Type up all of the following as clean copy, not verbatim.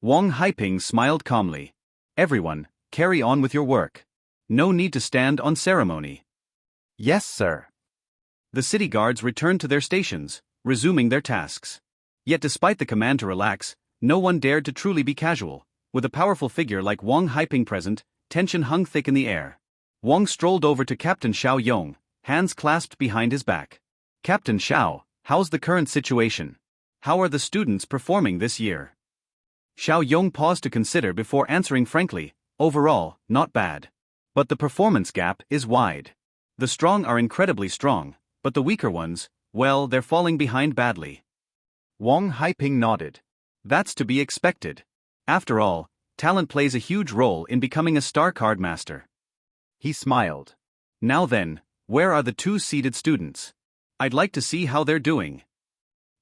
Wang Haiping smiled calmly. Everyone, carry on with your work. No need to stand on ceremony. Yes, sir. The city guards returned to their stations, resuming their tasks. Yet despite the command to relax, no one dared to truly be casual. With a powerful figure like Wang Haiping present, tension hung thick in the air. Wang strolled over to Captain Xiao Yong, hands clasped behind his back. Captain Xiao, how's the current situation? How are the students performing this year? Xiao Yong paused to consider before answering frankly, overall, not bad. But the performance gap is wide. The strong are incredibly strong, but the weaker ones, well, they're falling behind badly. Wang Haiping nodded. That's to be expected. After all, talent plays a huge role in becoming a star card master. He smiled. Now then, where are the two seeded students? I'd like to see how they're doing.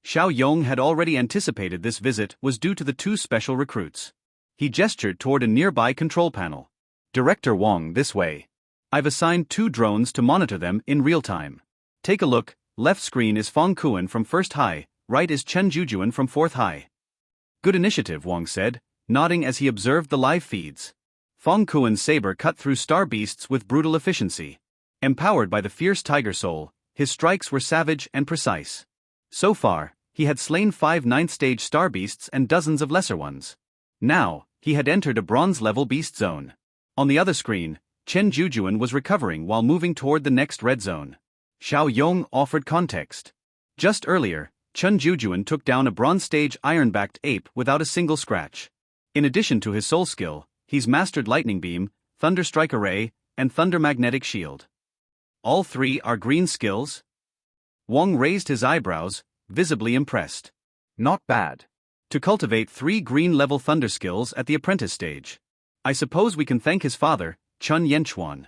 Xiao Yong had already anticipated this visit was due to the two special recruits. He gestured toward a nearby control panel. Director Wang, this way. I've assigned 2 drones to monitor them in real time. Take a look, left screen is Fong Kuan from 1st High, right is Chen Jujuan from 4th High. Good initiative, Wang said, nodding as he observed the live feeds. Fong Kuan's saber cut through star beasts with brutal efficiency. Empowered by the fierce tiger soul, his strikes were savage and precise. So far, he had slain 5 9th-stage star beasts and dozens of lesser ones. Now, he had entered a bronze-level beast zone. On the other screen, Chen Jujuan was recovering while moving toward the next red zone. Xiao Yong offered context. Just earlier, Chen Jujuan took down a bronze-stage iron-backed ape without a single scratch. In addition to his soul skill, he's mastered Lightning Beam, Thunder Strike Array, and Thunder Magnetic Shield. All 3 are green skills? Wang raised his eyebrows, visibly impressed. Not bad. To cultivate 3 green-level thunder skills at the apprentice stage. I suppose we can thank his father, Chen Yanchuan.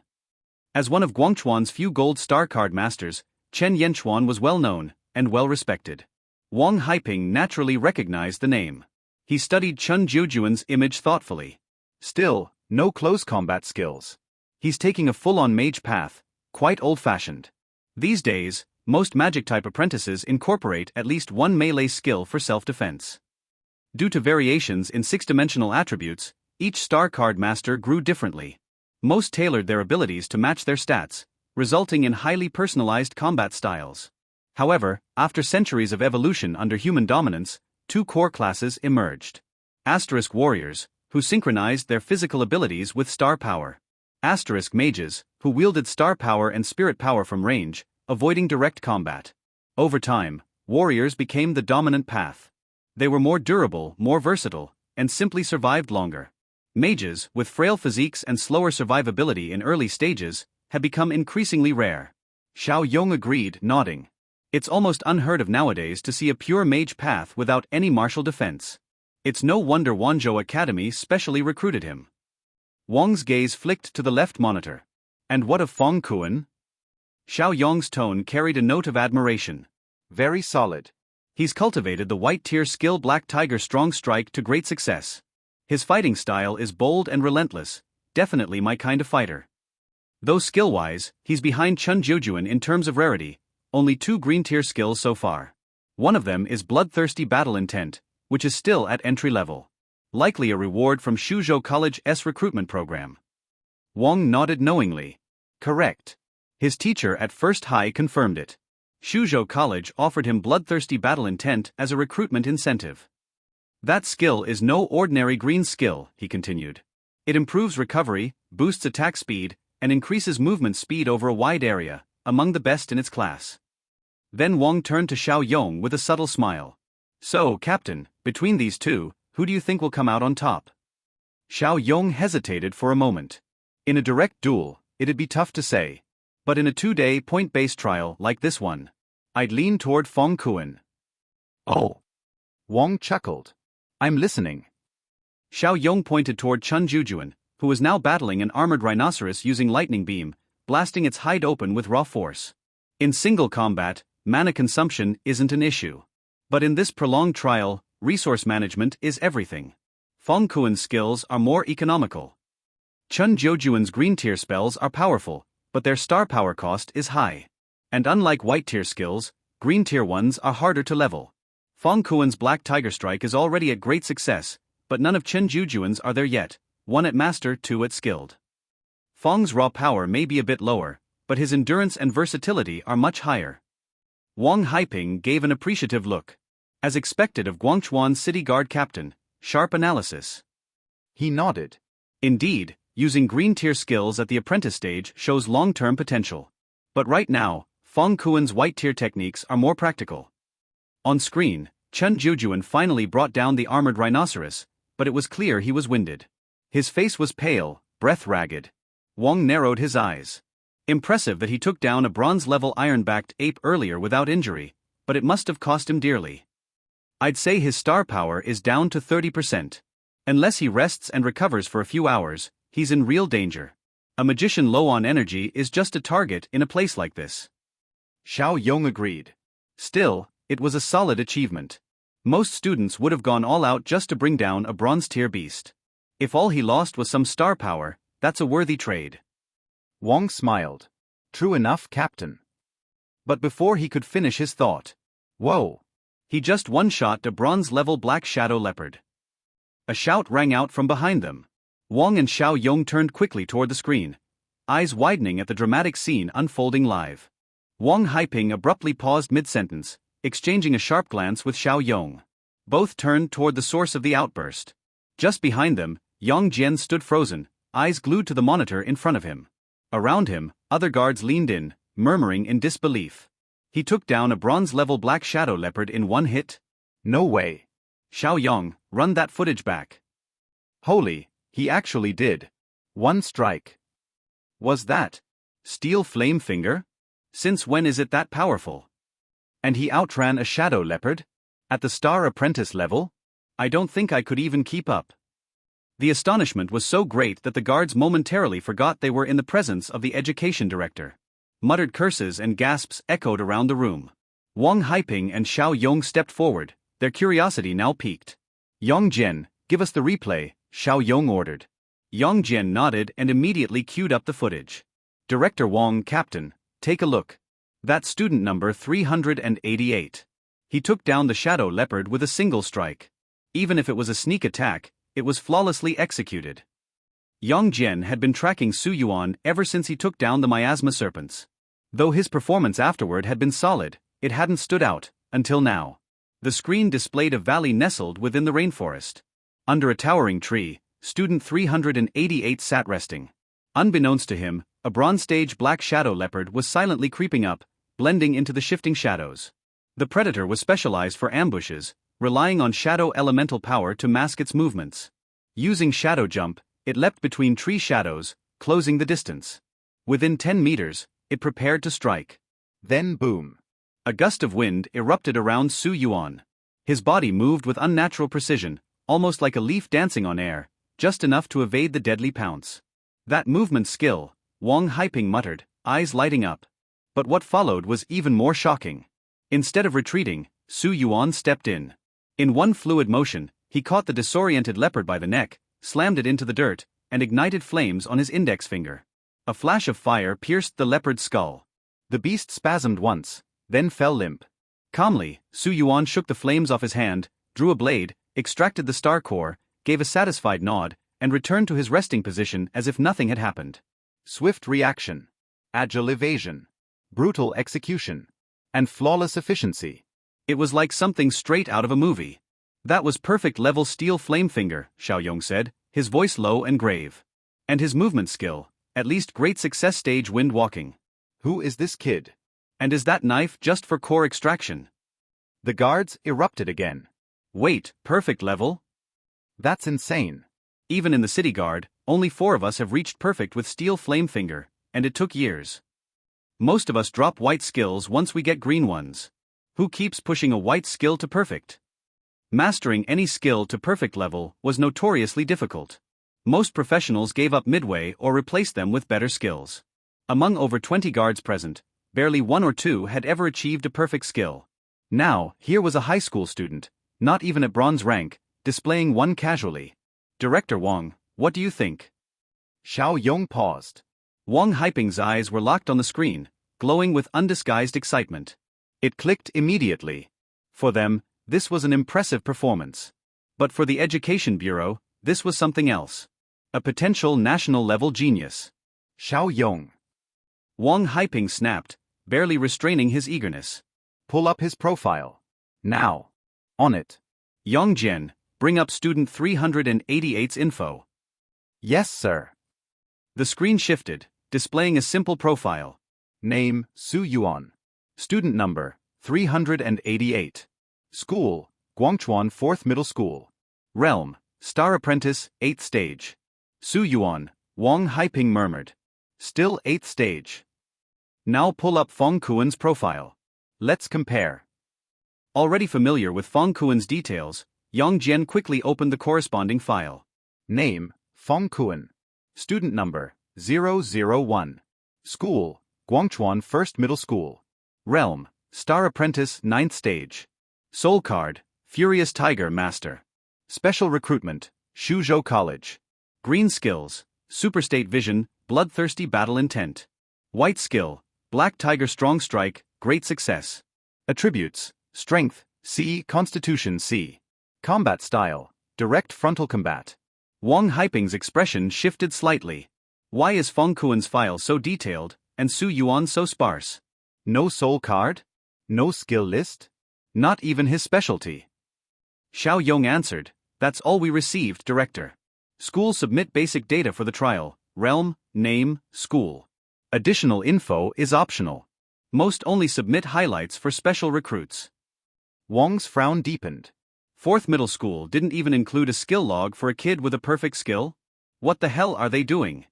As one of Guangchuan's few gold star card masters, Chen Yanchuan was well known and well respected. Wang Haiping naturally recognized the name. He studied Chen Jujuan's image thoughtfully. Still, no close combat skills. He's taking a full-on mage path, quite old-fashioned. These days, most magic-type apprentices incorporate at least one melee skill for self-defense. Due to variations in 6-dimensional attributes, each star card master grew differently. Most tailored their abilities to match their stats, resulting in highly personalized combat styles. However, after centuries of evolution under human dominance, 2 core classes emerged. Asterisk warriors, who synchronized their physical abilities with star power. Asterisk mages, who wielded star power and spirit power from range, avoiding direct combat. Over time, warriors became the dominant path. They were more durable, more versatile, and simply survived longer. Mages, with frail physiques and slower survivability in early stages, had become increasingly rare. Xiao Yong agreed, nodding. It's almost unheard of nowadays to see a pure mage path without any martial defense. It's no wonder Wanzhou Academy specially recruited him. Wang's gaze flicked to the left monitor. And what of Fong Kuan? Xiao Yong's tone carried a note of admiration. Very solid. He's cultivated the white-tier skill Black Tiger Strong Strike to great success. His fighting style is bold and relentless, definitely my kind of fighter. Though skill-wise, he's behind Chen Jujuan in terms of rarity, only 2 green-tier skills so far. One of them is Bloodthirsty Battle Intent, which is still at entry level. Likely a reward from Shuzhou College's recruitment program. Wang nodded knowingly. Correct. His teacher at 1st High confirmed it. Shuzhou College offered him Bloodthirsty Battle Intent as a recruitment incentive. That skill is no ordinary green skill, he continued. It improves recovery, boosts attack speed, and increases movement speed over a wide area, among the best in its class. Then Wang turned to Xiao Yong with a subtle smile. So, Captain, between these 2, who do you think will come out on top? Xiao Yong hesitated for a moment. In a direct duel, it'd be tough to say. But in a 2-day point-based trial like this one, I'd lean toward Fong Kuan. Oh. Wang chuckled. I'm listening. Xiao Yong pointed toward Chen Jujuan, who was now battling an armored rhinoceros using Lightning Beam, blasting its hide open with raw force. In single combat, mana consumption isn't an issue. But in this prolonged trial, resource management is everything. Fong Kuan's skills are more economical. Chen Jujuan's green-tier spells are powerful, but their star power cost is high. And unlike white-tier skills, green-tier ones are harder to level. Fong Kuan's Black Tiger Strike is already a great success, but none of Chen Jujuan's are there yet, 1 at Master, 2 at Skilled. Fong's raw power may be a bit lower, but his endurance and versatility are much higher. Wang Haiping gave an appreciative look. As expected of Guangchuan's city guard captain, sharp analysis. He nodded. Indeed, using green tier skills at the apprentice stage shows long-term potential. But right now, Fong Kuan's white tier techniques are more practical. On screen, Chen Jujuan finally brought down the armored rhinoceros, but it was clear he was winded. His face was pale, breath ragged. Wang narrowed his eyes. Impressive that he took down a bronze-level iron-backed ape earlier without injury, but it must have cost him dearly. I'd say his star power is down to 30%. Unless he rests and recovers for a few hours, he's in real danger. A magician low on energy is just a target in a place like this. Xiao Yong agreed. Still, it was a solid achievement. Most students would have gone all out just to bring down a bronze-tier beast. If all he lost was some star power, that's a worthy trade. Wang smiled. True enough, Captain. But before he could finish his thought, whoa! He just one-shot a bronze-level black shadow leopard. A shout rang out from behind them. Wang and Xiao Yong turned quickly toward the screen, eyes widening at the dramatic scene unfolding live. Wang Haiping abruptly paused mid-sentence, exchanging a sharp glance with Xiao Yong. Both turned toward the source of the outburst. Just behind them, Yang Jian stood frozen, eyes glued to the monitor in front of him. Around him, other guards leaned in, murmuring in disbelief. He took down a bronze-level black shadow leopard in one hit? No way. Xiao Yong, run that footage back. Holy, he actually did. One strike. Was that Steel Flame Finger? Since when is it that powerful? And he outran a shadow leopard? At the star apprentice level? I don't think I could even keep up. The astonishment was so great that the guards momentarily forgot they were in the presence of the education director. Muttered curses and gasps echoed around the room. Wang Haiping and Xiao Yong stepped forward, their curiosity now piqued. Yang Jian, give us the replay, Xiao Yong ordered. Yang Jian nodded and immediately queued up the footage. Director Wang, Captain, take a look. That's student number 388. He took down the shadow leopard with a single strike. Even if it was a sneak attack, it was flawlessly executed. Yang Jian had been tracking Su Yuan ever since he took down the miasma serpents. Though his performance afterward had been solid, it hadn't stood out, until now. The screen displayed a valley nestled within the rainforest. Under a towering tree, student 388 sat resting. Unbeknownst to him, a bronze-stage black shadow leopard was silently creeping up, blending into the shifting shadows. The predator was specialized for ambushes, relying on shadow elemental power to mask its movements. Using shadow jump, it leapt between tree shadows, closing the distance. Within 10 meters, it prepared to strike. Then boom. A gust of wind erupted around Su Yuan. His body moved with unnatural precision, almost like a leaf dancing on air, just enough to evade the deadly pounce. That movement skill, Wang Haiping muttered, eyes lighting up. But what followed was even more shocking. Instead of retreating, Su Yuan stepped in. In one fluid motion, he caught the disoriented leopard by the neck, slammed it into the dirt, and ignited flames on his index finger. A flash of fire pierced the leopard's skull. The beast spasmed once, then fell limp. Calmly, Su Yuan shook the flames off his hand, drew a blade, extracted the star core, gave a satisfied nod, and returned to his resting position as if nothing had happened. Swift reaction, agile evasion, brutal execution, and flawless efficiency. It was like something straight out of a movie. That was perfect level Steel Flame Finger, Xiao Yong said, his voice low and grave. And his movement skill, at least great success stage wind walking. Who is this kid? And is that knife just for core extraction? The guards erupted again. Wait, perfect level? That's insane. Even in the city guard, only 4 of us have reached perfect with Steel Flame Finger, and it took years. Most of us drop white skills once we get green ones. Who keeps pushing a white skill to perfect? Mastering any skill to perfect level was notoriously difficult. Most professionals gave up midway or replaced them with better skills. Among over 20 guards present, barely 1 or 2 had ever achieved a perfect skill. Now, here was a high school student, not even at bronze rank, displaying one casually. Director Wang, what do you think? Xiao Yong paused. Wang Haiping's eyes were locked on the screen, glowing with undisguised excitement. It clicked immediately. For them, this was an impressive performance. But for the Education Bureau, this was something else. A potential national-level genius. Xiao Yong. Wang Haiping snapped, barely restraining his eagerness. Pull up his profile. Now. On it. Yang Jian, bring up student 388's info. Yes, sir. The screen shifted, displaying a simple profile. Name, Su Yuan. Student number, 388. School, Guangchuan 4th Middle School. Realm, Star Apprentice, 8th stage. Su Yuan, Wang Haiping murmured. Still 8th stage. Now pull up Feng Kuan's profile. Let's compare. Already familiar with Feng Kuan's details, Yang Jian quickly opened the corresponding file. Name, Feng Kuan. Student number, 001. School, Guangchuan 1st Middle School. Realm, Star Apprentice 9th stage. Soul card, Furious Tiger Master. Special recruitment, Shuzhou College. Green skills, Superstate Vision, Bloodthirsty Battle Intent. White skill, Black Tiger Strong Strike, Great Success. Attributes, Strength, C, Constitution C. Combat style, Direct Frontal Combat. Wang Haiping's expression shifted slightly. Why is Feng Kuan's file so detailed, and Su Yuan so sparse? No soul card? No skill list? Not even his specialty. Xiao Yong answered, that's all we received, Director. Schools submit basic data for the trial, realm, name, school. Additional info is optional. Most only submit highlights for special recruits. Wang's frown deepened. 4th Middle School didn't even include a skill log for a kid with a perfect skill? What the hell are they doing?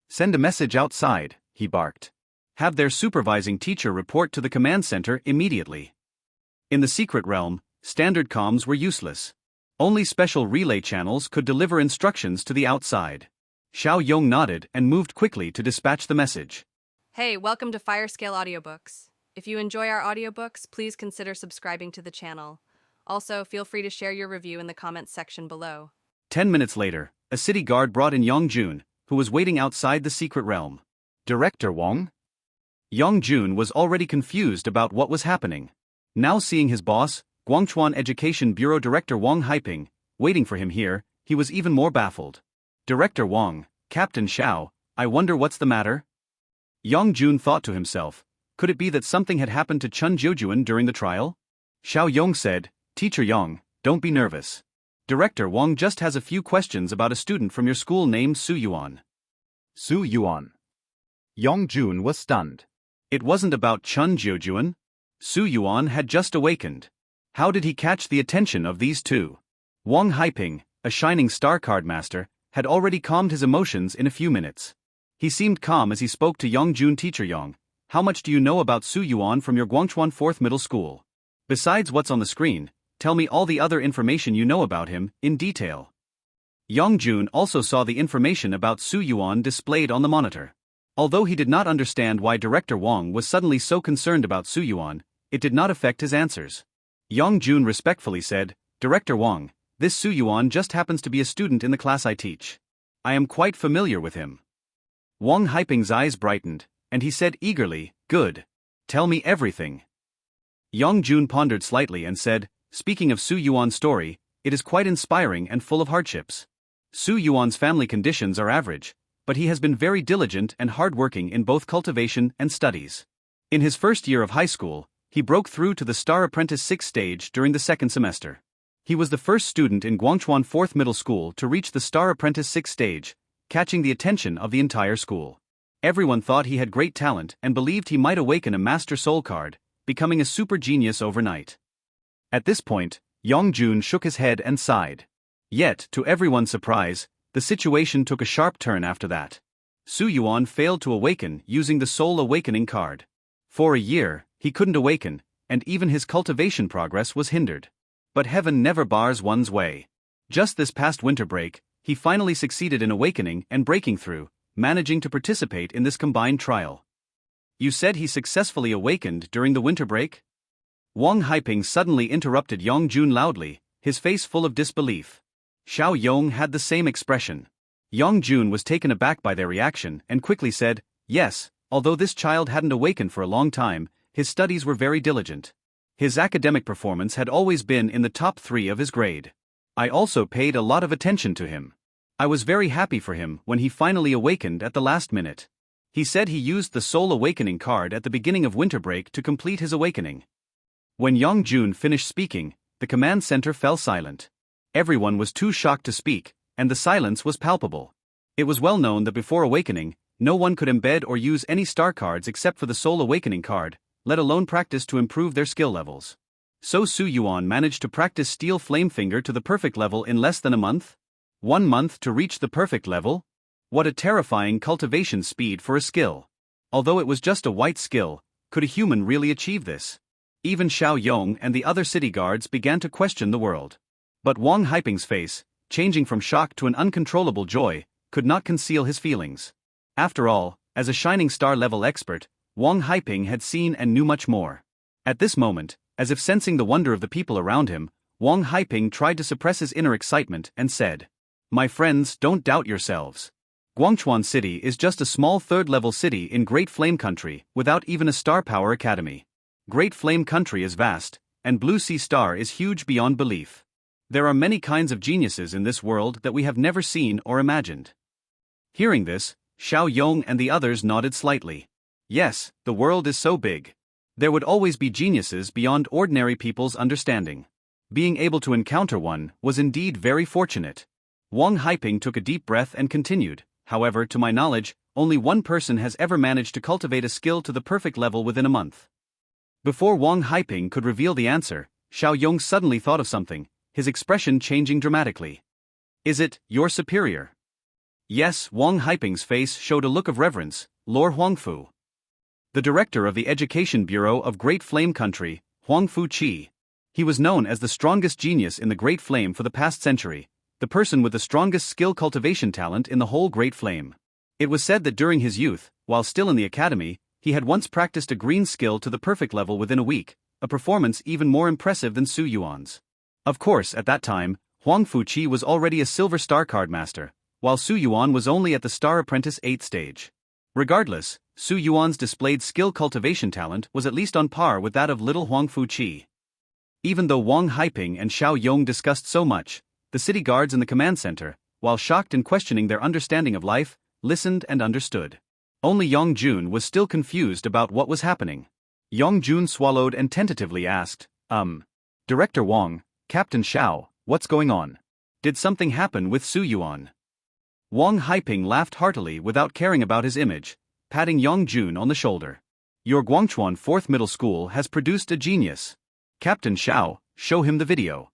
Send a message outside, he barked. Have their supervising teacher report to the command center immediately. In the secret realm, standard comms were useless. Only special relay channels could deliver instructions to the outside. Xiao Yong nodded and moved quickly to dispatch the message. Hey, welcome to Firescale Audiobooks. If you enjoy our audiobooks, please consider subscribing to the channel. Also, feel free to share your review in the comments section below. 10 minutes later, a city guard brought in Yang Jun, who was waiting outside the secret realm. Director Wang? Yang Jun was already confused about what was happening. Now seeing his boss, Guangchuan Education Bureau Director Wang Haiping, waiting for him here, he was even more baffled. Director Wang, Captain Xiao, I wonder what's the matter? Yang Jun thought to himself, could it be that something had happened to Chun Jiujuan during the trial? Xiao Yong said, Teacher Yang, don't be nervous. Director Wang just has a few questions about a student from your school named Su Yuan. Su Yuan. Yang Jun was stunned. It wasn't about Chun Jiujuan. Su Yuan had just awakened. How did he catch the attention of these two? Wang Haiping, a shining star card master, had already calmed his emotions in a few minutes. He seemed calm as he spoke to Yang Jun. Teacher Yang, how much do you know about Su Yuan from your Guangchuan 4th Middle School? Besides what's on the screen, tell me all the other information you know about him, in detail. Yang Jun also saw the information about Su Yuan displayed on the monitor. Although he did not understand why Director Wang was suddenly so concerned about Su Yuan, it did not affect his answers. Yang Jun respectfully said, Director Wang, this Su Yuan just happens to be a student in the class I teach. I am quite familiar with him. Wang Haiping's eyes brightened, and he said eagerly, good. Tell me everything. Yang Jun pondered slightly and said, speaking of Su Yuan's story, it is quite inspiring and full of hardships. Su Yuan's family conditions are average, but he has been very diligent and hardworking in both cultivation and studies. In his first year of high school, he broke through to the Star Apprentice 6th stage during the second semester. He was the first student in Guangchuan 4th Middle School to reach the Star Apprentice 6th stage, catching the attention of the entire school. Everyone thought he had great talent and believed he might awaken a Master Soul card, becoming a super genius overnight. At this point, Yang Jun shook his head and sighed. Yet, to everyone's surprise, the situation took a sharp turn after that. Su Yuan failed to awaken using the Soul Awakening card. For a year, he couldn't awaken, and even his cultivation progress was hindered. But heaven never bars one's way. Just this past winter break, he finally succeeded in awakening and breaking through, managing to participate in this combined trial. You said he successfully awakened during the winter break? Wang Haiping suddenly interrupted Yang Jun loudly, his face full of disbelief. Xiao Yong had the same expression. Yang Jun was taken aback by their reaction and quickly said, yes, although this child hadn't awakened for a long time, his studies were very diligent. His academic performance had always been in the top 3 of his grade. I also paid a lot of attention to him. I was very happy for him when he finally awakened at the last minute. He said he used the Soul Awakening card at the beginning of winter break to complete his awakening. When Yongjun finished speaking, the command center fell silent. Everyone was too shocked to speak, and the silence was palpable. It was well known that before awakening, no one could embed or use any star cards except for the Soul Awakening card, let alone practice to improve their skill levels. So Su Yuan managed to practice Steel Flamefinger to the perfect level in less than a month? 1 month to reach the perfect level? What a terrifying cultivation speed for a skill. Although it was just a white skill, could a human really achieve this? Even Xiao Yong and the other city guards began to question the world. But Wang Haiping's face, changing from shock to an uncontrollable joy, could not conceal his feelings. After all, as a Shining Star level expert, Wang Haiping had seen and knew much more. At this moment, as if sensing the wonder of the people around him, Wang Haiping tried to suppress his inner excitement and said, "My friends, don't doubt yourselves. Guangchuan City is just a small third-level city in Great Flame Country without even a star power academy. Great Flame Country is vast, and Blue Sea Star is huge beyond belief. There are many kinds of geniuses in this world that we have never seen or imagined." Hearing this, Xiao Yong and the others nodded slightly. Yes, the world is so big. There would always be geniuses beyond ordinary people's understanding. Being able to encounter one was indeed very fortunate. Wang Haiping took a deep breath and continued, "However, to my knowledge, only one person has ever managed to cultivate a skill to the perfect level within a month." Before Wang Haiping could reveal the answer, Xiao Yong suddenly thought of something, his expression changing dramatically. "Is it your superior?" Yes, Wang Haiping's face showed a look of reverence, Lord Huangfu. The director of the Education Bureau of Great Flame Country, Huangfu Qi. He was known as the strongest genius in the Great Flame for the past century, the person with the strongest skill cultivation talent in the whole Great Flame. It was said that during his youth, while still in the academy, he had once practiced a green skill to the perfect level within a week, a performance even more impressive than Su Yuan's. Of course, at that time, Huangfu Qi was already a silver star card master, while Su Yuan was only at the Star Apprentice 8th stage. Regardless, Su Yuan's displayed skill cultivation talent was at least on par with that of little Huangfu Qi. Even though Wang Haiping and Xiao Yong discussed so much, the city guards in the command center, while shocked and questioning their understanding of life, listened and understood. Only Yongjun was still confused about what was happening. Yongjun swallowed and tentatively asked, Director Wang, Captain Xiao, what's going on? Did something happen with Su Yuan?" Wang Haiping laughed heartily without caring about his image, patting Yongjun on the shoulder. "Your Guangchuan 4th Middle School has produced a genius. Captain Xiao, show him the video."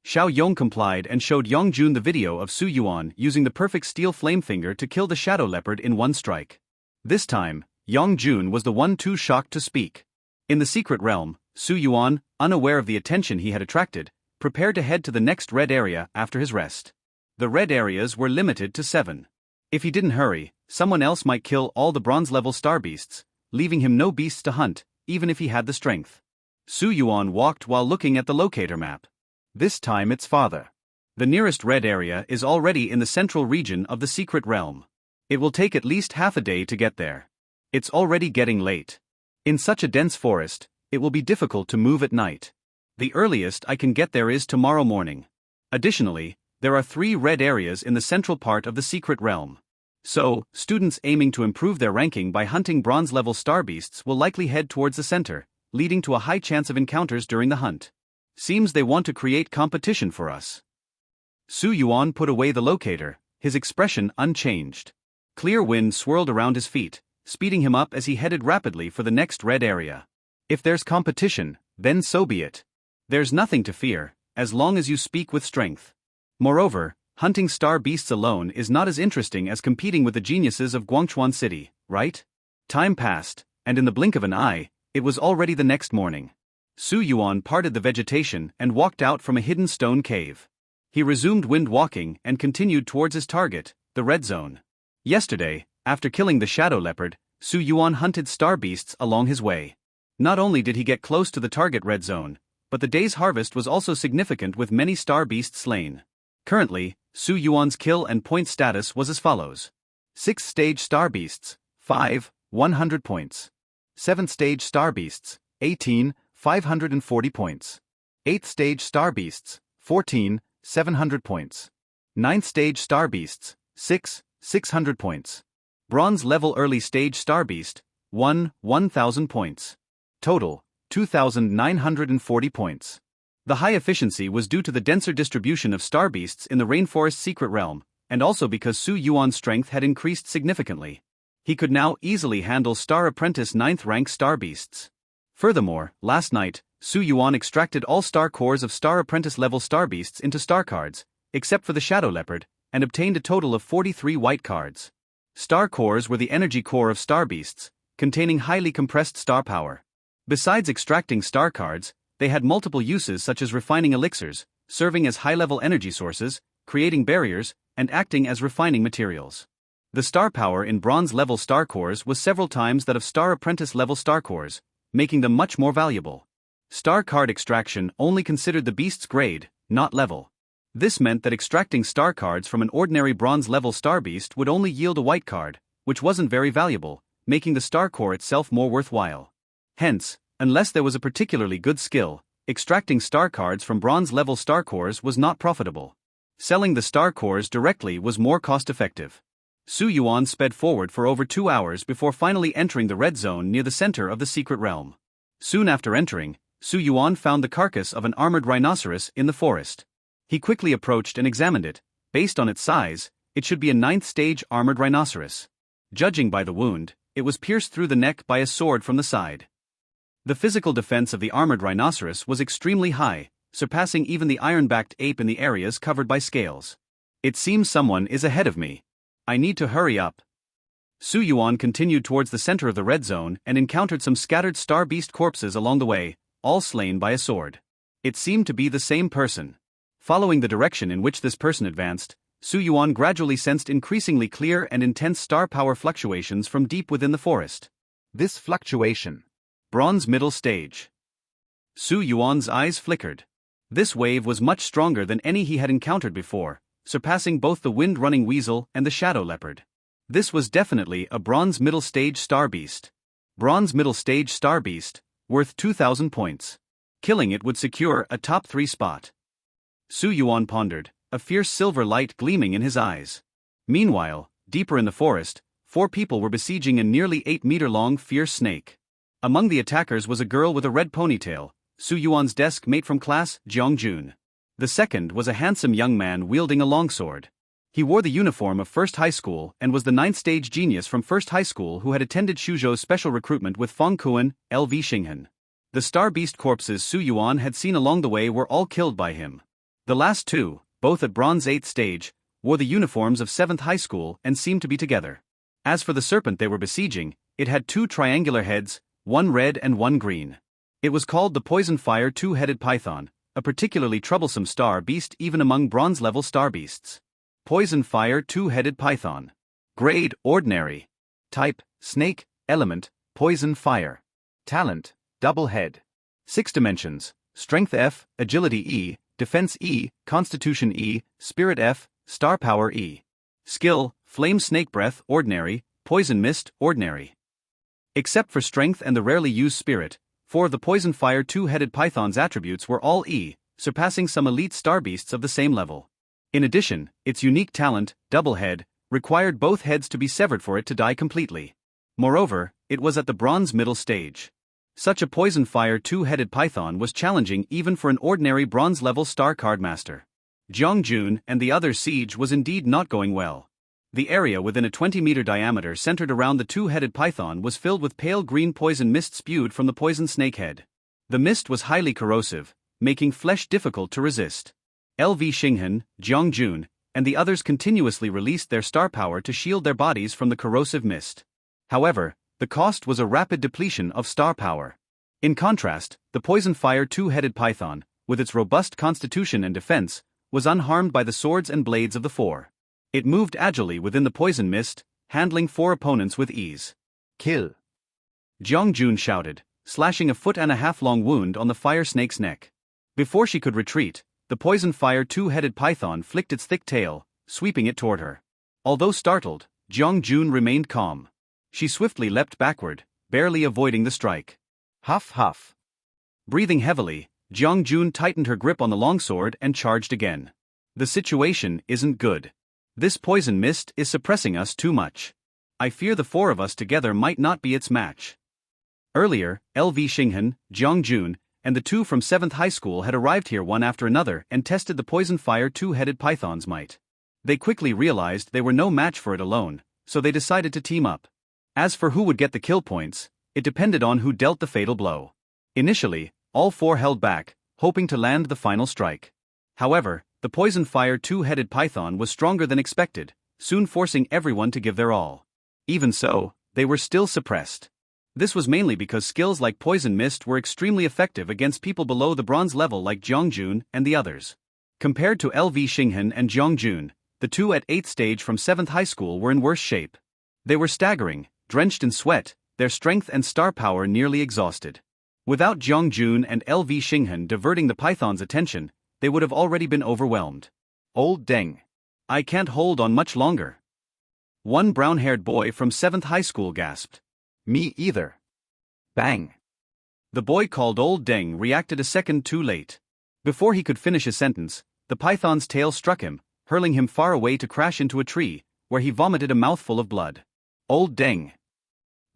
Xiao Yong complied and showed Yongjun the video of Su Yuan using the perfect Steel Flamefinger to kill the Shadow Leopard in one strike. This time, Yongjun was the one too shocked to speak. In the secret realm, Su Yuan, unaware of the attention he had attracted, prepared to head to the next red area after his rest. The red areas were limited to 7. If he didn't hurry, someone else might kill all the bronze-level star beasts, leaving him no beasts to hunt, even if he had the strength. Su Yuan walked while looking at the locator map. This time it's farther. The nearest red area is already in the central region of the secret realm. It will take at least half a day to get there. It's already getting late. In such a dense forest, it will be difficult to move at night. The earliest I can get there is tomorrow morning. Additionally, there are 3 red areas in the central part of the secret realm. So, students aiming to improve their ranking by hunting bronze-level star beasts will likely head towards the center, leading to a high chance of encounters during the hunt. Seems they want to create competition for us. Su Yuan put away the locator, his expression unchanged. Clear wind swirled around his feet, speeding him up as he headed rapidly for the next red area. If there's competition, then so be it. There's nothing to fear, as long as you speak with strength. Moreover, hunting star beasts alone is not as interesting as competing with the geniuses of Guangchuan City, right? Time passed, and in the blink of an eye, it was already the next morning. Su Yuan parted the vegetation and walked out from a hidden stone cave. He resumed wind walking and continued towards his target, the red zone. Yesterday, after killing the shadow leopard, Su Yuan hunted star beasts along his way. Not only did he get close to the target red zone, but the day's harvest was also significant with many star beasts slain. Currently, Su Yuan's kill and point status was as follows. 6th stage star beasts, 5, 100 points. 7th stage star beasts, 18, 540 points. 8th stage star beasts, 14, 700 points. 9th stage Star Beasts, 600 points. Bronze level early stage Star Beast, 1,000 points. Total, 2,940 points. The high efficiency was due to the denser distribution of Star Beasts in the Rainforest Secret Realm, and also because Su Yuan's strength had increased significantly. He could now easily handle Star Apprentice 9th rank Star Beasts. Furthermore, last night, Su Yuan extracted all star cores of Star Apprentice level Star Beasts into star cards, except for the Shadow Leopard, and obtained a total of 43 white cards. Star cores were the energy core of Star Beasts, containing highly compressed star power. Besides extracting star cards, they had multiple uses such as refining elixirs, serving as high-level energy sources, creating barriers, and acting as refining materials. The star power in bronze-level star cores was several times that of Star Apprentice-level star cores, making them much more valuable. Star card extraction only considered the beast's grade, not level. This meant that extracting star cards from an ordinary bronze-level star beast would only yield a white card, which wasn't very valuable, making the star core itself more worthwhile. Hence, unless there was a particularly good skill, extracting star cards from bronze-level star cores was not profitable. Selling the star cores directly was more cost-effective. Su Yuan sped forward for over 2 hours before finally entering the red zone near the center of the secret realm. Soon after entering, Su Yuan found the carcass of an armored rhinoceros in the forest. He quickly approached and examined it. Based on its size, it should be a 9th stage armored rhinoceros. Judging by the wound, it was pierced through the neck by a sword from the side. The physical defense of the armored rhinoceros was extremely high, surpassing even the iron-backed ape in the areas covered by scales. It seems someone is ahead of me. I need to hurry up. Su Yuan continued towards the center of the red zone and encountered some scattered star beast corpses along the way, all slain by a sword. It seemed to be the same person. Following the direction in which this person advanced, Su Yuan gradually sensed increasingly clear and intense star power fluctuations from deep within the forest. This fluctuation. Bronze middle stage. Su Yuan's eyes flickered. This wave was much stronger than any he had encountered before, surpassing both the wind-running weasel and the shadow leopard. This was definitely a bronze middle stage star beast. Bronze middle stage star beast, worth 2,000 points. Killing it would secure a top 3 spot. Su Yuan pondered, a fierce silver light gleaming in his eyes. Meanwhile, deeper in the forest, 4 people were besieging a nearly 8-meter-long fierce snake. Among the attackers was a girl with a red ponytail, Su Yuan's desk mate from class, Jiangjun. The second was a handsome young man wielding a longsword. He wore the uniform of First High School and was the 9th stage genius from First High School who had attended Shuzhou's special recruitment with Fengkuan, LV Xinghan. The star beast corpses Su Yuan had seen along the way were all killed by him. The last 2, both at bronze 8th stage, wore the uniforms of 7th High School and seemed to be together. As for the serpent they were besieging, it had 2 triangular heads, 1 red and 1 green. It was called the Poison Fire 2-headed python, a particularly troublesome star beast even among bronze-level star beasts. Poison Fire 2-headed python. Grade, ordinary. Type, snake. Element, poison fire. Talent, double head. 6 dimensions, strength F, agility E, defense E, constitution E, spirit F, star power E. Skill, flame snake breath, ordinary, poison mist, ordinary. Except for strength and the rarely used spirit, 4 of the Poison Fire 2-headed python's attributes were all E, surpassing some elite star beasts of the same level. In addition, its unique talent, double head, required both heads to be severed for it to die completely. Moreover, it was at the bronze middle stage. Such a Poison Fire 2-headed python was challenging even for an ordinary bronze-level star card master. Jiangjun and the other's siege was indeed not going well. The area within a 20-meter diameter centered around the 2-headed python was filled with pale green poison mist spewed from the poison snake head. The mist was highly corrosive, making flesh difficult to resist. LV Xinghan, Jiangjun, and the others continuously released their star power to shield their bodies from the corrosive mist. However, the cost was a rapid depletion of star power. In contrast, the Poison Fire 2-headed python, with its robust constitution and defense, was unharmed by the swords and blades of the 4. It moved agilely within the poison mist, handling 4 opponents with ease. Kill. Jiangjun shouted, slashing a 1.5-foot-long wound on the fire snake's neck. Before she could retreat, the Poison Fire 2-headed python flicked its thick tail, sweeping it toward her. Although startled, Jiangjun remained calm. She swiftly leapt backward, barely avoiding the strike. Huff huff. Breathing heavily, Jiangjun tightened her grip on the longsword and charged again. The situation isn't good. This poison mist is suppressing us too much. I fear the four of us together might not be its match. Earlier, LV Xinghan, Jiang Jun, and the two from 7th High School had arrived here one after another and tested the poison fire two-headed python's might. They quickly realized they were no match for it alone, so they decided to team up. As for who would get the kill points, it depended on who dealt the fatal blow. Initially, all four held back, hoping to land the final strike. However, the poison fire two-headed python was stronger than expected, soon forcing everyone to give their all. Even so, they were still suppressed. This was mainly because skills like Poison Mist were extremely effective against people below the bronze level like Jiangjun and the others. Compared to LV Xinghan and Jiangjun, the two at 8th stage from 7th High School were in worse shape. They were staggering, drenched in sweat, their strength and star power nearly exhausted. Without Jiangjun and LV Xinghan diverting the python's attention, they would have already been overwhelmed. Old Deng. I can't hold on much longer. One brown-haired boy from 7th High School gasped. Me either. Bang. The boy called Old Deng reacted a second too late. Before he could finish his sentence, the python's tail struck him, hurling him far away to crash into a tree, where he vomited a mouthful of blood. Old Deng.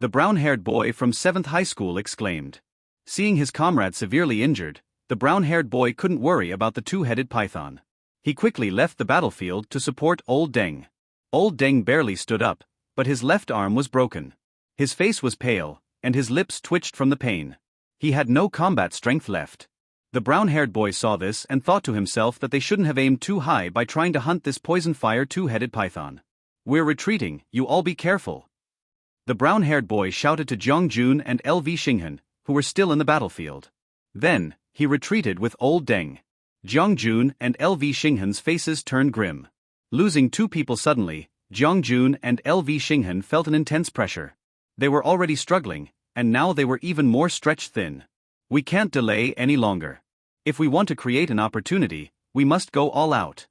The brown-haired boy from 7th High School exclaimed. Seeing his comrade severely injured, the brown-haired boy couldn't worry about the two-headed python. He quickly left the battlefield to support Old Deng. Old Deng barely stood up, but his left arm was broken. His face was pale, and his lips twitched from the pain. He had no combat strength left. The brown-haired boy saw this and thought to himself that they shouldn't have aimed too high by trying to hunt this poison fire two-headed python. We're retreating, you all be careful. The brown-haired boy shouted to Jiangjun and LV Xinghan, who were still in the battlefield. Then, he retreated with Old Deng. Jiangjun and LV Xinghan's faces turned grim. Losing two people suddenly, Jiangjun and LV Xinghan felt an intense pressure. They were already struggling, and now they were even more stretched thin. We can't delay any longer. If we want to create an opportunity, we must go all out.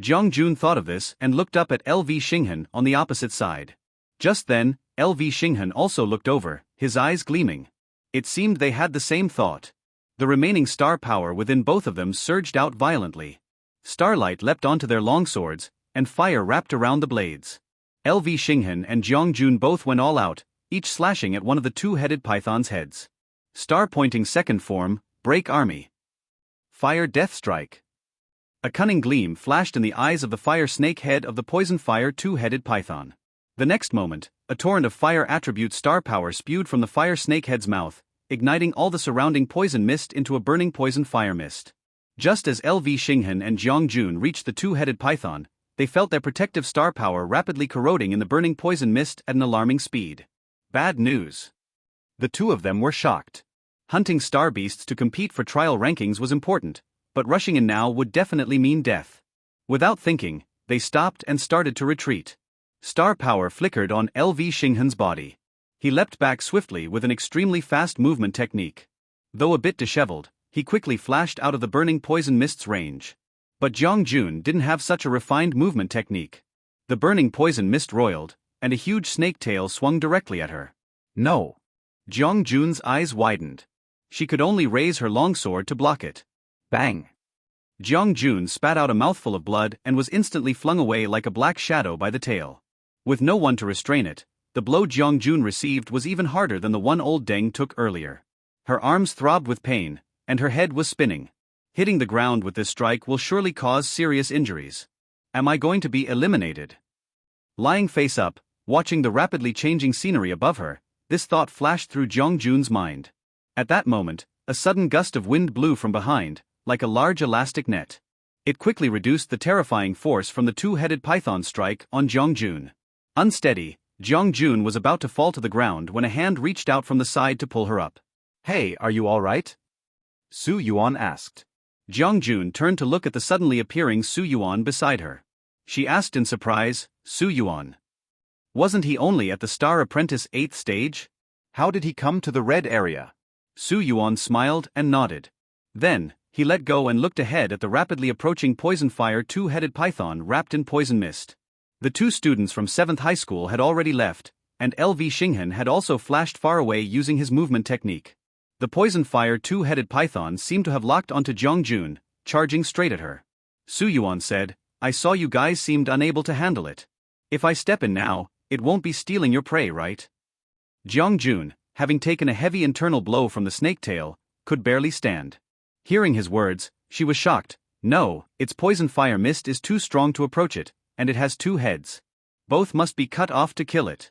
Jiangjun thought of this and looked up at LV Xinghan on the opposite side. Just then, LV Xinghan also looked over, his eyes gleaming. It seemed they had the same thought. The remaining star power within both of them surged out violently. Starlight leapt onto their longswords, and fire wrapped around the blades. LV Xinghan and Jiangjun both went all out, each slashing at one of the two-headed python's heads. Star-pointing second form, break army. Fire death strike. A cunning gleam flashed in the eyes of the fire snake head of the poison fire two-headed python. The next moment, a torrent of fire attribute star power spewed from the fire snake head's mouth, igniting all the surrounding poison mist into a burning poison fire mist. Just as LV Xinghan and Jiangjun reached the two-headed python, they felt their protective star power rapidly corroding in the burning poison mist at an alarming speed. Bad news. The two of them were shocked. Hunting star beasts to compete for trial rankings was important, but rushing in now would definitely mean death. Without thinking, they stopped and started to retreat. Star power flickered on LV Xinghan's body. He leapt back swiftly with an extremely fast movement technique. Though a bit disheveled, he quickly flashed out of the burning poison mist's range. But Jiangjun didn't have such a refined movement technique. The burning poison mist roiled, and a huge snake tail swung directly at her. No. Jiangjun's eyes widened. She could only raise her longsword to block it. Bang. Jiangjun spat out a mouthful of blood and was instantly flung away like a black shadow by the tail. With no one to restrain it, the blow Jiangjun received was even harder than the one Old Deng took earlier. Her arms throbbed with pain, and her head was spinning. Hitting the ground with this strike will surely cause serious injuries. Am I going to be eliminated? Lying face up, watching the rapidly changing scenery above her, this thought flashed through Jiangjun's mind. At that moment, a sudden gust of wind blew from behind, like a large elastic net. It quickly reduced the terrifying force from the two-headed python strike on Jiangjun. Unsteady, Jiangjun was about to fall to the ground when a hand reached out from the side to pull her up. Hey, are you all right? Su Yuan asked. Jiangjun turned to look at the suddenly appearing Su Yuan beside her. She asked in surprise, Su Yuan. Wasn't he only at the Star Apprentice 8th stage? How did he come to the red area? Su Yuan smiled and nodded. Then, he let go and looked ahead at the rapidly approaching poison fire two-headed python wrapped in poison mist. The two students from 7th High School had already left, and LV Xinghan had also flashed far away using his movement technique. The poison fire two-headed python seemed to have locked onto Jiangjun, charging straight at her. Su Yuan said, I saw you guys seemed unable to handle it. If I step in now, it won't be stealing your prey, right? Jiang Jun, having taken a heavy internal blow from the snake tail, could barely stand. Hearing his words, she was shocked. No, its poison fire mist is too strong to approach it, and it has two heads. Both must be cut off to kill it.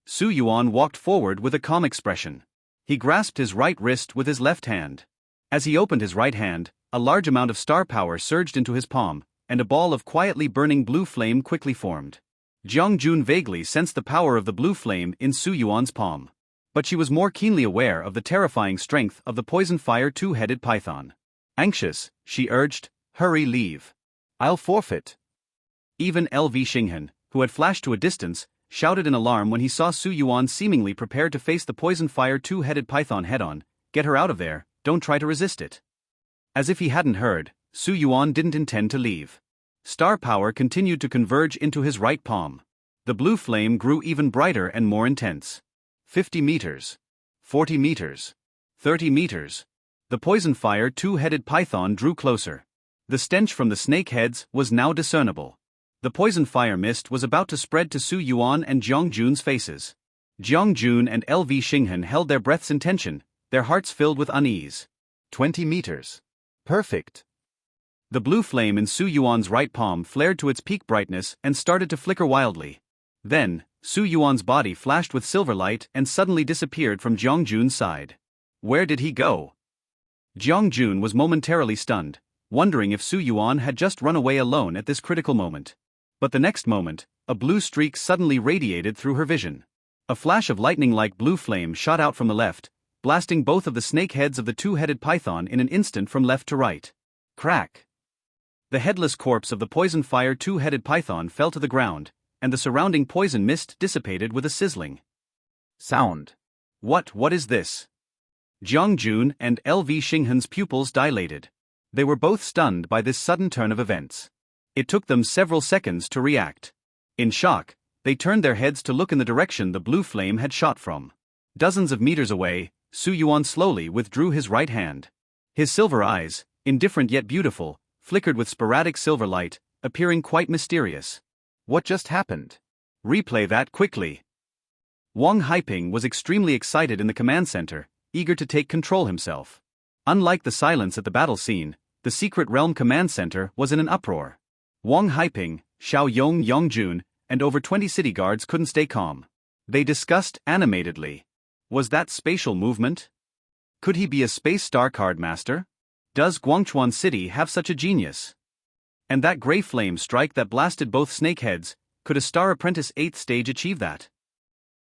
Su Yuan walked forward with a calm expression. He grasped his right wrist with his left hand. As he opened his right hand, a large amount of star power surged into his palm, and a ball of quietly burning blue flame quickly formed. Jiang Jun vaguely sensed the power of the blue flame in Su Yuan's palm. But she was more keenly aware of the terrifying strength of the poison fire two-headed python. Anxious, she urged, hurry, leave. I'll forfeit. Even LV Xinghan, who had flashed to a distance, shouted in alarm when he saw Su Yuan seemingly prepared to face the poison fire two-headed python head-on. Get her out of there, don't try to resist it. As if he hadn't heard, Su Yuan didn't intend to leave. Star power continued to converge into his right palm. The blue flame grew even brighter and more intense. 50 meters. 40 meters. 30 meters. The poison fire two-headed python drew closer. The stench from the snake heads was now discernible. The poison fire mist was about to spread to Su Yuan and Jiang Jun's faces. Jiang Jun and LV Xinghan held their breaths in tension, their hearts filled with unease. 20 meters. Perfect. The blue flame in Su Yuan's right palm flared to its peak brightness and started to flicker wildly. Then, Su Yuan's body flashed with silver light and suddenly disappeared from Jiang Jun's side. Where did he go? Jiang Jun was momentarily stunned, wondering if Su Yuan had just run away alone at this critical moment. But the next moment, a blue streak suddenly radiated through her vision. A flash of lightning-like blue flame shot out from the left, blasting both of the snake heads of the two-headed python in an instant from left to right. Crack! The headless corpse of the poison fire two-headed python fell to the ground, and the surrounding poison mist dissipated with a sizzling sound. What is this? Jiang Jun and LV Xinghan's pupils dilated. They were both stunned by this sudden turn of events. It took them several seconds to react. In shock, they turned their heads to look in the direction the blue flame had shot from. Dozens of meters away, Su Yuan slowly withdrew his right hand. His silver eyes, indifferent yet beautiful, flickered with sporadic silver light, appearing quite mysterious. What just happened? Replay that quickly. Wang Haiping was extremely excited in the command center, eager to take control himself. Unlike the silence at the battle scene, the Secret Realm command center was in an uproar. Wang Haiping, Xiao Yong Yongjun, and over 20 city guards couldn't stay calm. They discussed animatedly. Was that spatial movement? Could he be a space star card master? Does Guangchuan City have such a genius? And that gray flame strike that blasted both snake heads, could a Star Apprentice 8th stage achieve that?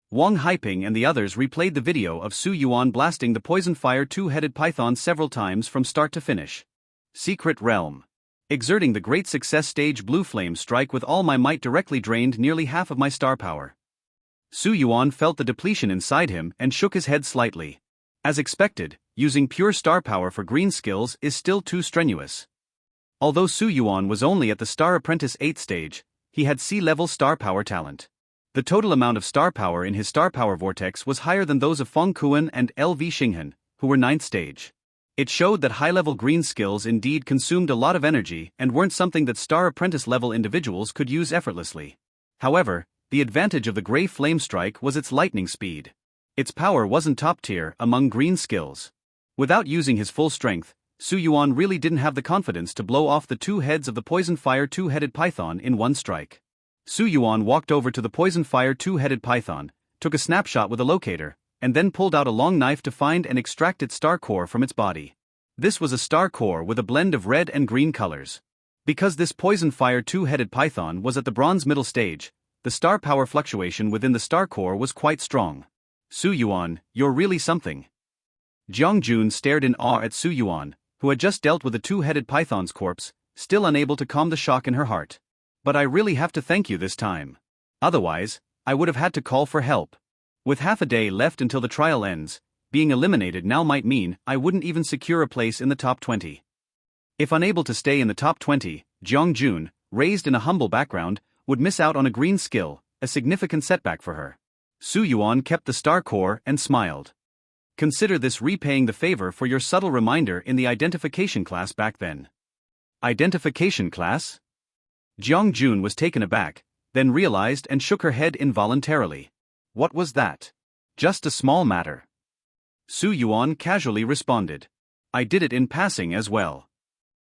Wang Haiping and the others replayed the video of Su Yuan blasting the poison fire two-headed python several times from start to finish. Secret Realm. Exerting the great success stage blue flame strike with all my might directly drained nearly half of my star power. Su Yuan felt the depletion inside him and shook his head slightly. As expected, using pure star power for green skills is still too strenuous. Although Su Yuan was only at the Star Apprentice 8th stage, he had sea-level star power talent. The total amount of star power in his star power vortex was higher than those of Feng Kuan and LV Xinghan, who were 9th stage. It showed that high-level green skills indeed consumed a lot of energy and weren't something that Star Apprentice-level individuals could use effortlessly. However, the advantage of the gray flame strike was its lightning speed. Its power wasn't top-tier among green skills. Without using his full strength, Su Yuan really didn't have the confidence to blow off the two heads of the poison fire two-headed python in one strike. Su Yuan walked over to the poison fire two-headed python, took a snapshot with a locator, and then pulled out a long knife to find and extract its star core from its body. This was a star core with a blend of red and green colors. Because this poison fire two-headed python was at the bronze middle stage, the star power fluctuation within the star core was quite strong. Su Yuan, you're really something. Jiang Jun stared in awe at Su Yuan, who had just dealt with the two-headed python's corpse, still unable to calm the shock in her heart. But I really have to thank you this time. Otherwise, I would have had to call for help. With half a day left until the trial ends, being eliminated now might mean I wouldn't even secure a place in the top 20. If unable to stay in the top 20, Jiang Jun, raised in a humble background, would miss out on a green skill, a significant setback for her. Su Yuan kept the star core and smiled. Consider this repaying the favor for your subtle reminder in the identification class back then. Identification class? Jiang Jun was taken aback, then realized and shook her head involuntarily. What was that? Just a small matter. Su Yuan casually responded. I did it in passing as well.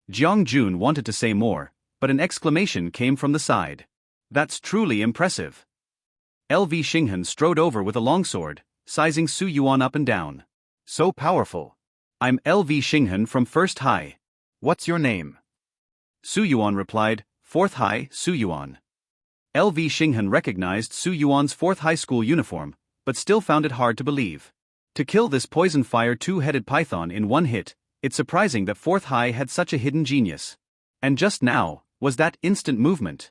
Jiang Jun wanted to say more, but an exclamation came from the side. That's truly impressive. LV Xinghan strode over with a longsword, sizing Su Yuan up and down. So powerful. I'm LV Xinghan from First High. What's your name? Su Yuan replied, Fourth High, Su Yuan. LV Xinghan recognized Su Yuan's fourth high school uniform, but still found it hard to believe. To kill this poison fire two-headed python in one hit, it's surprising that Fourth High had such a hidden genius. And just now, was that instant movement?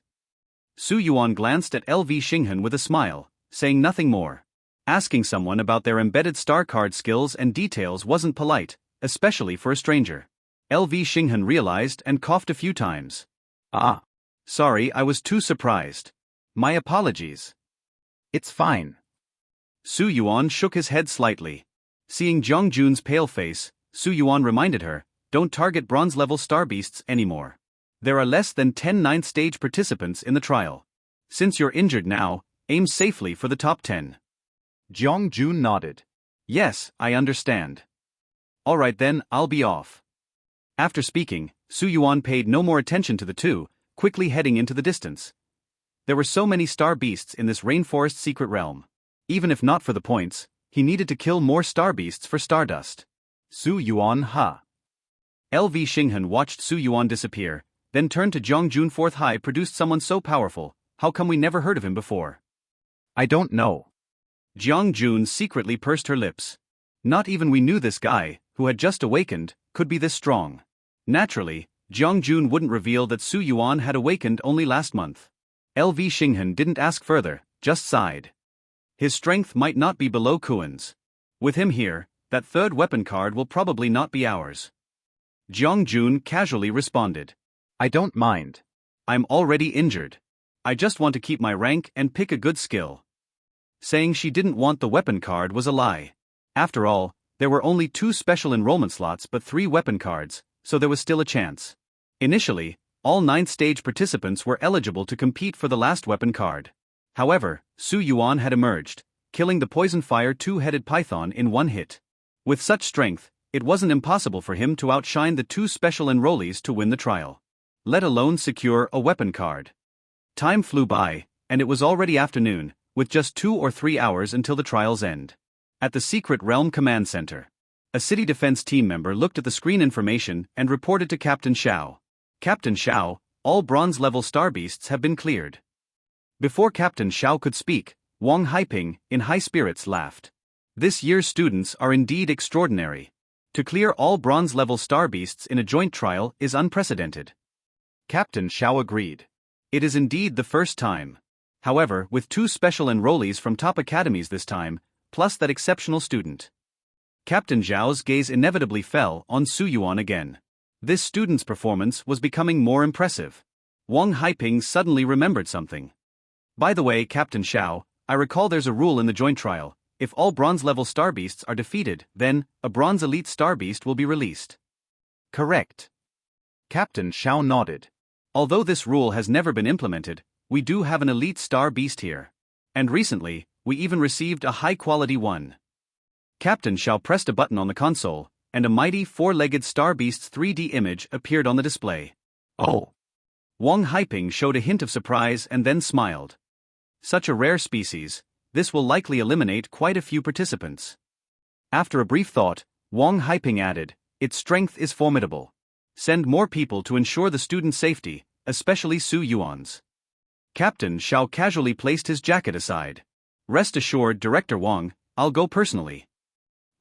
Su Yuan glanced at LV Xinghan with a smile, saying nothing more. Asking someone about their embedded star card skills and details wasn't polite, especially for a stranger. LV Xinghan realized and coughed a few times. Ah. Sorry, I was too surprised. My apologies. It's fine. Su Yuan shook his head slightly. Seeing Jiang Jun's pale face, Su Yuan reminded her, don't target bronze-level star beasts anymore. There are less than 10 ninth-stage participants in the trial. Since you're injured now, aim safely for the top 10. Jiang Jun nodded. Yes, I understand. Alright then, I'll be off. After speaking, Su Yuan paid no more attention to the two, quickly heading into the distance. There were so many star beasts in this rainforest secret realm. Even if not for the points, he needed to kill more star beasts for Stardust. Su Yuan ha. LV Xinghan watched Su Yuan disappear, then turned to Jiang Jun. Fourth High produced someone so powerful, how come we never heard of him before? I don't know. Jiang Jun secretly pursed her lips. Not even we knew this guy, who had just awakened, could be this strong. Naturally, Jiang Jun wouldn't reveal that Su Yuan had awakened only last month. LV Xinghan didn't ask further, just sighed. His strength might not be below Kuan's. With him here, that third weapon card will probably not be ours. Jiang Jun casually responded. I don't mind. I'm already injured. I just want to keep my rank and pick a good skill. Saying she didn't want the weapon card was a lie. After all, there were only 2 special enrollment slots but 3 weapon cards, so there was still a chance. Initially, all 9th stage participants were eligible to compete for the last weapon card. However, Su Yuan had emerged, killing the poison fire two-headed python in one hit. With such strength, it wasn't impossible for him to outshine the 2 special enrollees to win the trial. Let alone secure a weapon card. Time flew by, and it was already afternoon, with just 2 or 3 hours until the trial's end. At the Secret Realm Command Center, a city defense team member looked at the screen information and reported to Captain Xiao. Captain Xiao, all bronze-level star beasts have been cleared. Before Captain Xiao could speak, Wang Haiping, in high spirits, laughed. This year's students are indeed extraordinary. To clear all bronze-level star beasts in a joint trial is unprecedented. Captain Xiao agreed. It is indeed the first time. However, with 2 special enrollees from top academies this time, plus that exceptional student. Captain Zhao's gaze inevitably fell on Su Yuan again. This student's performance was becoming more impressive. Wang Haiping suddenly remembered something. By the way, Captain Xiao, I recall there's a rule in the joint trial. If all bronze-level star beasts are defeated, then a bronze elite star beast will be released. Correct. Captain Xiao nodded. Although this rule has never been implemented, we do have an elite star beast here. And recently, we even received a high-quality one. Captain Xiao pressed a button on the console, and a mighty 4-legged star beast's 3D image appeared on the display. Oh! Wang Haiping showed a hint of surprise and then smiled. Such a rare species, this will likely eliminate quite a few participants. After a brief thought, Wang Haiping added, its strength is formidable. Send more people to ensure the student's safety, especially Su Yuan's. Captain Xiao casually placed his jacket aside. Rest assured, Director Wang, I'll go personally.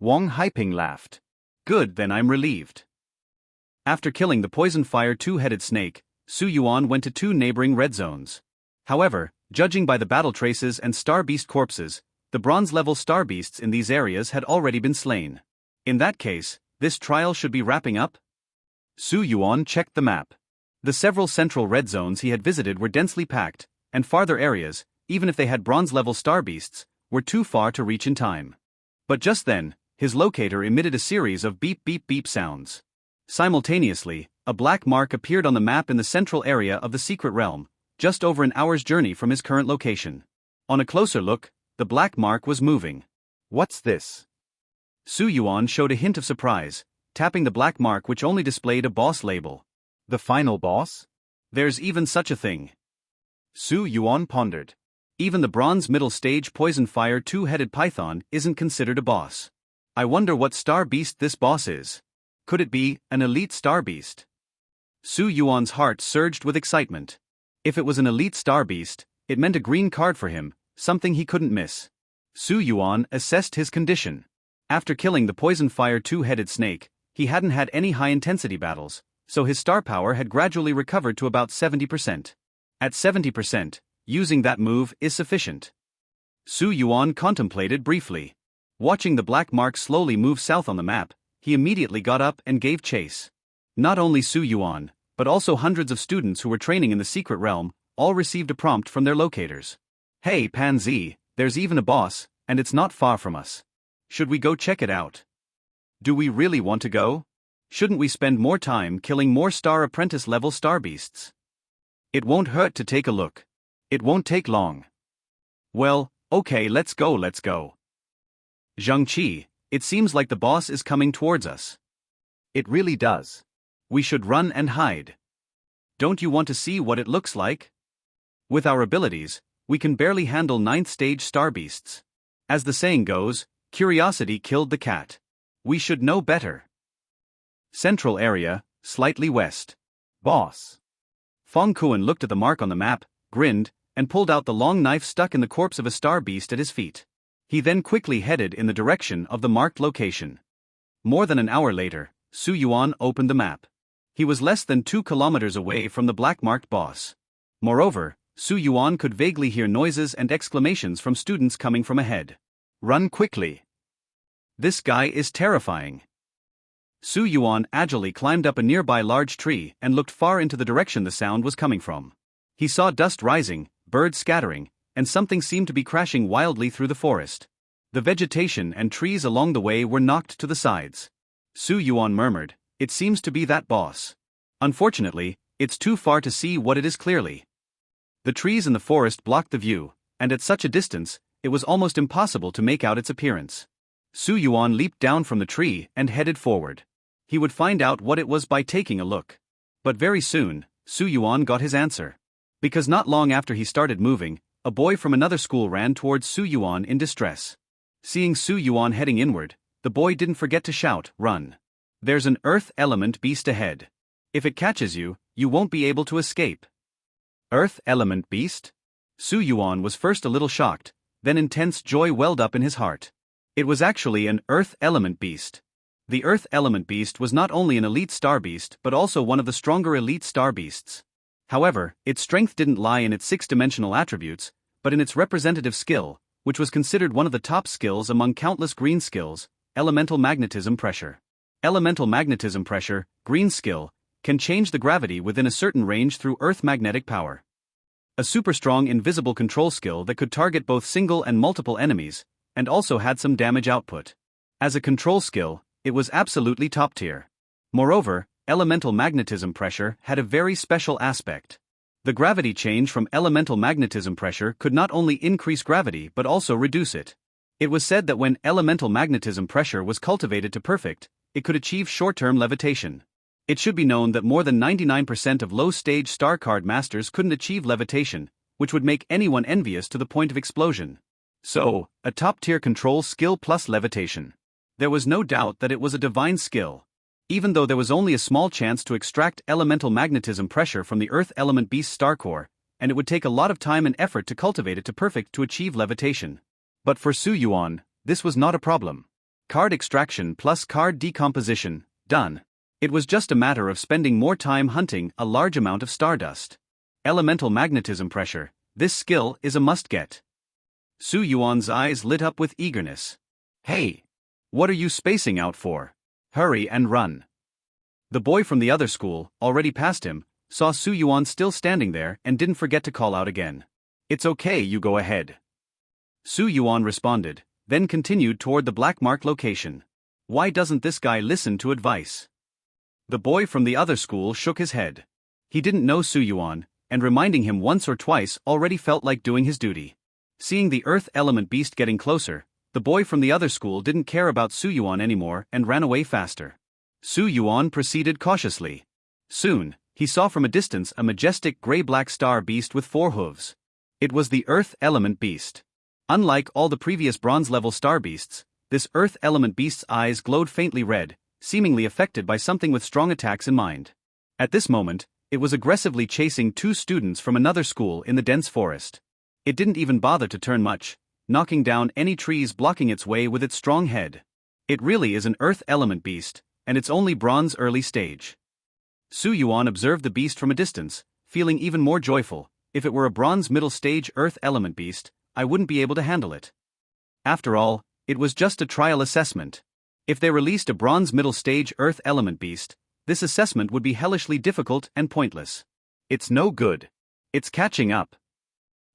Wang Haiping laughed. Good, then I'm relieved. After killing the poison fire two-headed snake, Su Yuan went to 2 neighboring red zones. However, judging by the battle traces and star beast corpses, the bronze-level star beasts in these areas had already been slain. In that case, this trial should be wrapping up? Su Yuan checked the map. The several central red zones he had visited were densely packed, and farther areas, even if they had bronze-level star beasts, were too far to reach in time. But just then, his locator emitted a series of beep-beep-beep sounds. Simultaneously, a black mark appeared on the map in the central area of the secret realm, just over an hour's journey from his current location. On a closer look, the black mark was moving. What's this? Su Yuan showed a hint of surprise, tapping the black mark which only displayed a boss label. The final boss? There's even such a thing. Su Yuan pondered. Even the bronze middle stage poison fire two-headed python isn't considered a boss. I wonder what star beast this boss is. Could it be an elite star beast? Su Yuan's heart surged with excitement. If it was an elite star beast, it meant a green card for him, something he couldn't miss. Su Yuan assessed his condition. After killing the poison fire two-headed snake, he hadn't had any high-intensity battles, so his star power had gradually recovered to about 70%. At 70%, using that move is sufficient. Su Yuan contemplated briefly. Watching the black mark slowly move south on the map, he immediately got up and gave chase. Not only Su Yuan, but also hundreds of students who were training in the secret realm, all received a prompt from their locators. Hey Panzi, there's even a boss, and it's not far from us. Should we go check it out? Do we really want to go? Shouldn't we spend more time killing more star apprentice level star beasts? It won't hurt to take a look. It won't take long. Well, okay, let's go. Zhangqi, it seems like the boss is coming towards us. It really does. We should run and hide. Don't you want to see what it looks like? With our abilities, we can barely handle 9th stage star beasts. As the saying goes, curiosity killed the cat. We should know better. Central area, slightly west. Boss. Fong Kuan looked at the mark on the map, grinned, and pulled out the long knife stuck in the corpse of a star beast at his feet. He then quickly headed in the direction of the marked location. More than an hour later, Su Yuan opened the map. He was less than 2 kilometers away from the black-marked boss. Moreover, Su Yuan could vaguely hear noises and exclamations from students coming from ahead. Run quickly. This guy is terrifying. Su Yuan agilely climbed up a nearby large tree and looked far into the direction the sound was coming from. He saw dust rising, birds scattering, and something seemed to be crashing wildly through the forest. The vegetation and trees along the way were knocked to the sides. Su Yuan murmured, "It seems to be that boss. Unfortunately, it's too far to see what it is clearly." The trees in the forest blocked the view, and at such a distance, it was almost impossible to make out its appearance. Su Yuan leaped down from the tree and headed forward. He would find out what it was by taking a look. But very soon, Su Yuan got his answer. Because not long after he started moving, a boy from another school ran towards Su Yuan in distress. Seeing Su Yuan heading inward, the boy didn't forget to shout, "Run! There's an earth element beast ahead. If it catches you, you won't be able to escape." Earth element beast? Su Yuan was first a little shocked, then intense joy welled up in his heart. It was actually an earth element beast. The earth element beast was not only an elite star beast but also one of the stronger elite star beasts. However, its strength didn't lie in its 6-dimensional attributes, but in its representative skill, which was considered one of the top skills among countless green skills: elemental magnetism pressure. Elemental magnetism pressure, green skill, can change the gravity within a certain range through earth magnetic power. A super strong invisible control skill that could target both single and multiple enemies, and also had some damage output. As a control skill, it was absolutely top tier. Moreover, elemental magnetism pressure had a very special aspect. The gravity change from elemental magnetism pressure could not only increase gravity but also reduce it. It was said that when elemental magnetism pressure was cultivated to perfect, it could achieve short-term levitation. It should be known that more than 99% of low-stage star card masters couldn't achieve levitation, which would make anyone envious to the point of explosion. So, a top-tier control skill plus levitation. There was no doubt that it was a divine skill. Even though there was only a small chance to extract elemental magnetism pressure from the Earth element beast star core, and it would take a lot of time and effort to cultivate it to perfect to achieve levitation. But for Su Yuan, this was not a problem. Card extraction plus card decomposition, done. It was just a matter of spending more time hunting a large amount of stardust. Elemental magnetism pressure, this skill is a must-get. Su Yuan's eyes lit up with eagerness. "Hey! What are you spacing out for? Hurry and run." The boy from the other school, already past him, saw Su Yuan still standing there and didn't forget to call out again. "It's okay, you go ahead." Su Yuan responded, then continued toward the black mark location. Why doesn't this guy listen to advice? The boy from the other school shook his head. He didn't know Su Yuan, and reminding him once or twice already felt like doing his duty. Seeing the earth element beast getting closer, the boy from the other school didn't care about Su Yuan anymore and ran away faster. Su Yuan proceeded cautiously. Soon, he saw from a distance a majestic gray-black star beast with 4 hooves. It was the earth element beast. Unlike all the previous bronze-level star beasts, this earth element beast's eyes glowed faintly red, seemingly affected by something with strong attacks in mind. At this moment, it was aggressively chasing 2 students from another school in the dense forest. It didn't even bother to turn much, knocking down any trees blocking its way with its strong head. It really is an earth element beast, and it's only bronze early stage. Su Yuan observed the beast from a distance, feeling even more joyful. If it were a bronze middle stage earth element beast, I wouldn't be able to handle it. After all, it was just a trial assessment. If they released a bronze middle stage earth element beast, this assessment would be hellishly difficult and pointless. It's no good. It's catching up.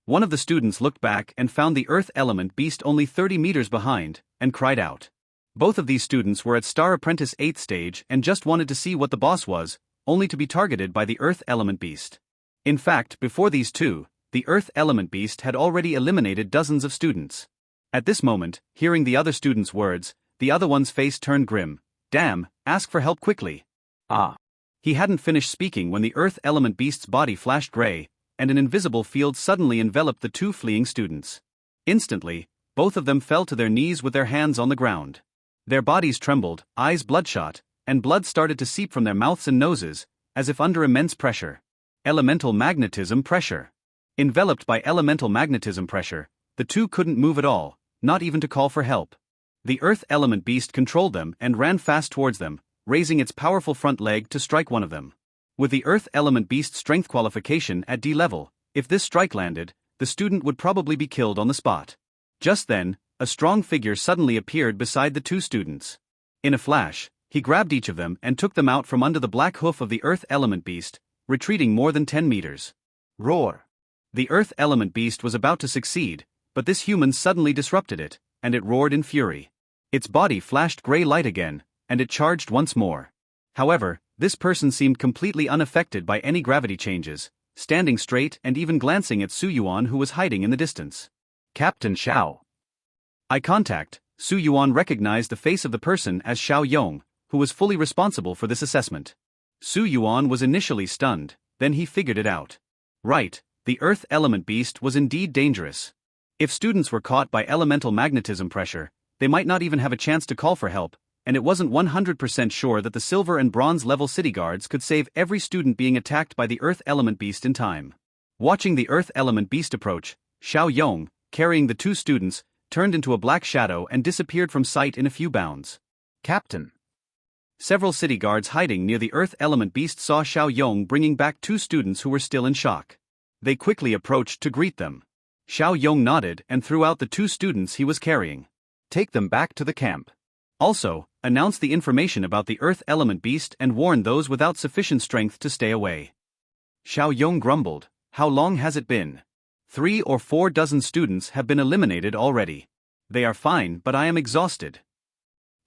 One of the students looked back and found the earth element beast only 30 meters behind, and cried out. Both of these students were at Star Apprentice 8th stage and just wanted to see what the boss was, only to be targeted by the earth element beast. In fact, before these two, the earth element beast had already eliminated dozens of students. At this moment, hearing the other student's words, the other one's face turned grim. Damn, ask for help quickly. Ah. He hadn't finished speaking when the earth element beast's body flashed gray, and an invisible field suddenly enveloped the 2 fleeing students. Instantly, both of them fell to their knees with their hands on the ground. Their bodies trembled, eyes bloodshot, and blood started to seep from their mouths and noses, as if under immense pressure. Elemental magnetism pressure. Enveloped by elemental magnetism pressure, the 2 couldn't move at all, not even to call for help. The earth element beast controlled them and ran fast towards them, raising its powerful front leg to strike one of them. With the earth element beast's strength qualification at D level, if this strike landed, the student would probably be killed on the spot. Just then, a strong figure suddenly appeared beside the 2 students. In a flash, he grabbed each of them and took them out from under the black hoof of the earth element beast, retreating more than 10 meters. Roar! The earth element beast was about to succeed, but this human suddenly disrupted it, and it roared in fury. Its body flashed gray light again, and it charged once more. However, this person seemed completely unaffected by any gravity changes, standing straight and even glancing at Su Yuan, who was hiding in the distance. Captain Xiao. Eye contact. Su Yuan recognized the face of the person as Xiao Yong, who was fully responsible for this assessment. Su Yuan was initially stunned, then he figured it out. Right, the earth element beast was indeed dangerous. If students were caught by elemental magnetism pressure, they might not even have a chance to call for help, and it wasn't 100% sure that the silver and bronze level city guards could save every student being attacked by the earth element beast in time. Watching the earth element beast approach, Xiao Yong, carrying the 2 students, turned into a black shadow and disappeared from sight in a few bounds. Captain. Several city guards hiding near the earth element beast saw Xiao Yong bringing back 2 students who were still in shock. They quickly approached to greet them. Xiao Yong nodded and threw out the 2 students he was carrying. Take them back to the camp. Also, announce the information about the earth element beast and warn those without sufficient strength to stay away. Xiao Yong grumbled. How long has it been? 3 or 4 dozen students have been eliminated already. They are fine, but I am exhausted.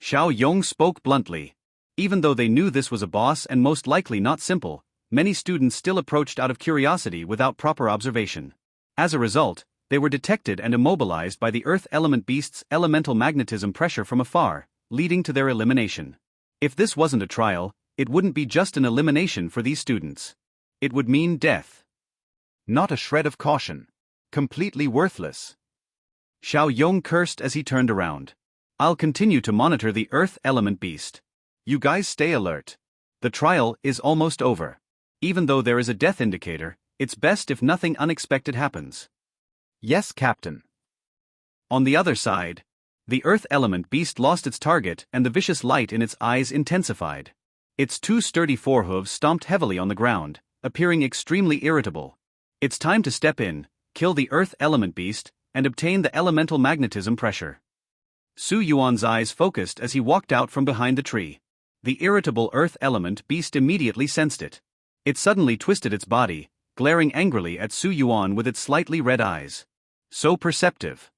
Xiao Yong spoke bluntly. Even though they knew this was a boss and most likely not simple, many students still approached out of curiosity without proper observation. As a result, they were detected and immobilized by the earth element beast's elemental magnetism pressure from afar, leading to their elimination. If this wasn't a trial, it wouldn't be just an elimination for these students. It would mean death. Not a shred of caution. Completely worthless. Xiao Yong cursed as he turned around. I'll continue to monitor the earth element beast. You guys stay alert. The trial is almost over. Even though there is a death indicator, it's best if nothing unexpected happens. Yes, Captain. On the other side, the earth element beast lost its target and the vicious light in its eyes intensified. Its 2 sturdy forehooves stomped heavily on the ground, appearing extremely irritable. It's time to step in, kill the earth element beast, and obtain the elemental magnetism pressure. Su Yuan's eyes focused as he walked out from behind the tree. The irritable earth element beast immediately sensed it. It suddenly twisted its body, glaring angrily at Su Yuan with its slightly red eyes. So perceptive.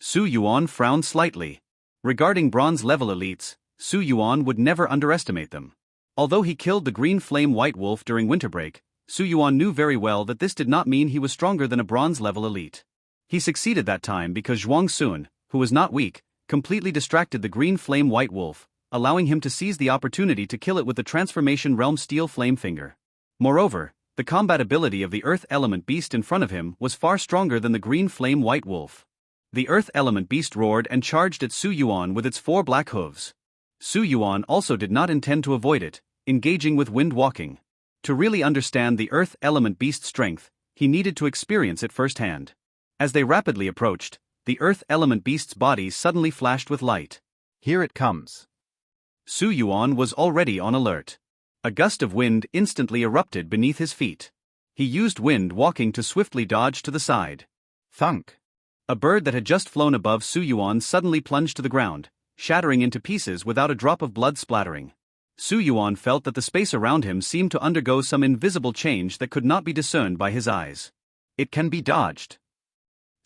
Su Yuan frowned slightly. Regarding bronze level elites, Su Yuan would never underestimate them. Although he killed the green flame white wolf during winter break, Su Yuan knew very well that this did not mean he was stronger than a bronze-level elite. He succeeded that time because Zhuang Sun, who was not weak, completely distracted the green flame white wolf, allowing him to seize the opportunity to kill it with the transformation realm steel flame finger. Moreover, the combat ability of the earth element beast in front of him was far stronger than the green flame white wolf. The earth element beast roared and charged at Su Yuan with its 4 black hooves. Su Yuan also did not intend to avoid it, engaging with wind walking. To really understand the earth element beast's strength, he needed to experience it firsthand. As they rapidly approached, the earth element beast's body suddenly flashed with light. Here it comes. Su Yuan was already on alert. A gust of wind instantly erupted beneath his feet. He used wind walking to swiftly dodge to the side. Thunk. A bird that had just flown above Su Yuan suddenly plunged to the ground, shattering into pieces without a drop of blood splattering. Su Yuan felt that the space around him seemed to undergo some invisible change that could not be discerned by his eyes. It can be dodged.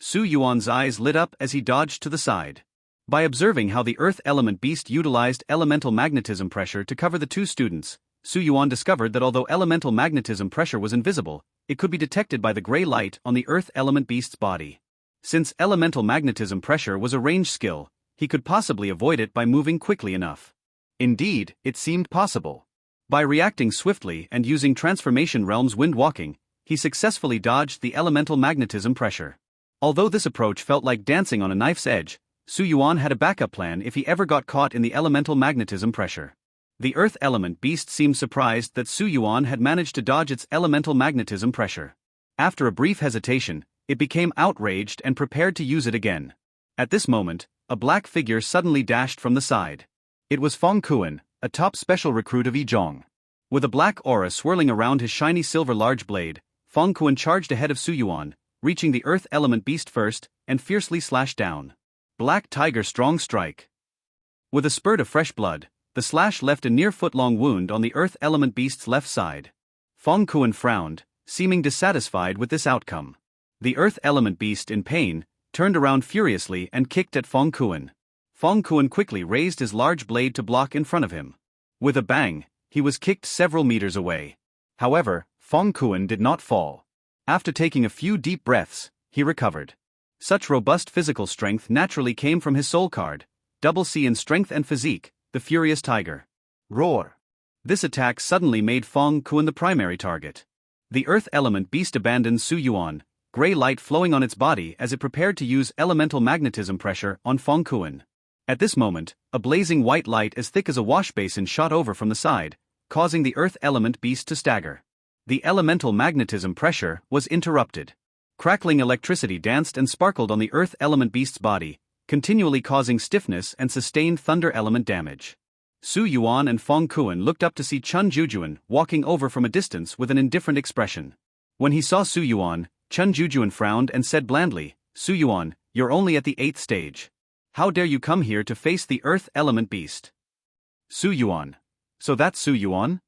Su Yuan's eyes lit up as he dodged to the side. By observing how the earth element beast utilized elemental magnetism pressure to cover the 2 students, Su Yuan discovered that although elemental magnetism pressure was invisible, it could be detected by the gray light on the earth element beast's body. Since elemental magnetism pressure was a range skill, he could possibly avoid it by moving quickly enough. Indeed, it seemed possible. By reacting swiftly and using Transformation Realm's wind walking, he successfully dodged the elemental magnetism pressure. Although this approach felt like dancing on a knife's edge, Su Yuan had a backup plan if he ever got caught in the elemental magnetism pressure. The earth element beast seemed surprised that Su Yuan had managed to dodge its elemental magnetism pressure. After a brief hesitation, it became outraged and prepared to use it again. At this moment, a black figure suddenly dashed from the side. It was Feng Kuan, a top special recruit of Yizhong. With a black aura swirling around his shiny silver large blade, Feng Kuan charged ahead of Su Yuan, reaching the earth element beast first, and fiercely slashed down. Black Tiger Strong Strike. With a spurt of fresh blood, the slash left a near foot-long wound on the earth element beast's left side. Feng Kuan frowned, seeming dissatisfied with this outcome. The earth element beast, in pain, turned around furiously and kicked at Feng Kuan. Feng Kuan quickly raised his large blade to block in front of him. With a bang, he was kicked several meters away. However, Feng Kuan did not fall. After taking a few deep breaths, he recovered. Such robust physical strength naturally came from his soul card, double C in strength and physique, the Furious Tiger. Roar. This attack suddenly made Feng Kuan the primary target. The earth element beast abandoned Su Yuan, gray light flowing on its body as it prepared to use elemental magnetism pressure on Feng Kuan. At this moment, a blazing white light as thick as a wash basin shot over from the side, causing the earth element beast to stagger. The elemental magnetism pressure was interrupted. Crackling electricity danced and sparkled on the earth element beast's body, continually causing stiffness and sustained thunder element damage. Su Yuan and Feng Kuan looked up to see Chun Jujuan walking over from a distance with an indifferent expression. When he saw Su Yuan, Chun Jujuan frowned and said blandly, "Su Yuan, you're only at the 8th stage. How dare you come here to face the earth element beast?" Su Yuan. So that's Su Yuan?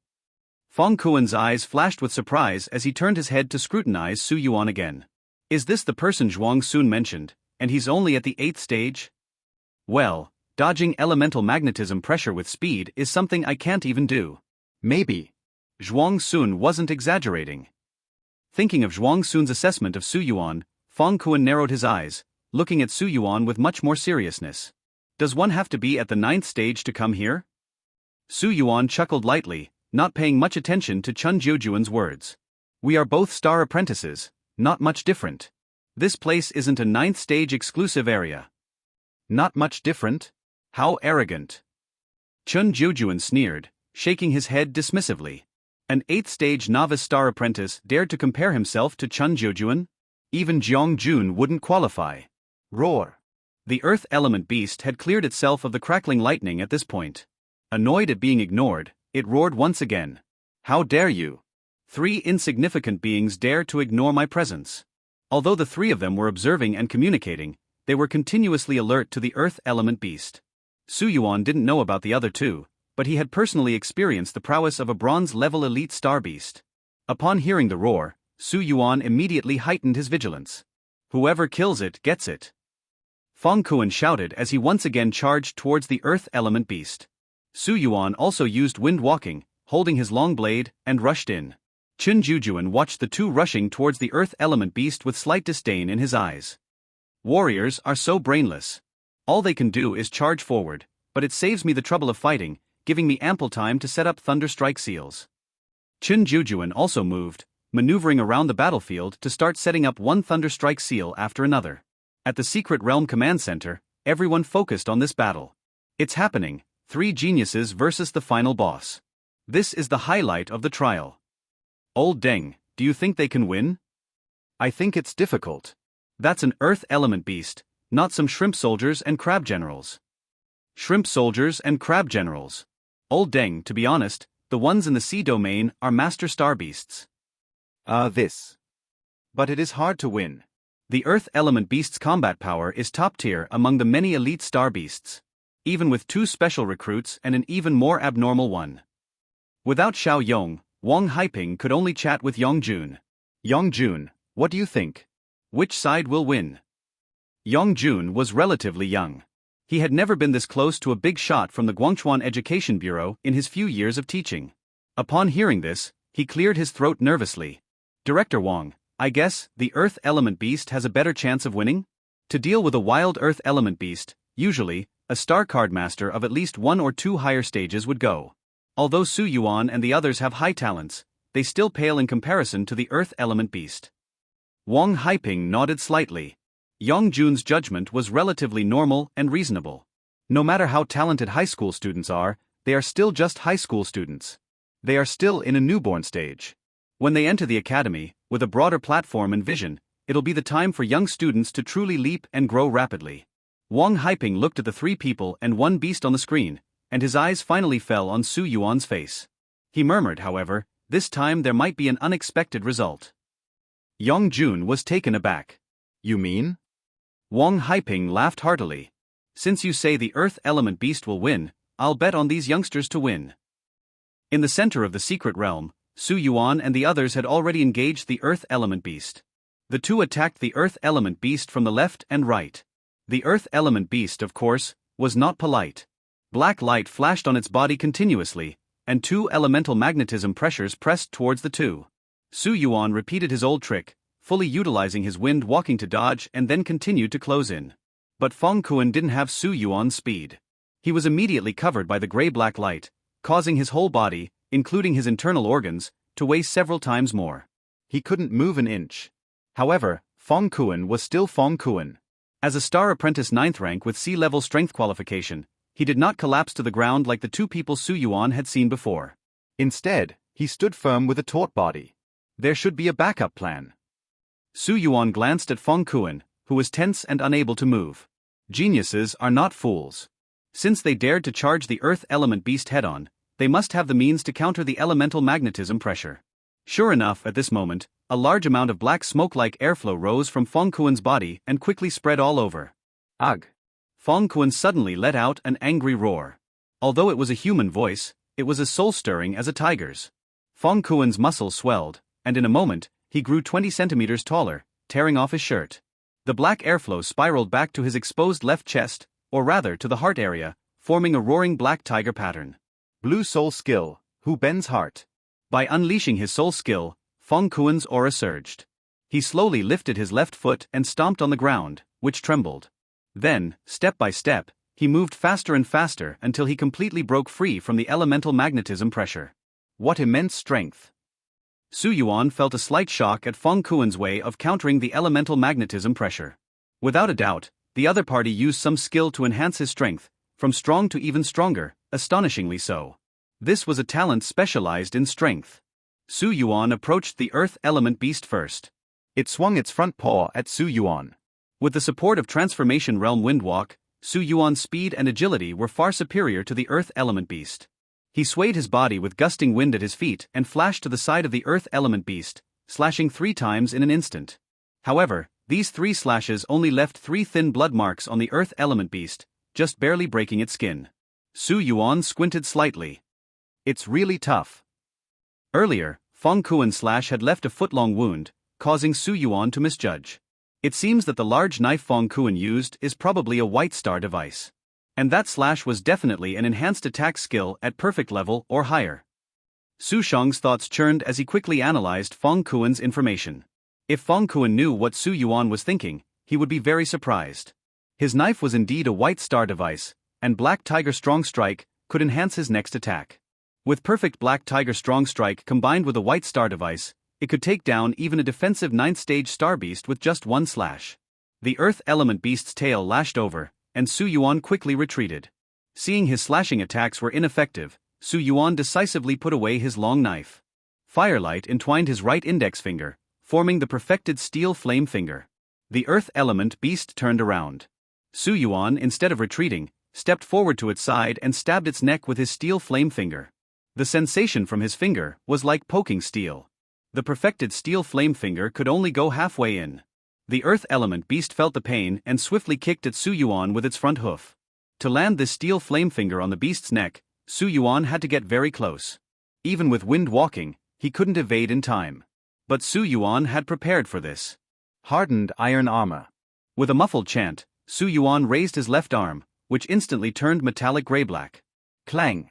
Feng Kuan's eyes flashed with surprise as he turned his head to scrutinize Su Yuan again. Is this the person Zhuang Sun mentioned, and he's only at the 8th stage? Well, dodging elemental magnetism pressure with speed is something I can't even do. Maybe. Zhuang Sun wasn't exaggerating. Thinking of Zhuang Sun's assessment of Su Yuan, Feng Kuan narrowed his eyes, looking at Su Yuan with much more seriousness. Does one have to be at the 9th stage to come here? Su Yuan chuckled lightly, not paying much attention to Chun Jujuan's words. We are both star apprentices, not much different. This place isn't a 9th stage exclusive area. Not much different? How arrogant. Chun Jujuan sneered, shaking his head dismissively. An 8th stage novice star apprentice dared to compare himself to Chun Jujuan? Even Jiang Jun wouldn't qualify. Roar. The earth element beast had cleared itself of the crackling lightning at this point. Annoyed at being ignored, it roared once again. How dare you? 3 insignificant beings dare to ignore my presence. Although the 3 of them were observing and communicating, they were continuously alert to the earth element beast. Su Yuan didn't know about the other 2, but he had personally experienced the prowess of a bronze-level elite star beast. Upon hearing the roar, Su Yuan immediately heightened his vigilance. Whoever kills it gets it. Feng Kuan shouted as he once again charged towards the earth element beast. Su Yuan also used wind walking, holding his long blade, and rushed in. Chun Jujuan watched the two rushing towards the earth element beast with slight disdain in his eyes. Warriors are so brainless. All they can do is charge forward, but it saves me the trouble of fighting, giving me ample time to set up thunderstrike seals. Chun Jujuan also moved, maneuvering around the battlefield to start setting up one thunderstrike seal after another. At the Secret Realm Command Center, everyone focused on this battle. It's happening, 3 geniuses versus the final boss. This is the highlight of the trial. Old Deng, do you think they can win? I think it's difficult. That's an earth element beast, not some shrimp soldiers and crab generals. Shrimp soldiers and crab generals. Old Deng, to be honest, the ones in the sea domain are master star beasts. But it is hard to win. The earth element beast's combat power is top tier among the many elite star beasts, even with 2 special recruits and an even more abnormal one. Without Xiao Yong, Wang Haiping could only chat with Yongjun. Yongjun, what do you think? Which side will win? Yongjun was relatively young. He had never been this close to a big shot from the Guangchuan Education Bureau in his few years of teaching. Upon hearing this, he cleared his throat nervously. Director Wang, I guess the earth element beast has a better chance of winning? To deal with a wild earth element beast, usually, a star card master of at least 1 or 2 higher stages would go. Although Su Yuan and the others have high talents, they still pale in comparison to the earth element beast. Wang Haiping nodded slightly. Yongjun's judgment was relatively normal and reasonable. No matter how talented high school students are, they are still just high school students. They are still in a newborn stage. When they enter the academy, with a broader platform and vision, it'll be the time for young students to truly leap and grow rapidly. Wang Haiping looked at the 3 people and 1 beast on the screen, and his eyes finally fell on Su Yuan's face. He murmured, however, this time there might be an unexpected result. Yongjun was taken aback. You mean? Wang Haiping laughed heartily. Since you say the earth element beast will win, I'll bet on these youngsters to win. In the center of the secret realm, Su Yuan and the others had already engaged the earth element beast. The 2 attacked the earth element beast from the left and right. The earth element beast, of course, was not polite. Black light flashed on its body continuously, and 2 elemental magnetism pressures pressed towards the 2. Su Yuan repeated his old trick, fully utilizing his wind walking to dodge and then continued to close in. But Feng Kuan didn't have Su Yuan's speed. He was immediately covered by the gray-black light, causing his whole body, including his internal organs, to weigh several times more. He couldn't move an inch. However, Feng Kuan was still Feng Kuan. As a star apprentice 9th rank with sea-level strength qualification, he did not collapse to the ground like the 2 people Su Yuan had seen before. Instead, he stood firm with a taut body. There should be a backup plan. Su Yuan glanced at Feng Kuan, who was tense and unable to move. Geniuses are not fools. Since they dared to charge the earth element beast head-on, they must have the means to counter the elemental magnetism pressure. Sure enough, at this moment, a large amount of black smoke-like airflow rose from Feng Kuan's body and quickly spread all over. Ugh! Feng Kuan suddenly let out an angry roar. Although it was a human voice, it was as soul-stirring as a tiger's. Feng Kuan's muscles swelled, and in a moment, he grew 20 centimeters taller, tearing off his shirt. The black airflow spiraled back to his exposed left chest, or rather to the heart area, forming a roaring black tiger pattern. Blue soul skill, who bends heart. By unleashing his soul skill, Feng Kuan's aura surged. He slowly lifted his left foot and stomped on the ground, which trembled. Then, step by step, he moved faster and faster until he completely broke free from the elemental magnetism pressure. What immense strength! Su Yuan felt a slight shock at Feng Kuan's way of countering the elemental magnetism pressure. Without a doubt, the other party used some skill to enhance his strength, from strong to even stronger, astonishingly so. This was a talent specialized in strength. Su Yuan approached the earth element beast first. It swung its front paw at Su Yuan. With the support of Transformation Realm Windwalk, Su Yuan's speed and agility were far superior to the earth element beast. He swayed his body with gusting wind at his feet and flashed to the side of the earth element beast, slashing 3 times in an instant. However, these 3 slashes only left 3 thin blood marks on the earth element beast, just barely breaking its skin. Su Yuan squinted slightly. It's really tough. Earlier, Feng Kuan's slash had left a foot-long wound, causing Su Yuan to misjudge. It seems that the large knife Feng Kuan used is probably a White Star device. And that slash was definitely an enhanced attack skill at perfect level or higher. Su Xiong's thoughts churned as he quickly analyzed Feng Kuen's information. If Feng Kuen knew what Su Yuan was thinking, he would be very surprised. His knife was indeed a white star device, and Black Tiger Strong Strike could enhance his next attack. With perfect Black Tiger Strong Strike combined with a white star device, it could take down even a defensive 9th stage star beast with just one slash. The Earth Element Beast's tail lashed over, and Su Yuan quickly retreated. Seeing his slashing attacks were ineffective, Su Yuan decisively put away his long knife. Firelight entwined his right index finger, forming the perfected steel flame finger. The Earth Element Beast turned around. Su Yuan, instead of retreating, stepped forward to its side and stabbed its neck with his steel flame finger. The sensation from his finger was like poking steel. The perfected steel flame finger could only go halfway in. The Earth Element Beast felt the pain and swiftly kicked at Su Yuan with its front hoof. To land this steel flame finger on the beast's neck, Su Yuan had to get very close. Even with wind walking, he couldn't evade in time. But Su Yuan had prepared for this. Hardened iron armor. With a muffled chant, Su Yuan raised his left arm, which instantly turned metallic gray-black. Clang!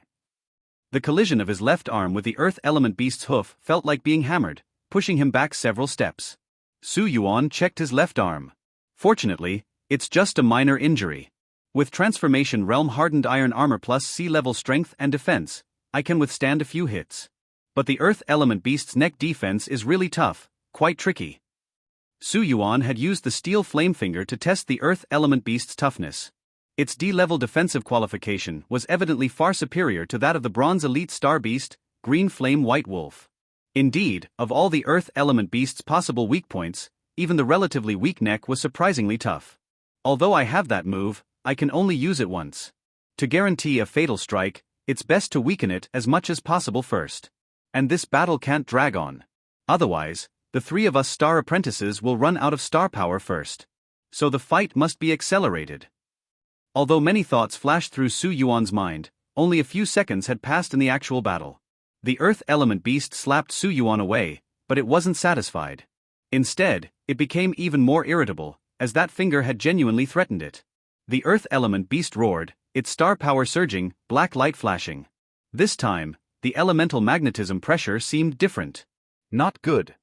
The collision of his left arm with the Earth Element Beast's hoof felt like being hammered, pushing him back several steps. Su Yuan checked his left arm. Fortunately, it's just a minor injury. With Transformation Realm Hardened Iron Armor plus sea-level strength and defense, I can withstand a few hits. But the Earth Element Beast's neck defense is really tough, quite tricky. Su Yuan had used the Steel Flame Finger to test the Earth Element Beast's toughness. Its D-level defensive qualification was evidently far superior to that of the Bronze Elite Star Beast, Green Flame White Wolf. Indeed, of all the Earth Element Beast's possible weak points, even the relatively weak neck was surprisingly tough. Although I have that move, I can only use it once. To guarantee a fatal strike, it's best to weaken it as much as possible first. And this battle can't drag on. Otherwise, the three of us star apprentices will run out of star power first. So the fight must be accelerated. Although many thoughts flashed through Su Yuan's mind, only a few seconds had passed in the actual battle. The Earth Element Beast slapped Su Yuan away, but it wasn't satisfied. Instead, it became even more irritable, as that finger had genuinely threatened it. The Earth Element Beast roared, its star power surging, black light flashing. This time, the elemental magnetism pressure seemed different. Not good.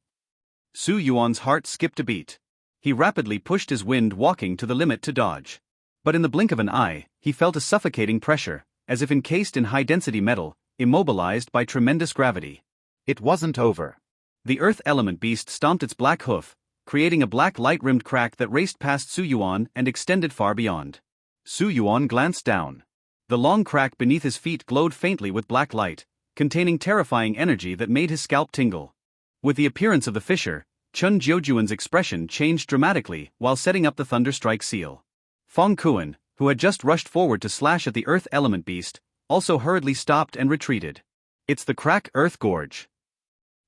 Su Yuan's heart skipped a beat. He rapidly pushed his wind walking to the limit to dodge. But in the blink of an eye, he felt a suffocating pressure, as if encased in high-density metal, immobilized by tremendous gravity. It wasn't over. The Earth Element Beast stomped its black hoof, creating a black light-rimmed crack that raced past Su Yuan and extended far beyond. Su Yuan glanced down. The long crack beneath his feet glowed faintly with black light, containing terrifying energy that made his scalp tingle. With the appearance of the fissure, Chun Jiujuan's expression changed dramatically while setting up the Thunder Strike seal. Feng Kuen, who had just rushed forward to slash at the Earth Element Beast, also hurriedly stopped and retreated. It's the Crack Earth Gorge.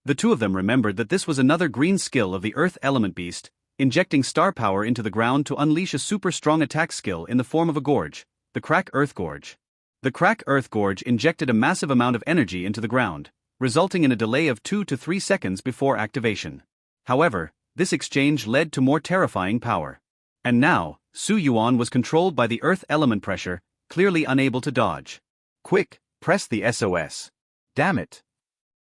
The two of them remembered that this was another green skill of the Earth Element Beast, injecting star power into the ground to unleash a super strong attack skill in the form of a gorge, the Crack Earth Gorge. The Crack Earth Gorge injected a massive amount of energy into the ground, resulting in a delay of 2 to 3 seconds before activation. However, this exchange led to more terrifying power. And now, Su Yuan was controlled by the Earth Element pressure, clearly unable to dodge. Quick, press the SOS. Damn it!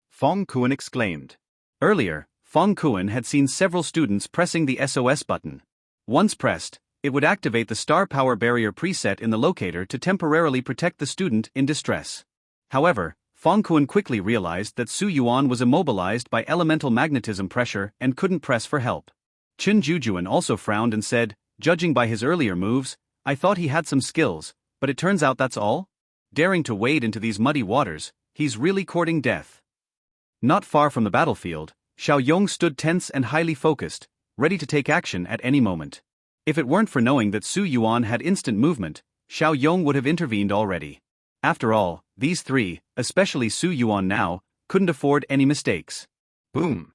Feng Kuen exclaimed. Earlier, Feng Kuen had seen several students pressing the SOS button. Once pressed, it would activate the Star Power Barrier preset in the locator to temporarily protect the student in distress. However, Feng Kuen quickly realized that Su Yuan was immobilized by elemental magnetism pressure and couldn't press for help. Chun Jiujuan also frowned and said, judging by his earlier moves, I thought he had some skills, but it turns out that's all? Daring to wade into these muddy waters, he's really courting death. Not far from the battlefield, Xiao Yong stood tense and highly focused, ready to take action at any moment. If it weren't for knowing that Su Yuan had instant movement, Xiao Yong would have intervened already. After all, these three, especially Su Yuan now, couldn't afford any mistakes. Boom!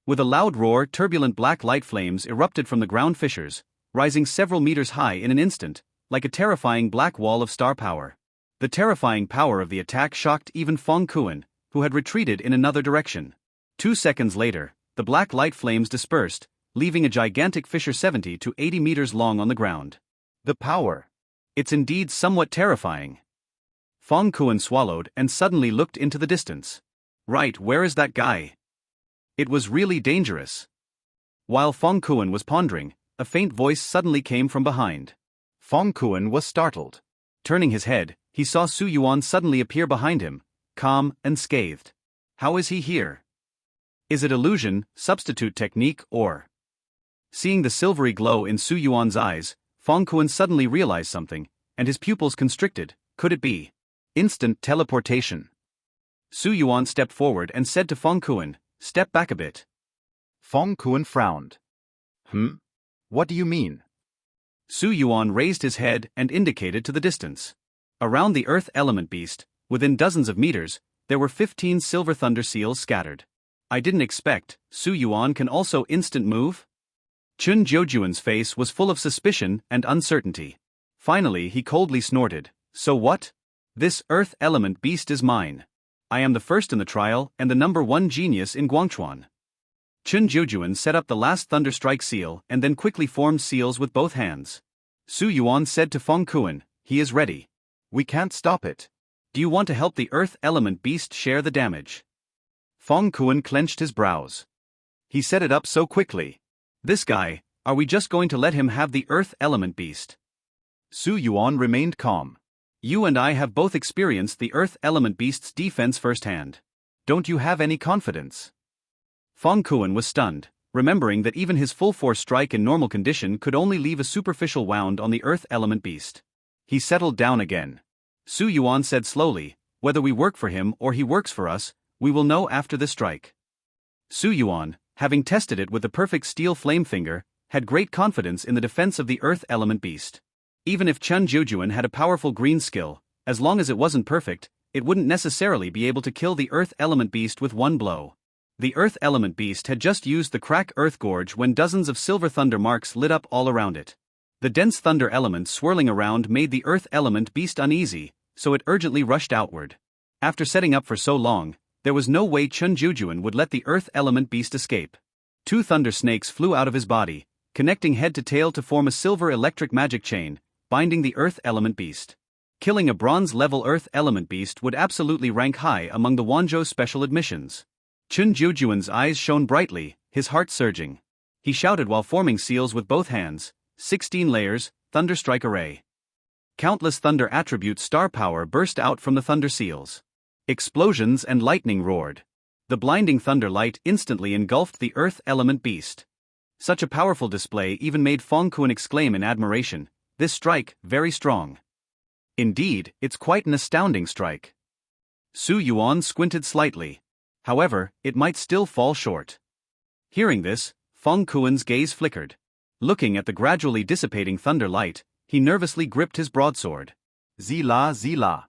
With a loud roar, turbulent black light flames erupted from the ground fissures, rising several meters high in an instant, like a terrifying black wall of star power. The terrifying power of the attack shocked even Feng Kuen, who had retreated in another direction. 2 seconds later, the black light flames dispersed, leaving a gigantic fissure 70 to 80 meters long on the ground. The power. It's indeed somewhat terrifying. Feng Kuen swallowed and suddenly looked into the distance. Right, where is that guy? It was really dangerous. While Fong Kuan was pondering, a faint voice suddenly came from behind. Fong Kuan was startled. Turning his head, he saw Su Yuan suddenly appear behind him, calm and scathed. How is he here? Is it illusion, substitute technique, or... Seeing the silvery glow in Su Yuan's eyes, Fong Kuan suddenly realized something, and his pupils constricted. Could it be instant teleportation? Su Yuan stepped forward and said to Fong Kuan, "Step back a bit." Fong Kuan frowned. What do you mean? Su Yuan raised his head and indicated to the distance. Around the earth element beast, within dozens of meters, there were 15 silver thunder seals scattered. I didn't expect. Su Yuan can also instant move? Chun Jiujuan's face was full of suspicion and uncertainty. Finally he coldly snorted, "So what? This earth element beast is mine. I am the first in the trial and the #1 genius in Guangchuan." Chun Jiujuan set up the last thunder strike seal and then quickly formed seals with both hands. Su Yuan said to Fong Kuan, "He is ready. We can't stop it. Do you want to help the earth element beast share the damage?" Fong Kuan clenched his brows. He set it up so quickly. This guy, are we just going to let him have the earth element beast? Su Yuan remained calm. You and I have both experienced the earth element beast's defense firsthand. Don't you have any confidence? Fong Kuan was stunned, remembering that even his full force strike in normal condition could only leave a superficial wound on the earth element beast. He settled down again. Su Yuan said slowly, "Whether we work for him or he works for us, we will know after this strike." Su Yuan, having tested it with the perfect steel flame finger, had great confidence in the defense of the earth element beast. Even if Chun Jiujuan had a powerful green skill, as long as it wasn't perfect, it wouldn't necessarily be able to kill the earth element beast with one blow. The earth element beast had just used the crack earth gorge when dozens of silver thunder marks lit up all around it. The dense thunder element swirling around made the earth element beast uneasy, so it urgently rushed outward. After setting up for so long, there was no way Chun Jiujuan would let the earth element beast escape. 2 thunder snakes flew out of his body, connecting head to tail to form a silver electric magic chain, binding the earth element beast. Killing a bronze-level earth element beast would absolutely rank high among the Wanzhou special admissions. Chun Jiujuan's eyes shone brightly, his heart surging. He shouted while forming seals with both hands, 16 layers, thunder strike array. Countless thunder attribute star power burst out from the thunder seals. Explosions and lightning roared. The blinding thunder light instantly engulfed the earth element beast. Such a powerful display even made Fong Kuan exclaim in admiration, "This strike, very strong." Indeed, it's quite an astounding strike. Su Yuan squinted slightly. However, it might still fall short. Hearing this, Fong Kuan's gaze flickered. Looking at the gradually dissipating thunder light, he nervously gripped his broadsword. Zila zila.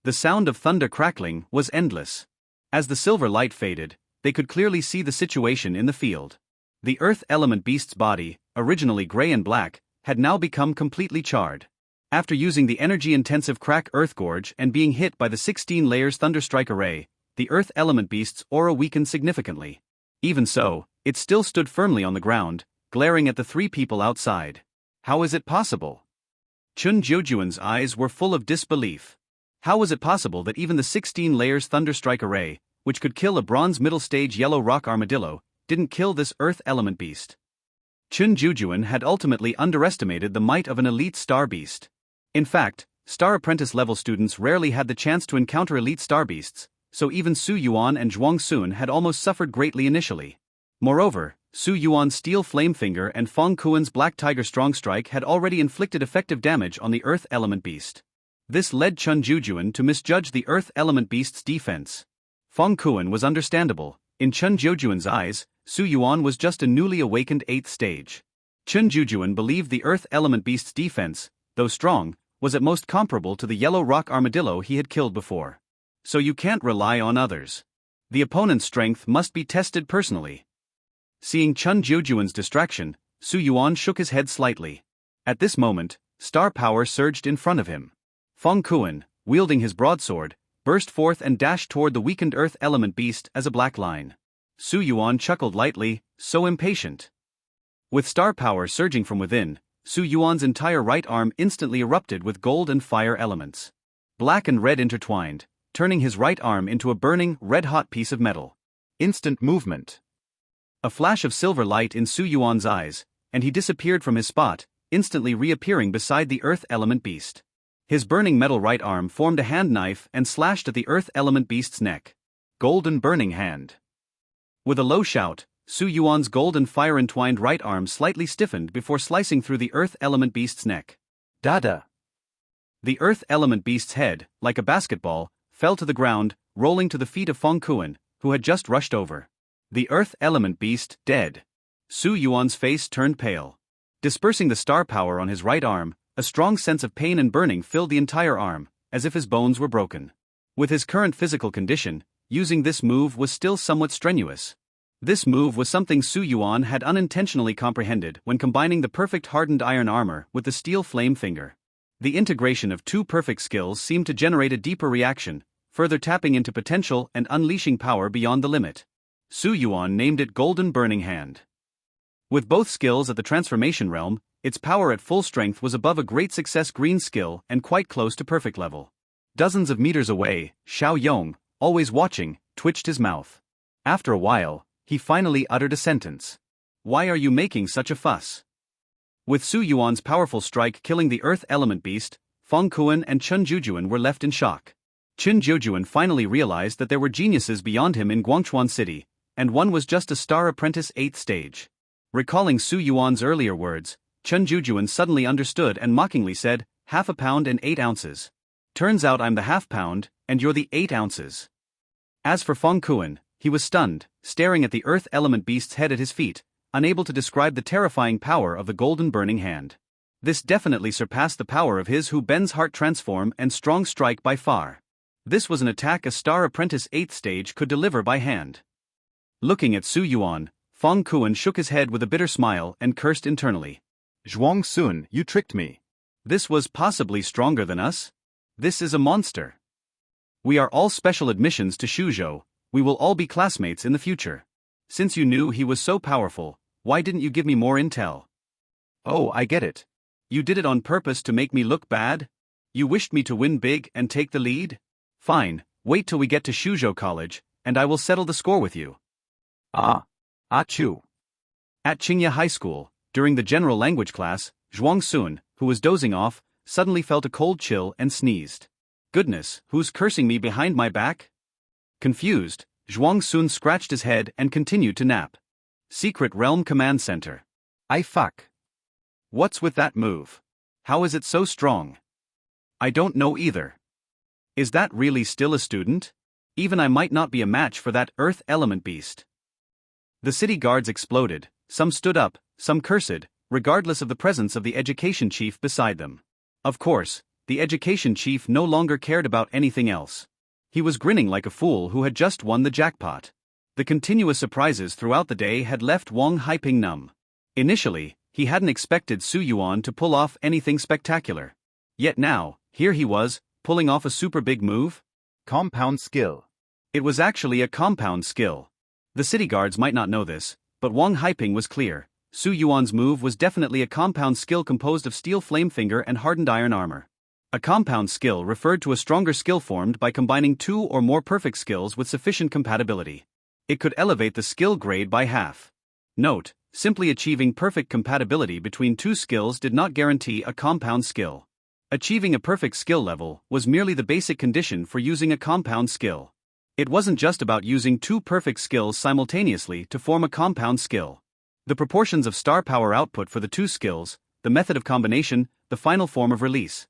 The sound of thunder crackling was endless. As the silver light faded, they could clearly see the situation in the field. The earth element beast's body, originally gray and black, had now become completely charred. After using the energy-intensive crack earth gorge and being hit by the 16 layers thunder strike array, the earth element beast's aura weakened significantly. Even so, it still stood firmly on the ground, glaring at the 3 people outside. How is it possible? Chun Jiujuan's eyes were full of disbelief. How was it possible that even the 16 layers thunder strike array, which could kill a bronze middle stage yellow rock armadillo, didn't kill this earth element beast? Chun Jiujuan had ultimately underestimated the might of an elite star beast. In fact, star apprentice level students rarely had the chance to encounter elite star beasts, so even Su Yuan and Zhuang Sun had almost suffered greatly initially. Moreover, Su Yuan's steel flame finger and Fong Kuan's black tiger strong strike had already inflicted effective damage on the earth element beast. This led Chun Jiujuan to misjudge the earth element beast's defense. Fong Kuan was understandable. In Chun Jiujuan's eyes, Su Yuan was just a newly awakened 8th stage. Chun Jiujuan believed the earth element beast's defense, though strong, was at most comparable to the yellow rock armadillo he had killed before. So you can't rely on others. The opponent's strength must be tested personally. Seeing Chun Jiujuan's distraction, Su Yuan shook his head slightly. At this moment, star power surged in front of him. Fong Kuan, wielding his broadsword, burst forth and dashed toward the weakened earth element beast as a black line. Su Yuan chuckled lightly, so impatient. With star power surging from within, Su Yuan's entire right arm instantly erupted with gold and fire elements. Black and red intertwined, turning his right arm into a burning, red-hot piece of metal. Instant movement. A flash of silver light in Su Yuan's eyes, and he disappeared from his spot, instantly reappearing beside the earth element beast. His burning metal right arm formed a hand knife and slashed at the earth element beast's neck. Golden burning hand. With a low shout, Su Yuan's golden fire-entwined right arm slightly stiffened before slicing through the earth element beast's neck. Dada! The earth element beast's head, like a basketball, fell to the ground, rolling to the feet of Feng Kuan, who had just rushed over. The earth element beast, dead. Su Yuan's face turned pale. Dispersing the star power on his right arm, a strong sense of pain and burning filled the entire arm, as if his bones were broken. With his current physical condition, using this move was still somewhat strenuous. This move was something Su Yuan had unintentionally comprehended when combining the perfect hardened iron armor with the steel flame finger. The integration of two perfect skills seemed to generate a deeper reaction, further tapping into potential and unleashing power beyond the limit. Su Yuan named it Golden Burning Hand. With both skills at the transformation realm, its power at full strength was above a great success green skill and quite close to perfect level. Dozens of meters away, Xiao Yong, always watching, twitched his mouth. After a while, he finally uttered a sentence. Why are you making such a fuss? With Su Yuan's powerful strike killing the earth element beast, Feng Kuan and Chen Jujuan were left in shock. Chen Jujuan finally realized that there were geniuses beyond him in Guangchuan City, and one was just a star apprentice 8th stage. Recalling Su Yuan's earlier words, Chen Jujuan suddenly understood and mockingly said, "Half a pound and 8 ounces. Turns out I'm the half pound, and you're the 8 ounces. As for Feng Kuan, he was stunned, staring at the earth element beast's head at his feet, unable to describe the terrifying power of the golden burning hand. This definitely surpassed the power of his Hu Ben's heart transform and strong strike by far. This was an attack a star apprentice 8th stage could deliver by hand. Looking at Su Yuan, Feng Kuan shook his head with a bitter smile and cursed internally. Zhuang Sun, you tricked me. This was possibly stronger than us? This is a monster. We are all special admissions to Shuzhou, we will all be classmates in the future. Since you knew he was so powerful, why didn't you give me more intel? Oh, I get it. You did it on purpose to make me look bad? You wished me to win big and take the lead? Fine, wait till we get to Shuzhou College, and I will settle the score with you. Achoo. At Qingya High School, during the general language class, Zhuang Sun, who was dozing off, suddenly felt a cold chill and sneezed. Goodness, who's cursing me behind my back? Confused, Zhuang Sun scratched his head and continued to nap. Secret Realm Command Center. I fuck. What's with that move? How is it so strong? I don't know either. Is that really still a student? Even I might not be a match for that earth element beast. The city guards exploded, some stood up, some cursed, regardless of the presence of the education chief beside them. Of course, the education chief no longer cared about anything else. He was grinning like a fool who had just won the jackpot. The continuous surprises throughout the day had left Wang Haiping numb. Initially, he hadn't expected Su Yuan to pull off anything spectacular. Yet now, here he was, pulling off a super big move? Compound skill. It was actually a compound skill. The city guards might not know this, but Wang Haiping was clear. Su Yuan's move was definitely a compound skill composed of steel flame finger and hardened iron armor. A compound skill referred to a stronger skill formed by combining two or more perfect skills with sufficient compatibility. It could elevate the skill grade by half. Note, simply achieving perfect compatibility between two skills did not guarantee a compound skill. Achieving a perfect skill level was merely the basic condition for using a compound skill. It wasn't just about using two perfect skills simultaneously to form a compound skill. The proportions of star power output for the two skills, the method of combination, the final form of release.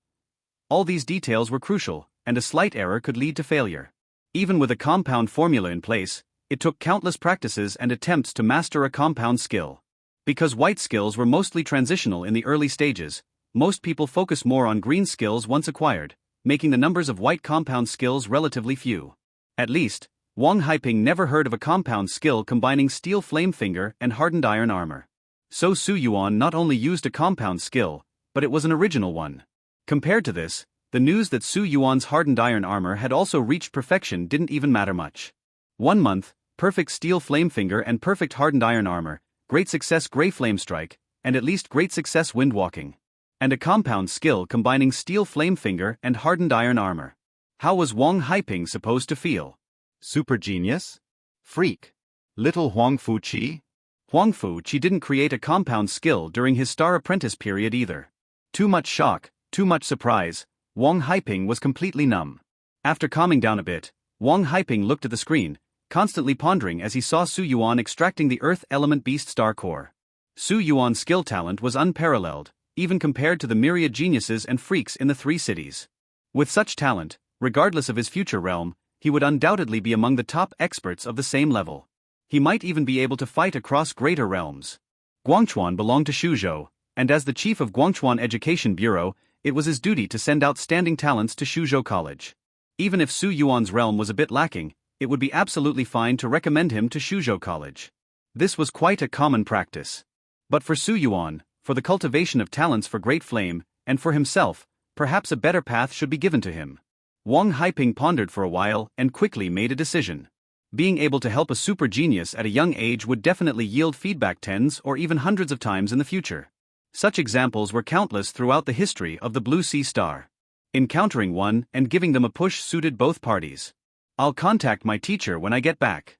All these details were crucial, and a slight error could lead to failure. Even with a compound formula in place, it took countless practices and attempts to master a compound skill. Because white skills were mostly transitional in the early stages, most people focus more on green skills once acquired, making the numbers of white compound skills relatively few. At least, Wang Haiping never heard of a compound skill combining steel flame finger and hardened iron armor. So Su Yuan not only used a compound skill, but it was an original one. Compared to this, the news that Su Yuan's hardened iron armor had also reached perfection didn't even matter much. 1 month, perfect steel flame finger and perfect hardened iron armor, great success gray flame strike, and at least great success wind walking. And a compound skill combining steel flame finger and hardened iron armor. How was Wang Haiping supposed to feel? Super genius? Freak? Little Huang Fu-chi? Huang Fu-chi didn't create a compound skill during his star apprentice period either. Too much shock, too much surprise, Wang Haiping was completely numb. After calming down a bit, Wang Haiping looked at the screen, constantly pondering as he saw Su Yuan extracting the Earth Element Beast Star Core. Su Yuan's skill talent was unparalleled, even compared to the myriad geniuses and freaks in the 3 cities. With such talent, regardless of his future realm, he would undoubtedly be among the top experts of the same level. He might even be able to fight across greater realms. Guangchuan belonged to Shuzhou, and as the chief of Guangchuan Education Bureau, it was his duty to send outstanding talents to Shuzhou College. Even if Su Yuan's realm was a bit lacking, it would be absolutely fine to recommend him to Shuzhou College. This was quite a common practice. But for Su Yuan, for the cultivation of talents for Great Flame, and for himself, perhaps a better path should be given to him. Wang Haiping pondered for a while and quickly made a decision. Being able to help a super genius at a young age would definitely yield feedback tens or even hundreds of times in the future. Such examples were countless throughout the history of the Blue Sea Star. Encountering one and giving them a push suited both parties. I'll contact my teacher when I get back.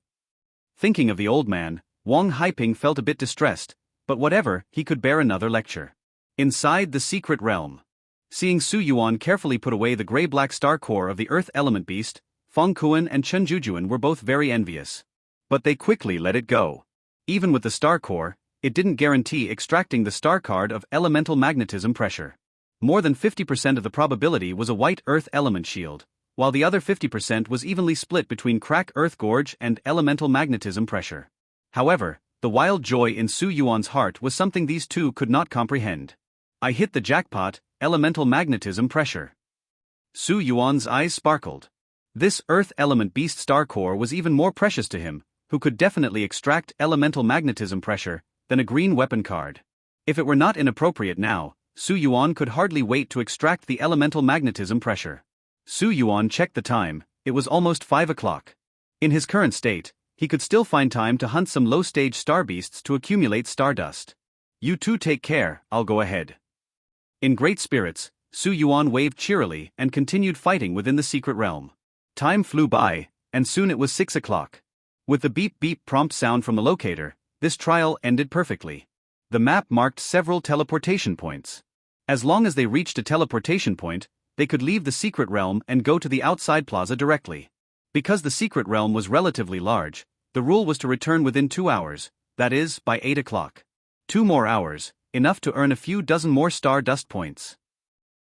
Thinking of the old man, Wang Haiping felt a bit distressed, but whatever, he could bear another lecture. Inside the secret realm. Seeing Su Yuan carefully put away the gray-black star core of the Earth Element Beast, Feng Kuan and Chen Jujuan were both very envious. But they quickly let it go. Even with the star core, it didn't guarantee extracting the star card of elemental magnetism pressure. More than 50% of the probability was a white Earth element shield, while the other 50% was evenly split between crack Earth gorge and elemental magnetism pressure. However, the wild joy in Su Yuan's heart was something these two could not comprehend. I hit the jackpot, elemental magnetism pressure. Su Yuan's eyes sparkled. This Earth Element Beast Star Core was even more precious to him, who could definitely extract elemental magnetism pressure, than a green weapon card. If it were not inappropriate now, Su Yuan could hardly wait to extract the elemental magnetism pressure. Su Yuan checked the time, it was almost 5 o'clock. In his current state, he could still find time to hunt some low-stage star beasts to accumulate stardust. You two take care, I'll go ahead. In great spirits, Su Yuan waved cheerily and continued fighting within the secret realm. Time flew by, and soon it was 6 o'clock. With the beep-beep prompt sound from the locator, this trial ended perfectly. The map marked several teleportation points. As long as they reached a teleportation point, they could leave the secret realm and go to the outside plaza directly. Because the secret realm was relatively large, the rule was to return within 2 hours, that is, by 8 o'clock. 2 more hours, enough to earn a few dozen more stardust points.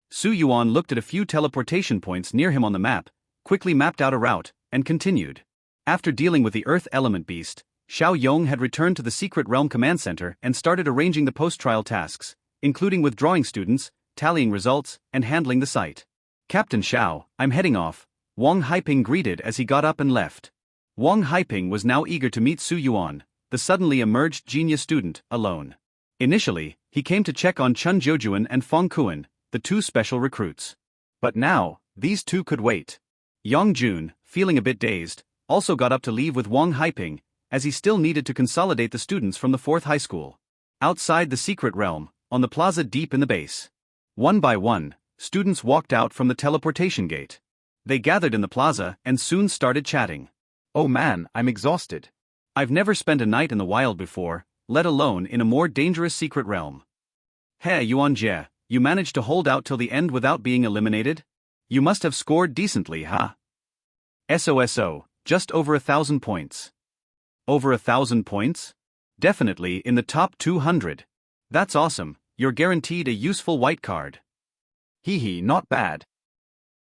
Su Yuan looked at a few teleportation points near him on the map, quickly mapped out a route, and continued. After dealing with the Earth Element Beast, Xiao Yong had returned to the Secret Realm Command Center and started arranging the post-trial tasks, including withdrawing students, tallying results, and handling the site. Captain Xiao, I'm heading off, Wang Haiping greeted as he got up and left. Wang Haiping was now eager to meet Su Yuan, the suddenly emerged genius student, alone. Initially, he came to check on Chen Jujuan and Feng Kuan, the 2 special recruits. But now, these 2 could wait. Yang Jun, feeling a bit dazed, also got up to leave with Wang Haiping, as he still needed to consolidate the students from the 4th high school. Outside the secret realm, on the plaza deep in the base. One by one, students walked out from the teleportation gate. They gathered in the plaza and soon started chatting. Oh man, I'm exhausted. I've never spent a night in the wild before, let alone in a more dangerous secret realm. Hey Yuan Jie, you managed to hold out till the end without being eliminated? You must have scored decently, huh? SOSO, just over 1,000 points. Over 1,000 points? Definitely in the top 200. That's awesome, you're guaranteed a useful white card. Hee, not bad.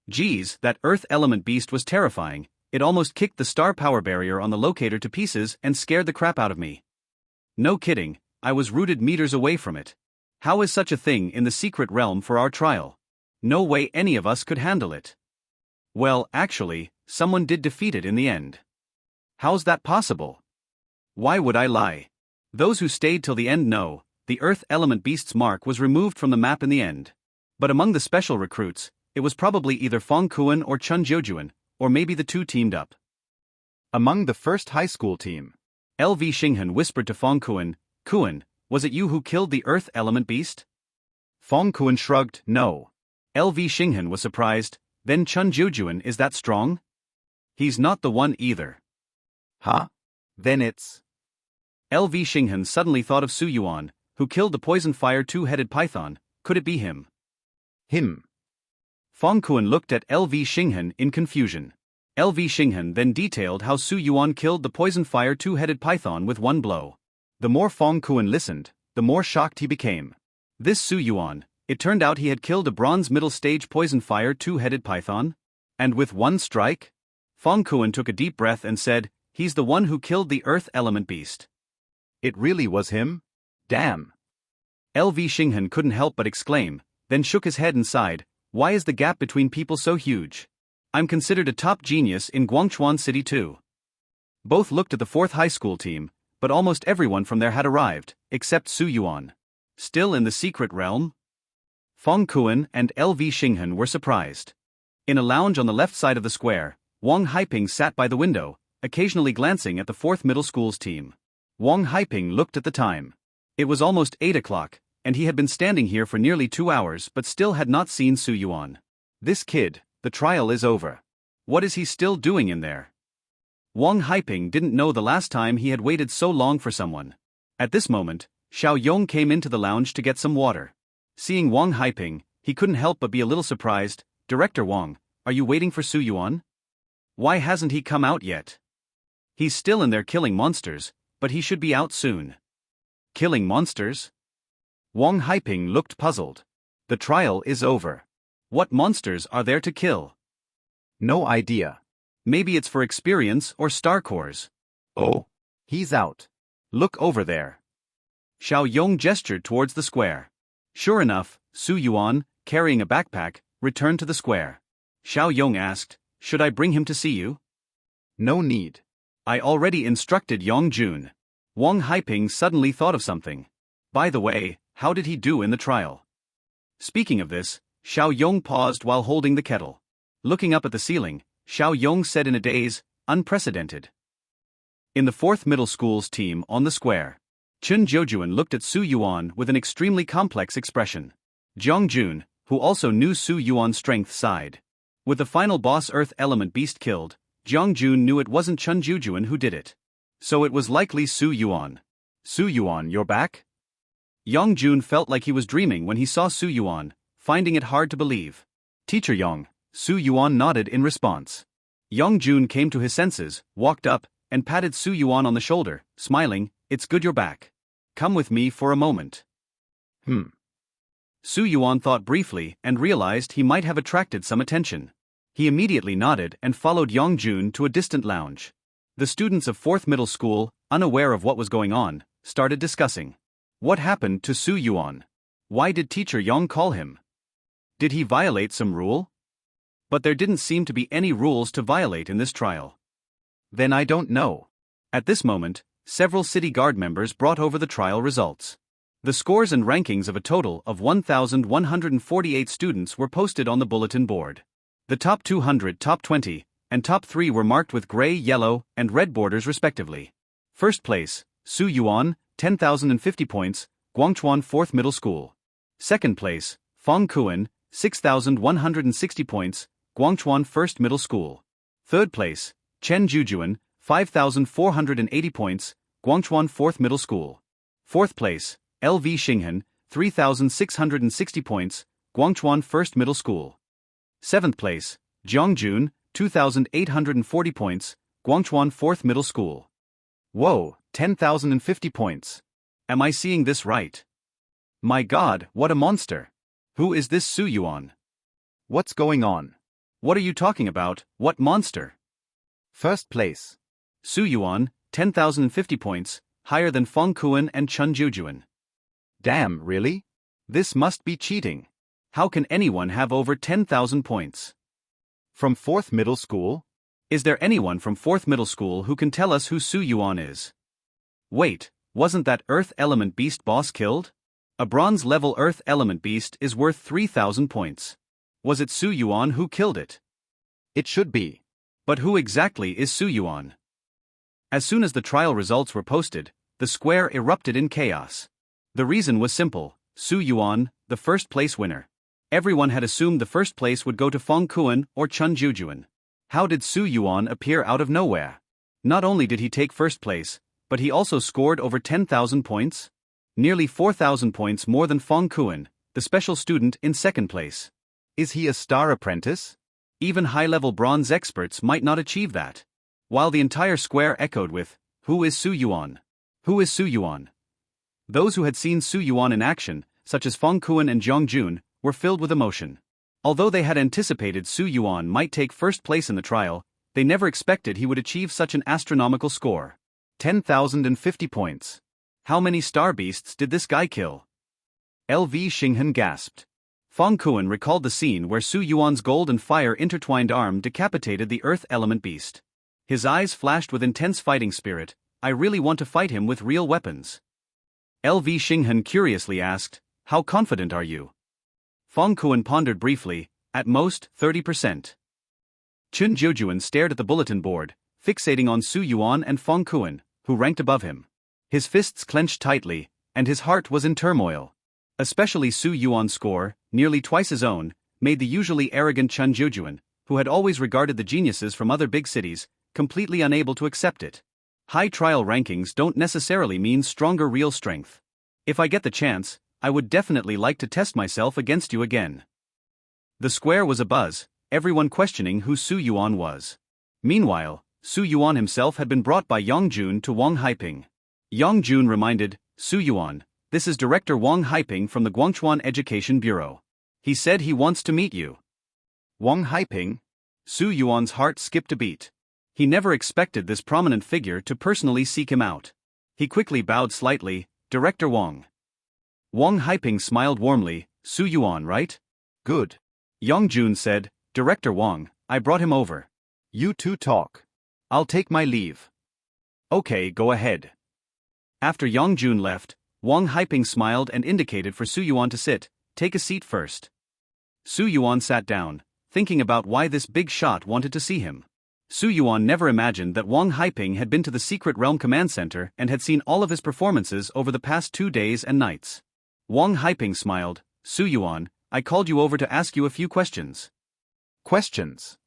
Geez, that Earth Element Beast was terrifying, it almost kicked the star power barrier on the locator to pieces and scared the crap out of me. No kidding, I was rooted meters away from it. How is such a thing in the secret realm for our trial? No way any of us could handle it. Well, actually, someone did defeat it in the end. How's that possible? Why would I lie? Those who stayed till the end know, the Earth Element Beast's mark was removed from the map in the end. But among the special recruits, it was probably either Feng Kuan or Chen Jujuan, or maybe the 2 teamed up. Among the first high school team, LV Xinghan whispered to Feng Kuan, Kuan, was it you who killed the Earth Element Beast? Feng Kuan shrugged, no. LV Xinghan was surprised, Then Chun Jujuan is that strong? He's not the one either. Huh? Then it's... LV Xinghan suddenly thought of Su Yuan, who killed the poison fire two-headed python. Could it be him? Him. Fong Kuan looked at LV Xinghan in confusion. LV Xinghan then detailed how Su Yuan killed the poison fire two-headed python with one blow. The more Fong Kuan listened, the more shocked he became. This Su Yuan, it turned out he had killed a bronze middle-stage poison fire two-headed python? And with one strike? Fong Kuan took a deep breath and said, he's the one who killed the earth element beast. It really was him? Damn. LV Xinghan couldn't help but exclaim, then shook his head and sighed, why is the gap between people so huge? I'm considered a top genius in Guangchuan City too. Both looked at the 4th high school team, but almost everyone from there had arrived, except Su Yuan. Still in the secret realm? Fong Kuan and LV Xinghan were surprised. In a lounge on the left side of the square, Wang Haiping sat by the window, occasionally glancing at the 4th middle school's team. Wang Haiping looked at the time. It was almost 8 o'clock, and he had been standing here for nearly 2 hours but still had not seen Su Yuan. This kid, the trial is over. What is he still doing in there? Wang Haiping didn't know the last time he had waited so long for someone. At this moment, Xiao Yong came into the lounge to get some water. Seeing Wang Haiping, he couldn't help but be a little surprised. Director Wang, are you waiting for Su Yuan? Why hasn't he come out yet? He's still in there killing monsters, but he should be out soon. Killing monsters? Wang Haiping looked puzzled. The trial is over. What monsters are there to kill? No idea. Maybe it's for experience or star cores. Oh, he's out. Look over there. Xiao Yong gestured towards the square. Sure enough, Su Yuan, carrying a backpack, returned to the square. Xiao Yong asked, should I bring him to see you? No need. I already instructed Yong Jun. Wang Haiping suddenly thought of something. By the way, how did he do in the trial? Speaking of this, Xiao Yong paused while holding the kettle. Looking up at the ceiling, Xiao Yong said in a daze, unprecedented. In the 4th middle school's team on the square, Chun Jojuan looked at Su Yuan with an extremely complex expression. Jiang Jun, who also knew Su Yuan's strength, sighed. With the final boss earth element beast killed, Jiang Jun knew it wasn't Chun Jujuan who did it. So it was likely Su Yuan. Su Yuan, you're back? Yang Jun felt like he was dreaming when he saw Su Yuan, finding it hard to believe. Teacher Yang, Su Yuan nodded in response. Yang Jun came to his senses, walked up, and patted Su Yuan on the shoulder, smiling, it's good you're back. Come with me for a moment. Su Yuan thought briefly and realized he might have attracted some attention. He immediately nodded and followed Yang Jun to a distant lounge. The students of 4th middle school, unaware of what was going on, started discussing. What happened to Su Yuan? Why did Teacher Yang call him? Did he violate some rule? But there didn't seem to be any rules to violate in this trial. Then I don't know. At this moment, several city guard members brought over the trial results. The scores and rankings of a total of 1,148 students were posted on the bulletin board. The top 200, top 20, and top 3 were marked with gray, yellow, and red borders respectively. First place, Su Yuan, 10,050 points, Guangchuan 4th Middle School. Second place, Fong Kuan, 6,160 points, Guangchuan 1st Middle School. Third place, Chen Jujuan, 5,480 points, Guangchuan 4th Middle School. Fourth place, LV Xinghan, 3,660 points, Guangchuan 1st Middle School. Seventh place, Jiang Jun, 2,840 points, Guangchuan 4th Middle School. Whoa, 10,050 points. Am I seeing this right? My God, what a monster. Who is this Su Yuan? What's going on? What are you talking about, what monster? First place. Su Yuan, 10,050 points, higher than Fong Kuan and Chun Jujuan. Damn, really? This must be cheating. How can anyone have over 10,000 points? From 4th Middle School? Is there anyone from 4th Middle School who can tell us who Su Yuan is? Wait, wasn't that Earth Element Beast boss killed? A bronze level Earth Element Beast is worth 3,000 points. Was it Su Yuan who killed it? It should be. But who exactly is Su Yuan? As soon as the trial results were posted, the square erupted in chaos. The reason was simple, Su Yuan, the first place winner. Everyone had assumed the first place would go to Fong Kuan or Chun Jujuan. How did Su Yuan appear out of nowhere? Not only did he take first place, but he also scored over 10,000 points? Nearly 4,000 points more than Fong Kuan, the special student, in second place. Is he a star apprentice? Even high-level bronze experts might not achieve that. While the entire square echoed with, "Who is Su Yuan? Who is Su Yuan?" Those who had seen Su Yuan in action, such as Fong Kuan and Jiang Jun, were filled with emotion. Although they had anticipated Su Yuan might take first place in the trial, they never expected he would achieve such an astronomical score. 10,050 points. How many star beasts did this guy kill? LV Xinghan gasped. Fong Kuan recalled the scene where Su Yuan's gold and fire intertwined arm decapitated the earth element beast. His eyes flashed with intense fighting spirit. "I really want to fight him with real weapons." LV Xinghan curiously asked, "How confident are you?" Fong Kuan pondered briefly, "At most, 30%. Chun Jujuan stared at the bulletin board, fixating on Su Yuan and Fong Kuan, who ranked above him. His fists clenched tightly, and his heart was in turmoil. Especially Su Yuan's score, nearly twice his own, made the usually arrogant Chun Jujuan, who had always regarded the geniuses from other big cities, completely unable to accept it. High trial rankings don't necessarily mean stronger real strength. If I get the chance, I would definitely like to test myself against you again. The square was abuzz, everyone questioning who Su Yuan was. Meanwhile, Su Yuan himself had been brought by Yang Jun to Wang Haiping. Yang Jun reminded, "Su Yuan, this is Director Wang Haiping from the Guangchuan Education Bureau. He said he wants to meet you." Wang Haiping? Su Yuan's heart skipped a beat. He never expected this prominent figure to personally seek him out. He quickly bowed slightly, "Director Wang." Wang Haiping smiled warmly, "Su Yuan, right?" "Good." Yang Jun said, "Director Wang, I brought him over." "You two talk. I'll take my leave." "Okay, go ahead." After Yang Jun left, Wang Haiping smiled and indicated for Su Yuan to sit. "Take a seat first." Su Yuan sat down, thinking about why this big shot wanted to see him. Su Yuan never imagined that Wang Haiping had been to the Secret Realm Command Center and had seen all of his performances over the past 2 days and nights. Wang Haiping smiled, "Su Yuan, I called you over to ask you a few questions." "Questions?"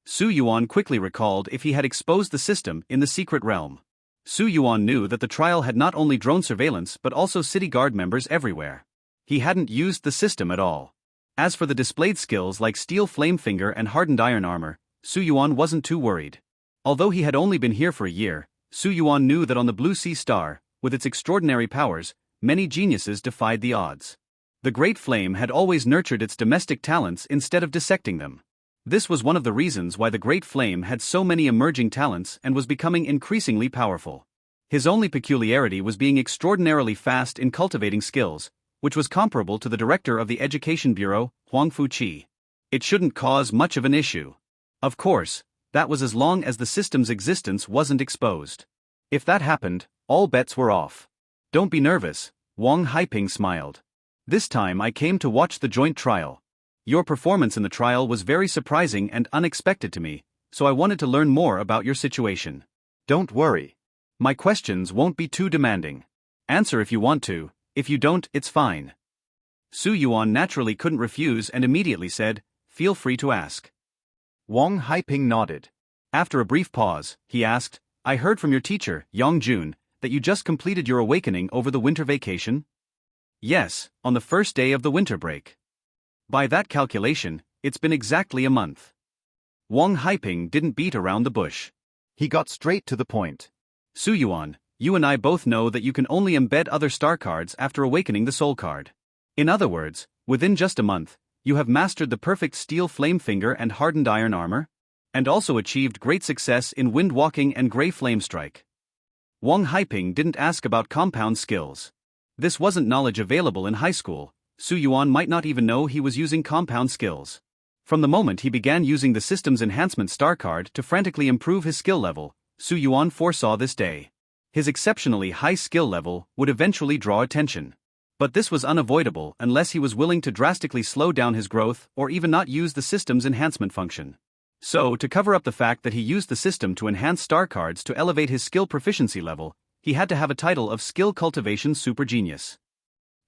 Su Yuan quickly recalled if he had exposed the system in the Secret Realm. Su Yuan knew that the trial had not only drone surveillance but also city guard members everywhere. He hadn't used the system at all. As for the displayed skills like Steel Flame Finger and Hardened Iron Armor, Su Yuan wasn't too worried. Although he had only been here for a year, Su Yuan knew that on the Blue Sea Star, with its extraordinary powers, many geniuses defied the odds. The Great Flame had always nurtured its domestic talents instead of dissecting them. This was one of the reasons why the Great Flame had so many emerging talents and was becoming increasingly powerful. His only peculiarity was being extraordinarily fast in cultivating skills, which was comparable to the director of the Education Bureau, Huang Fuqi. It shouldn't cause much of an issue. Of course, that was as long as the system's existence wasn't exposed. If that happened, all bets were off. "Don't be nervous," Wang Haiping smiled. "This time I came to watch the joint trial. Your performance in the trial was very surprising and unexpected to me, so I wanted to learn more about your situation." "Don't worry. My questions won't be too demanding. Answer if you want to, if you don't, it's fine." Su Yuan naturally couldn't refuse and immediately said, "Feel free to ask." Wang Haiping nodded. After a brief pause, he asked, "I heard from your teacher, Yang Jun, that you just completed your awakening over the winter vacation?" "Yes, on the first day of the winter break." "By that calculation, it's been exactly a month." Wang Haiping didn't beat around the bush. He got straight to the point. "Su Yuan, you and I both know that you can only embed other star cards after awakening the soul card. In other words, within just a month, you have mastered the perfect Steel Flame Finger and Hardened Iron Armor, and also achieved great success in Wind Walking and Grey Flame Strike." Wang Haiping didn't ask about compound skills. This wasn't knowledge available in high school. Su Yuan might not even know he was using compound skills. From the moment he began using the system's enhancement star card to frantically improve his skill level, Su Yuan foresaw this day. His exceptionally high skill level would eventually draw attention. But this was unavoidable unless he was willing to drastically slow down his growth or even not use the system's enhancement function. So, to cover up the fact that he used the system to enhance star cards to elevate his skill proficiency level, he had to have a title of Skill Cultivation Super Genius.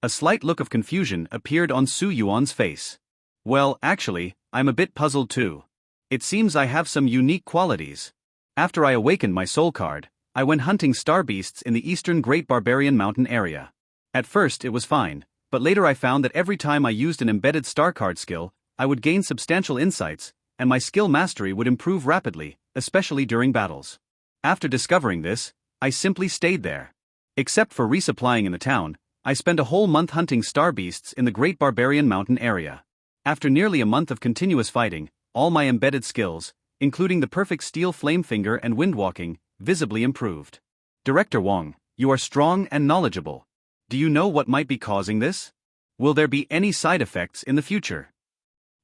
A slight look of confusion appeared on Su Yuan's face. Well, actually, I'm a bit puzzled too. It seems I have some unique qualities. After I awakened my soul card, I went hunting star beasts in the eastern Great Barbarian Mountain area. At first it was fine, but later I found that every time I used an embedded star card skill, I would gain substantial insights, and my skill mastery would improve rapidly, especially during battles. After discovering this, I simply stayed there. Except for resupplying in the town, I spent a whole month hunting star beasts in the Great Barbarian Mountain area. After nearly a month of continuous fighting, all my embedded skills, including the perfect steel flame finger and windwalking, visibly improved. Director Wong, you are strong and knowledgeable. Do you know what might be causing this? Will there be any side effects in the future?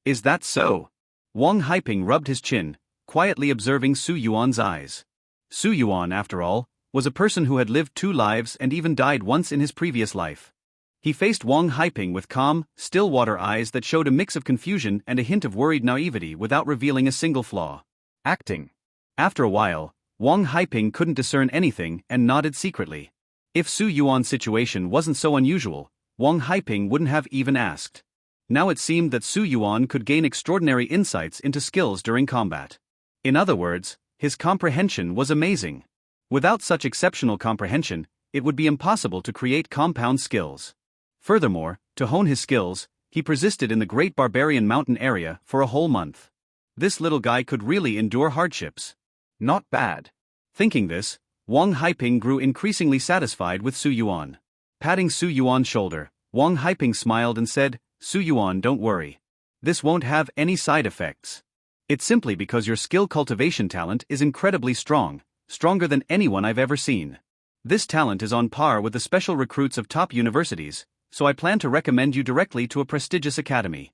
Is that so? Wang Haiping rubbed his chin, quietly observing Su Yuan's eyes. Su Yuan, after all, was a person who had lived 2 lives and even died once in his previous life. He faced Wang Haiping with calm, still-water eyes that showed a mix of confusion and a hint of worried naivety without revealing a single flaw. Acting. After a while, Wang Haiping couldn't discern anything and nodded secretly. If Su Yuan's situation wasn't so unusual, Wang Haiping wouldn't have even asked. Now it seemed that Su Yuan could gain extraordinary insights into skills during combat. In other words, his comprehension was amazing. Without such exceptional comprehension, it would be impossible to create compound skills. Furthermore, to hone his skills, he persisted in the Great Barbarian Mountain area for a whole month. This little guy could really endure hardships. Not bad. Thinking this, Wang Haiping grew increasingly satisfied with Su Yuan. Patting Su Yuan's shoulder, Wang Haiping smiled and said, Su Yuan, don't worry. This won't have any side effects. It's simply because your skill cultivation talent is incredibly strong, stronger than anyone I've ever seen. This talent is on par with the special recruits of top universities, so I plan to recommend you directly to a prestigious academy.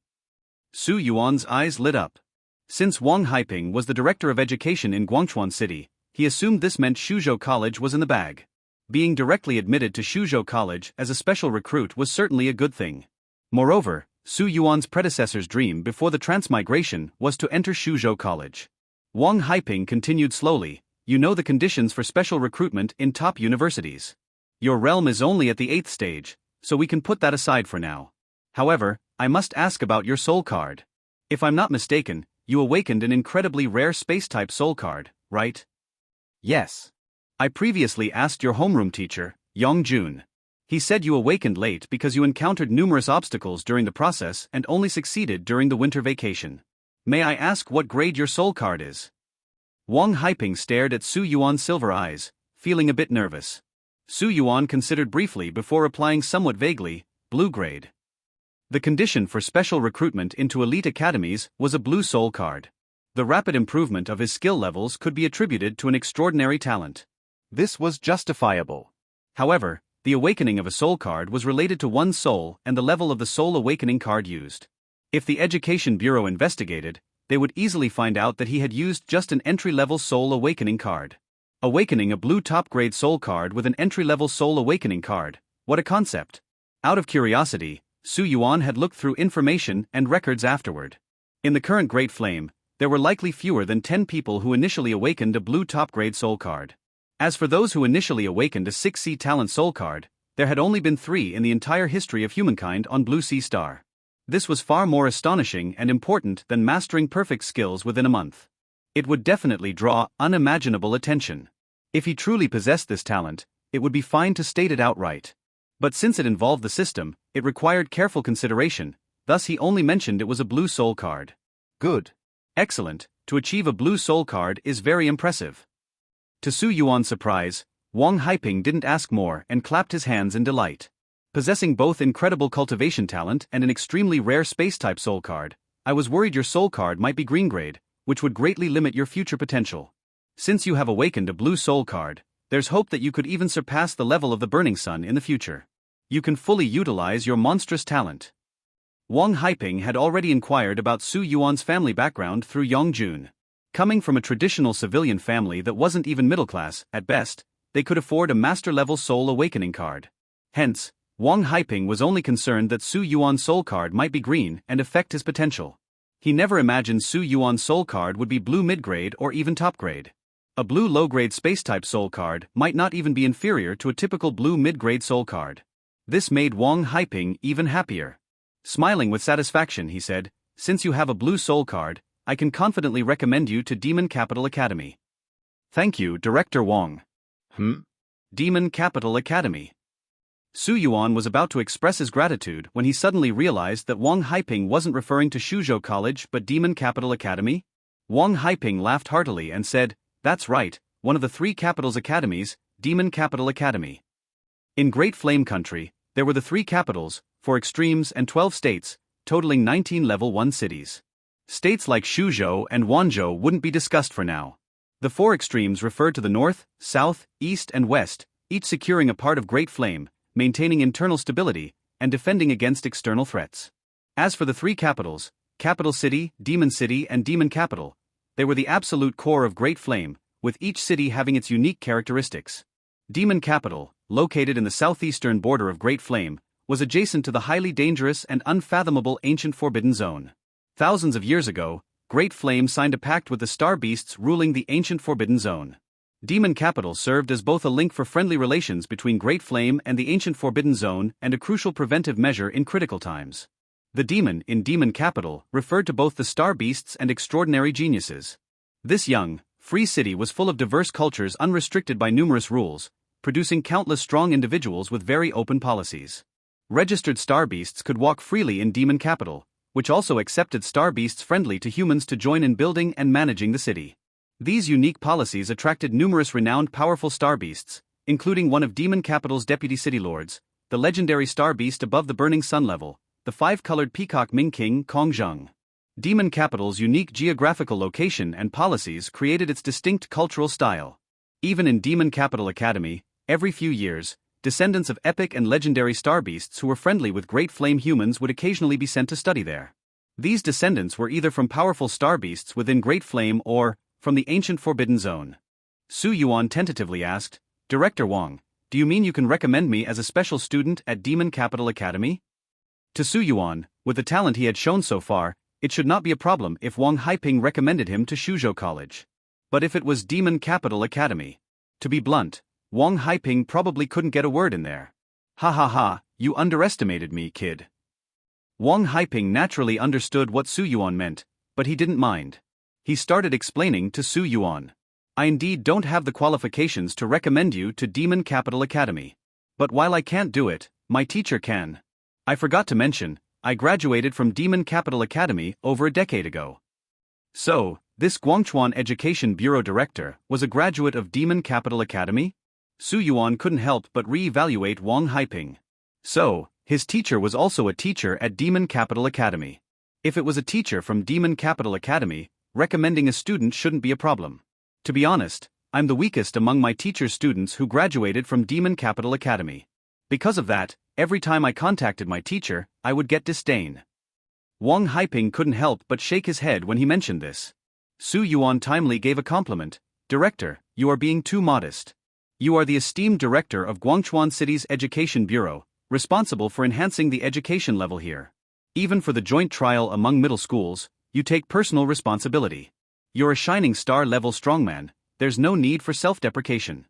Su Yuan's eyes lit up. Since Wang Haiping was the director of education in Guangchuan City, he assumed this meant Shuzhou College was in the bag. Being directly admitted to Shuzhou College as a special recruit was certainly a good thing. Moreover, Su Yuan's predecessor's dream before the transmigration was to enter Shuzhou College. Wang Haiping continued slowly, you know the conditions for special recruitment in top universities. Your realm is only at the 8th stage, so we can put that aside for now. However, I must ask about your soul card. If I'm not mistaken, you awakened an incredibly rare space-type soul card, right? Yes. I previously asked your homeroom teacher, Yong Jun. He said you awakened late because you encountered numerous obstacles during the process and only succeeded during the winter vacation. May I ask what grade your soul card is? Wang Haiping stared at Su Yuan's silver eyes, feeling a bit nervous. Su Yuan considered briefly before replying somewhat vaguely, blue grade. The condition for special recruitment into elite academies was a blue soul card. The rapid improvement of his skill levels could be attributed to an extraordinary talent. This was justifiable. However, the awakening of a soul card was related to one's soul and the level of the soul awakening card used. If the Education Bureau investigated, they would easily find out that he had used just an entry-level soul awakening card. Awakening a blue top-grade soul card with an entry-level soul awakening card, what a concept. Out of curiosity, Su Yuan had looked through information and records afterward. In the current Great Flame, there were likely fewer than 10 people who initially awakened a blue top-grade soul card. As for those who initially awakened a 6C talent soul card, there had only been 3 in the entire history of humankind on Blue Sea Star. This was far more astonishing and important than mastering perfect skills within a month. It would definitely draw unimaginable attention. If he truly possessed this talent, it would be fine to state it outright. But since it involved the system, it required careful consideration, thus he only mentioned it was a blue soul card. Good. Excellent, to achieve a blue soul card is very impressive. To Su Yuan's surprise, Wang Haiping didn't ask more and clapped his hands in delight. Possessing both incredible cultivation talent and an extremely rare space-type soul card, I was worried your soul card might be green grade, which would greatly limit your future potential. Since you have awakened a blue soul card, there's hope that you could even surpass the level of the Burning Sun in the future. You can fully utilize your monstrous talent. Wang Haiping had already inquired about Su Yuan's family background through Yong Jun. Coming from a traditional civilian family that wasn't even middle class, at best, they could afford a master-level soul awakening card. Hence, Wang Haiping was only concerned that Su Yuan's soul card might be green and affect his potential. He never imagined Su Yuan's soul card would be blue mid-grade or even top-grade. A blue low-grade space-type soul card might not even be inferior to a typical blue mid-grade soul card. This made Wang Haiping even happier. Smiling with satisfaction, he said, Since you have a blue soul card, I can confidently recommend you to Demon Capital Academy. Thank you, Director Wong. Demon Capital Academy. Su Yuan was about to express his gratitude when he suddenly realized that Wang Haiping wasn't referring to Shuzhou College but Demon Capital Academy. Wang Haiping laughed heartily and said, "That's right, one of the 3 capitals academies, Demon Capital Academy." In Great Flame Country, there were the 3 capitals, 4 extremes and 12 states, totaling 19 level 1 cities. States like Shuzhou and Wanzhou wouldn't be discussed for now. The 4 extremes referred to the north, south, east and west, each securing a part of Great Flame, maintaining internal stability, and defending against external threats. As for the 3 capitals, Capital City, Demon City and Demon Capital, they were the absolute core of Great Flame, with each city having its unique characteristics. Demon Capital, located in the southeastern border of Great Flame, was adjacent to the highly dangerous and unfathomable ancient Forbidden Zone. Thousands of years ago, Great Flame signed a pact with the star beasts ruling the ancient Forbidden Zone. Demon Capital served as both a link for friendly relations between Great Flame and the ancient Forbidden Zone and a crucial preventive measure in critical times. The demon in Demon Capital referred to both the star beasts and extraordinary geniuses. This young, free city was full of diverse cultures unrestricted by numerous rules, producing countless strong individuals with very open policies. Registered star beasts could walk freely in Demon Capital, which also accepted star beasts friendly to humans to join in building and managing the city. These unique policies attracted numerous renowned powerful star beasts, including one of Demon Capital's deputy city lords, the legendary star beast above the burning sun level, the 5-colored peacock Ming King Kong Zheng. Demon Capital's unique geographical location and policies created its distinct cultural style. Even in Demon Capital Academy, every few years, descendants of epic and legendary star beasts who were friendly with Great Flame humans would occasionally be sent to study there. These descendants were either from powerful star beasts within Great Flame or from the ancient Forbidden Zone. Su Yuan tentatively asked, "Director Wong, do you mean you can recommend me as a special student at Demon Capital Academy?" To Su Yuan, with the talent he had shown so far, it should not be a problem if Wang Haiping recommended him to Shuzhou College. But if it was Demon Capital Academy? To be blunt, Wang Haiping probably couldn't get a word in there. "Ha ha ha, you underestimated me, kid." Wang Haiping naturally understood what Su Yuan meant, but he didn't mind. He started explaining to Su Yuan, "I indeed don't have the qualifications to recommend you to Demon Capital Academy. But while I can't do it, my teacher can. I forgot to mention, I graduated from Demon Capital Academy over a decade ago." So, this Guangchuan Education Bureau Director was a graduate of Demon Capital Academy? Su Yuan couldn't help but re-evaluate Wang Haiping. So, his teacher was also a teacher at Demon Capital Academy. If it was a teacher from Demon Capital Academy, recommending a student shouldn't be a problem. To be honest, I'm the weakest among my teacher's students who graduated from Demon Capital Academy. Because of that, every time I contacted my teacher, I would get disdain. Wang Haiping couldn't help but shake his head when he mentioned this. Su Yuan timely gave a compliment, "Director, you are being too modest. You are the esteemed director of Guangchuan City's Education Bureau, responsible for enhancing the education level here. Even for the joint trial among middle schools, you take personal responsibility. You're a shining star-level strongman, there's no need for self-deprecation.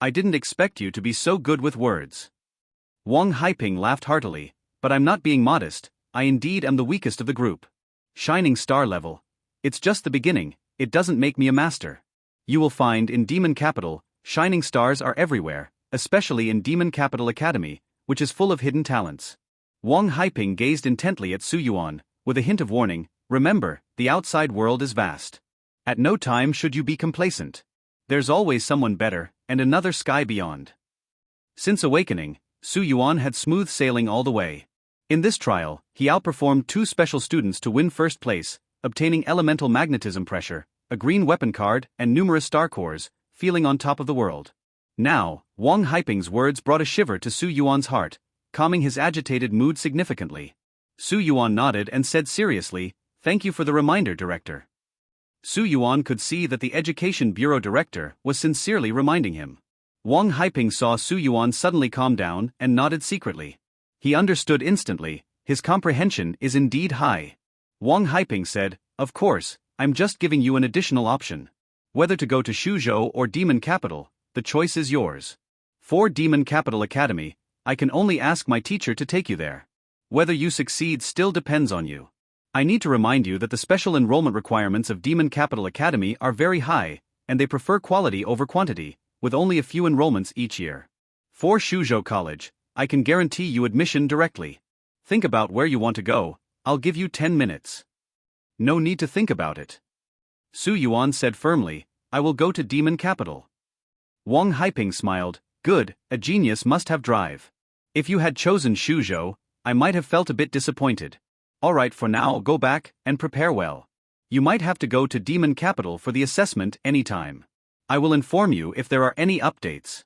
I didn't expect you to be so good with words." Wang Haiping laughed heartily, "But I'm not being modest, I indeed am the weakest of the group. Shining star level. It's just the beginning, it doesn't make me a master. You will find in Demon Capital, shining stars are everywhere, especially in Demon Capital Academy, which is full of hidden talents." Wang Haiping gazed intently at Su Yuan, with a hint of warning, "Remember, the outside world is vast. At no time should you be complacent. There's always someone better, and another sky beyond." Since awakening, Su Yuan had smooth sailing all the way. In this trial, he outperformed 2 special students to win first place, obtaining elemental magnetism pressure, a green weapon card, and numerous star cores, feeling on top of the world. Now, Wang Haiping's words brought a shiver to Su Yuan's heart, calming his agitated mood significantly. Su Yuan nodded and said seriously, "Thank you for the reminder, Director." Su Yuan could see that the Education Bureau Director was sincerely reminding him. Wang Haiping saw Su Yuan suddenly calm down and nodded secretly. He understood instantly, his comprehension is indeed high. Wang Haiping said, "Of course, I'm just giving you an additional option. Whether to go to Shuzhou or Demon Capital, the choice is yours. For Demon Capital Academy, I can only ask my teacher to take you there. Whether you succeed still depends on you." I need to remind you that the special enrollment requirements of Demon Capital Academy are very high, and they prefer quality over quantity, with only a few enrollments each year. For Shuzhou College, I can guarantee you admission directly. Think about where you want to go, I'll give you 10 minutes. No need to think about it. Su Yuan said firmly, I will go to Demon Capital. Wang Haiping smiled, good, a genius must have drive. If you had chosen Shuzhou, I might have felt a bit disappointed. Alright, for now, go back and prepare well. You might have to go to Demon Capital for the assessment anytime. I will inform you if there are any updates.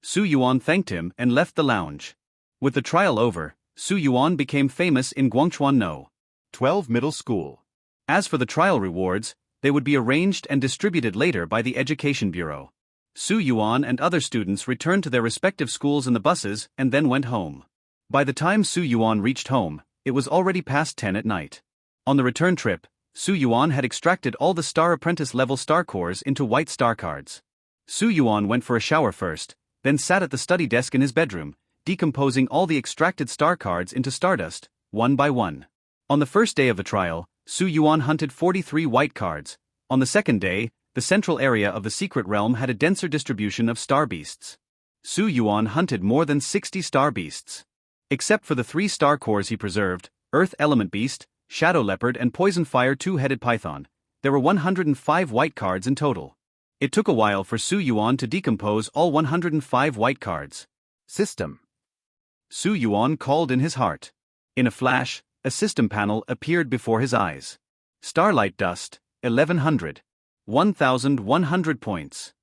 Su Yuan thanked him and left the lounge. With the trial over, Su Yuan became famous in Guangchuan No. 12 Middle School. As for the trial rewards, they would be arranged and distributed later by the Education Bureau. Su Yuan and other students returned to their respective schools in the buses and then went home. By the time Su Yuan reached home, it was already past 10 at night. On the return trip, Su Yuan had extracted all the Star Apprentice level star cores into white star cards. Su Yuan went for a shower first, then sat at the study desk in his bedroom, decomposing all the extracted star cards into stardust, one by one. On the first day of the trial, Su Yuan hunted 43 white cards. On the second day, the central area of the secret realm had a denser distribution of star beasts. Su Yuan hunted more than 60 star beasts. Except for the 3 star cores he preserved, Earth Element Beast, Shadow Leopard and Poison Fire Two-Headed Python, there were 105 white cards in total. It took a while for Su Yuan to decompose all 105 white cards. System. Su Yuan called in his heart. In a flash, a system panel appeared before his eyes. Starlight Dust, 1100. 1100 points.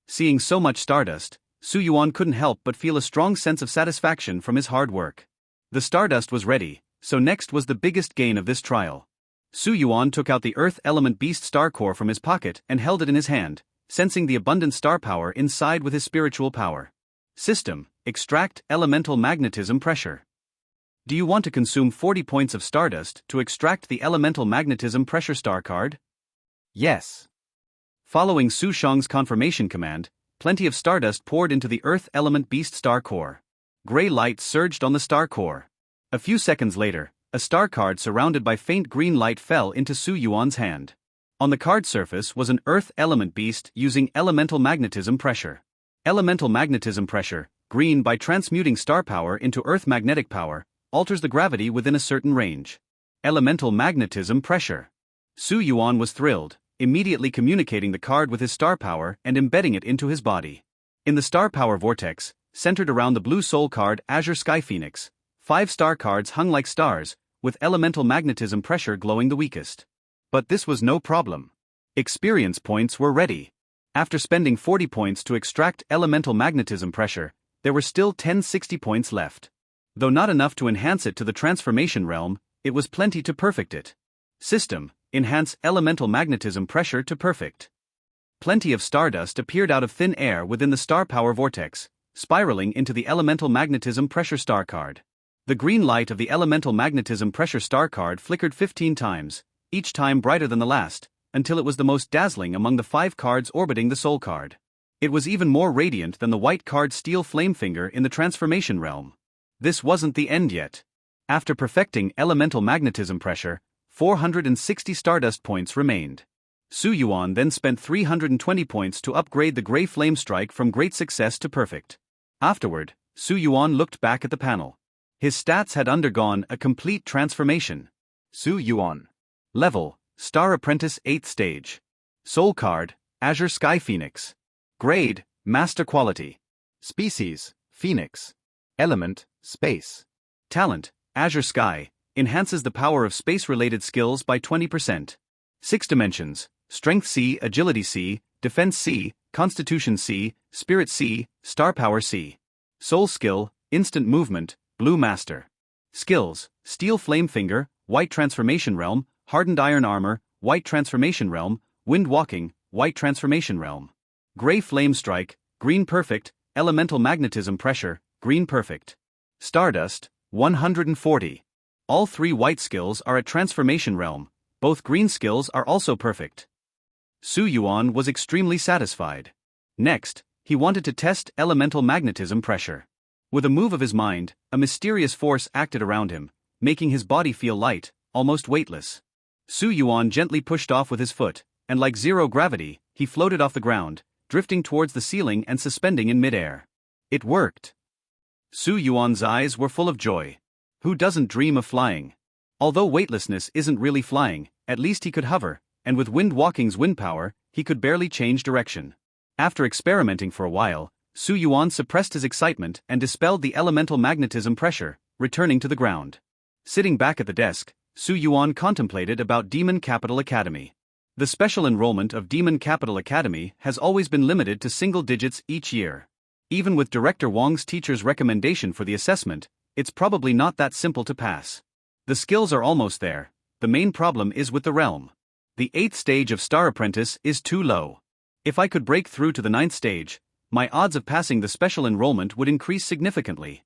Seeing so much stardust, Su Yuan couldn't help but feel a strong sense of satisfaction from his hard work. The stardust was ready, so next was the biggest gain of this trial. Su Yuan took out the Earth Element Beast star core from his pocket and held it in his hand, sensing the abundant star power inside with his spiritual power. System, extract elemental magnetism pressure. Do you want to consume 40 points of stardust to extract the elemental magnetism pressure star card? Yes. Following Su Shang's confirmation command, plenty of stardust poured into the Earth Element Beast star core. Gray light surged on the star core. A few seconds later, a star card surrounded by faint green light fell into Su Yuan's hand. On the card surface was an Earth Element Beast using elemental magnetism pressure. Elemental magnetism pressure, green by transmuting star power into Earth magnetic power, alters the gravity within a certain range. Elemental magnetism pressure. Su Yuan was thrilled, immediately communicating the card with his star power and embedding it into his body. In the star power vortex, centered around the blue soul card Azure Sky Phoenix, 5 star cards hung like stars, with elemental magnetism pressure glowing the weakest. But this was no problem. Experience points were ready. After spending 40 points to extract elemental magnetism pressure, there were still 1060 points left. Though not enough to enhance it to the transformation realm, it was plenty to perfect it. System, enhance elemental magnetism pressure to perfect. Plenty of stardust appeared out of thin air within the star power vortex, spiraling into the elemental magnetism pressure star card. The green light of the elemental magnetism pressure star card flickered 15 times, each time brighter than the last, until it was the most dazzling among the 5 cards orbiting the soul card. It was even more radiant than the white card Steel Flamefinger in the transformation realm. This wasn't the end yet. After perfecting elemental magnetism pressure, 460 stardust points remained. Su Yuan then spent 320 points to upgrade the Gray Flame Strike from Great Success to Perfect. Afterward, Su Yuan looked back at the panel. His stats had undergone a complete transformation. Su Yuan. Level, Star Apprentice 8th Stage. Soul Card, Azure Sky Phoenix. Grade, Master Quality. Species, Phoenix. Element, Space. Talent, Azure Sky, enhances the power of space-related skills by 20%. 6 dimensions, Strength C, Agility C, Defense C, Constitution C, Spirit C, Star Power C. Soul Skill, Instant Movement, Blue Master. Skills, Steel Flamefinger, White Transformation Realm, Hardened Iron Armor, White Transformation Realm, Wind Walking, White Transformation Realm. Gray Flame Strike, Green Perfect, Elemental Magnetism Pressure, Green Perfect. Stardust, 140. All 3 white skills are at Transformation Realm, both green skills are also perfect. Su Yuan was extremely satisfied. Next, he wanted to test elemental magnetism pressure. With a move of his mind, a mysterious force acted around him, making his body feel light, almost weightless. Su Yuan gently pushed off with his foot, and like zero gravity, he floated off the ground, drifting towards the ceiling and suspending in midair. It worked. Su Yuan's eyes were full of joy. Who doesn't dream of flying? Although weightlessness isn't really flying, at least he could hover, and with Wind Walking's wind power, he could barely change direction. After experimenting for a while, Su Yuan suppressed his excitement and dispelled the elemental magnetism pressure, returning to the ground. Sitting back at the desk, Su Yuan contemplated about Demon Capital Academy. The special enrollment of Demon Capital Academy has always been limited to single digits each year. Even with Director Wang's teacher's recommendation for the assessment, it's probably not that simple to pass. The skills are almost there, the main problem is with the realm. The 8th stage of Star Apprentice is too low. If I could break through to the 9th stage, my odds of passing the special enrollment would increase significantly.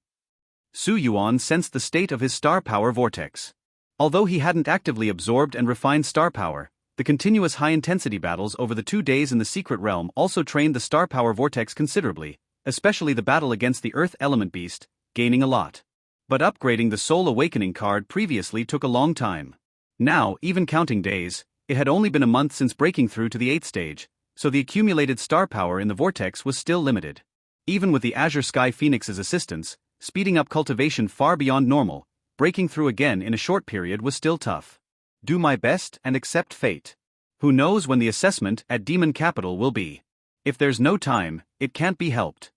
Su Yuan sensed the state of his star power vortex. Although he hadn't actively absorbed and refined star power, the continuous high-intensity battles over the 2 days in the secret realm also trained the star power vortex considerably, especially the battle against the Earth Element Beast, gaining a lot. But upgrading the Soul Awakening card previously took a long time. Now, even counting days, it had only been a month since breaking through to the 8th stage, so the accumulated star power in the vortex was still limited. Even with the Azure Sky Phoenix's assistance, speeding up cultivation far beyond normal, breaking through again in a short period was still tough. Do my best and accept fate. Who knows when the assessment at Demon Capital will be? If there's no time, it can't be helped.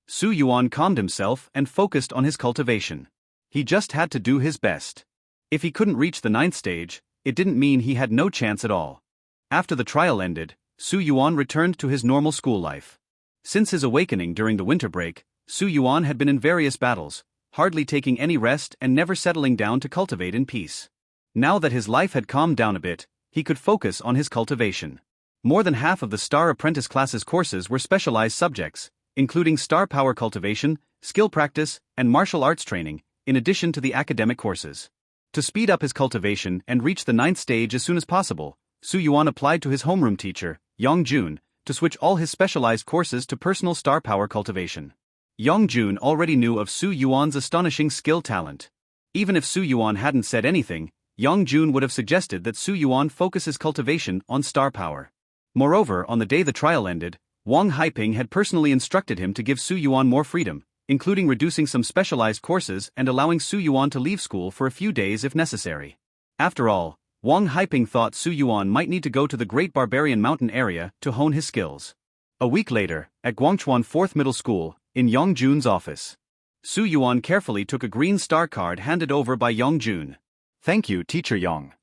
Su Yuan calmed himself and focused on his cultivation. He just had to do his best. If he couldn't reach the 9th stage, it didn't mean he had no chance at all. After the trial ended, Su Yuan returned to his normal school life. Since his awakening during the winter break, Su Yuan had been in various battles, hardly taking any rest and never settling down to cultivate in peace. Now that his life had calmed down a bit, he could focus on his cultivation. More than half of the Star Apprentice class's courses were specialized subjects, including star power cultivation, skill practice, and martial arts training, in addition to the academic courses. To speed up his cultivation and reach the 9th stage as soon as possible, Su Yuan applied to his homeroom teacher, Yang Jun, to switch all his specialized courses to personal star power cultivation. Yang Jun already knew of Su Yuan's astonishing skill talent. Even if Su Yuan hadn't said anything, Yang Jun would have suggested that Su Yuan focus his cultivation on star power. Moreover, on the day the trial ended, Wang Haiping had personally instructed him to give Su Yuan more freedom, including reducing some specialized courses and allowing Su Yuan to leave school for a few days if necessary. After all, Wang Haiping thought Su Yuan might need to go to the Great Barbarian Mountain area to hone his skills. A week later, at Guangchuan 4th Middle School, in Yang Jun's office, Su Yuan carefully took a green star card handed over by Yang Jun. Thank you, Teacher Yang.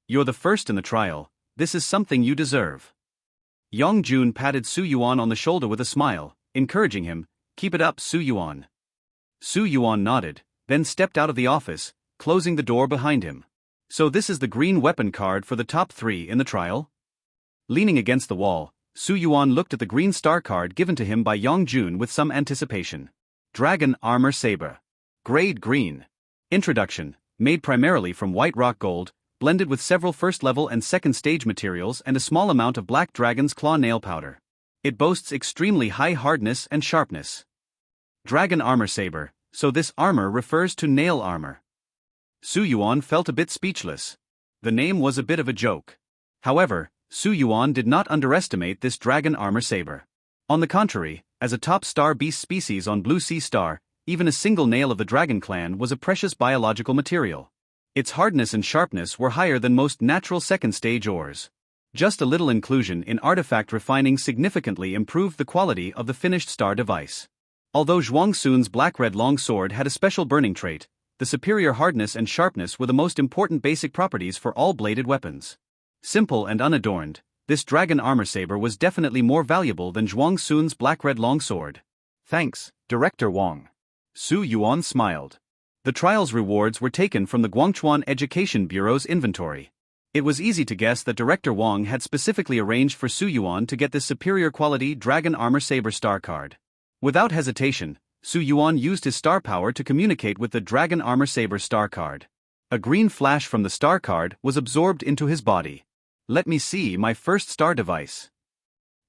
You're the first in the trial, this is something you deserve. Yang Jun patted Su Yuan on the shoulder with a smile, encouraging him, keep it up, Su Yuan. Su Yuan nodded, then stepped out of the office, closing the door behind him. So this is the green weapon card for the top 3 in the trial? Leaning against the wall, Su Yuan looked at the green star card given to him by Yang Jun with some anticipation. Dragon Armor Saber. Grade Green. Introduction. Made primarily from white rock gold, blended with several first-level and second-stage materials and a small amount of black dragon's claw nail powder. It boasts extremely high hardness and sharpness. Dragon Armor Saber, so this armor refers to nail armor. Su Yuan felt a bit speechless. The name was a bit of a joke. However, Su Yuan did not underestimate this Dragon Armor Saber. On the contrary, as a top star beast species on Blue Sea Star, even a single nail of the Dragon Clan was a precious biological material. Its hardness and sharpness were higher than most natural second-stage ores. Just a little inclusion in artifact refining significantly improved the quality of the finished star device. Although Zhuang Sun's black-red long sword had a special burning trait, the superior hardness and sharpness were the most important basic properties for all bladed weapons. Simple and unadorned, this Dragon Armor Saber was definitely more valuable than Zhuang Sun's black-red long sword. Thanks, Director Wang. Su Yuan smiled. The trial's rewards were taken from the Guangchuan Education Bureau's inventory. It was easy to guess that Director Wang had specifically arranged for Su Yuan to get this superior quality Dragon Armor Saber star card. Without hesitation, Su Yuan used his star power to communicate with the Dragon Armor Saber star card. A green flash from the star card was absorbed into his body. Let me see my first star device.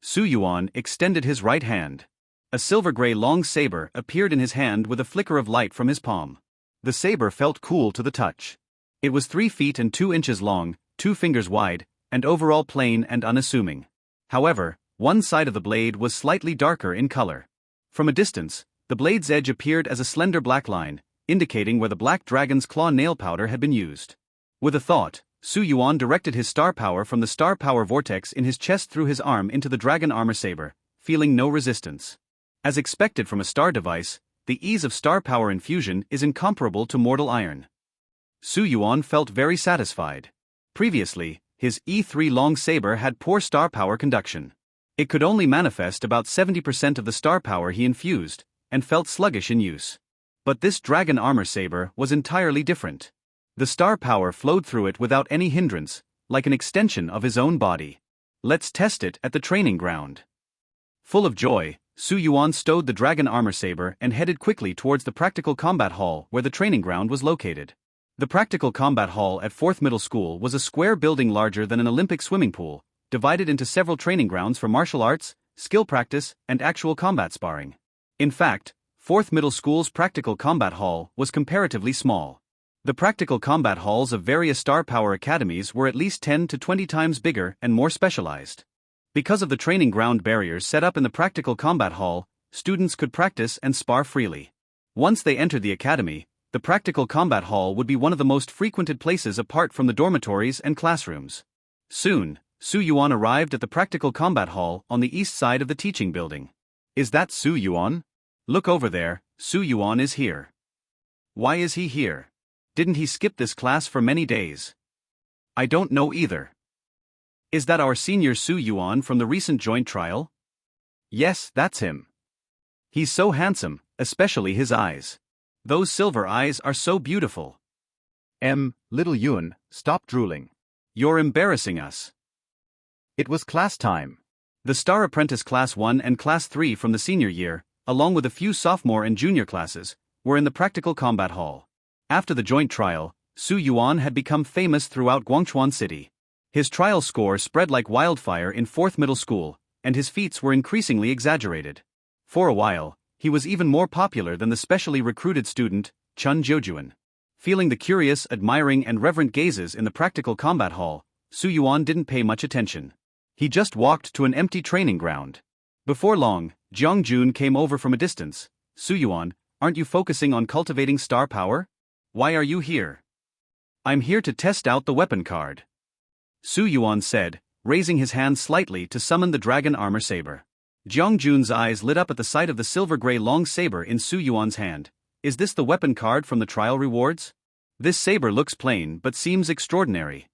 Su Yuan extended his right hand. A silver-gray long saber appeared in his hand with a flicker of light from his palm. The saber felt cool to the touch. It was 3 feet and 2 inches long, 2 fingers wide, and overall plain and unassuming. However, one side of the blade was slightly darker in color. From a distance, the blade's edge appeared as a slender black line, indicating where the black dragon's claw nail powder had been used. With a thought, Su Yuan directed his star power from the star power vortex in his chest through his arm into the dragon armor saber, feeling no resistance. As expected from a star device, the ease of star power infusion is incomparable to mortal iron. Su Yuan felt very satisfied. Previously, his E3 long saber had poor star power conduction. It could only manifest about 70% of the star power he infused, and felt sluggish in use. But this dragon armor saber was entirely different. The star power flowed through it without any hindrance, like an extension of his own body. Let's test it at the training ground. Full of joy, Su Yuan stowed the dragon armor saber and headed quickly towards the practical combat hall where the training ground was located. The practical combat hall at 4th Middle School was a square building larger than an Olympic swimming pool, divided into several training grounds for martial arts, skill practice, and actual combat sparring. In fact, 4th Middle School's practical combat hall was comparatively small. The practical combat halls of various star power academies were at least 10 to 20 times bigger and more specialized. Because of the training ground barriers set up in the practical combat hall, students could practice and spar freely. Once they entered the academy, the practical combat hall would be one of the most frequented places apart from the dormitories and classrooms. Soon, Su Yuan arrived at the practical combat hall on the east side of the teaching building. Is that Su Yuan? Look over there, Su Yuan is here. Why is he here? Didn't he skip this class for many days? I don't know either. Is that our senior Su Yuan from the recent joint trial? Yes, that's him. He's so handsome, especially his eyes. Those silver eyes are so beautiful. Little Yun, stop drooling. You're embarrassing us. It was class time. The Star Apprentice Class 1 and Class 3 from the senior year, along with a few sophomore and junior classes, were in the practical combat hall. After the joint trial, Su Yuan had become famous throughout Guangchuan City. His trial score spread like wildfire in 4th Middle School, and his feats were increasingly exaggerated. For a while, he was even more popular than the specially recruited student, Chun Jiojuan. Feeling the curious, admiring and reverent gazes in the practical combat hall, Su Yuan didn't pay much attention. He just walked to an empty training ground. Before long, Jiang Jun came over from a distance. Su Yuan, aren't you focusing on cultivating star power? Why are you here? I'm here to test out the weapon card. Su Yuan said, raising his hand slightly to summon the dragon armor saber. Jiang Jun's eyes lit up at the sight of the silver-gray long saber in Su Yuan's hand. Is this the weapon card from the trial rewards? This saber looks plain but seems extraordinary.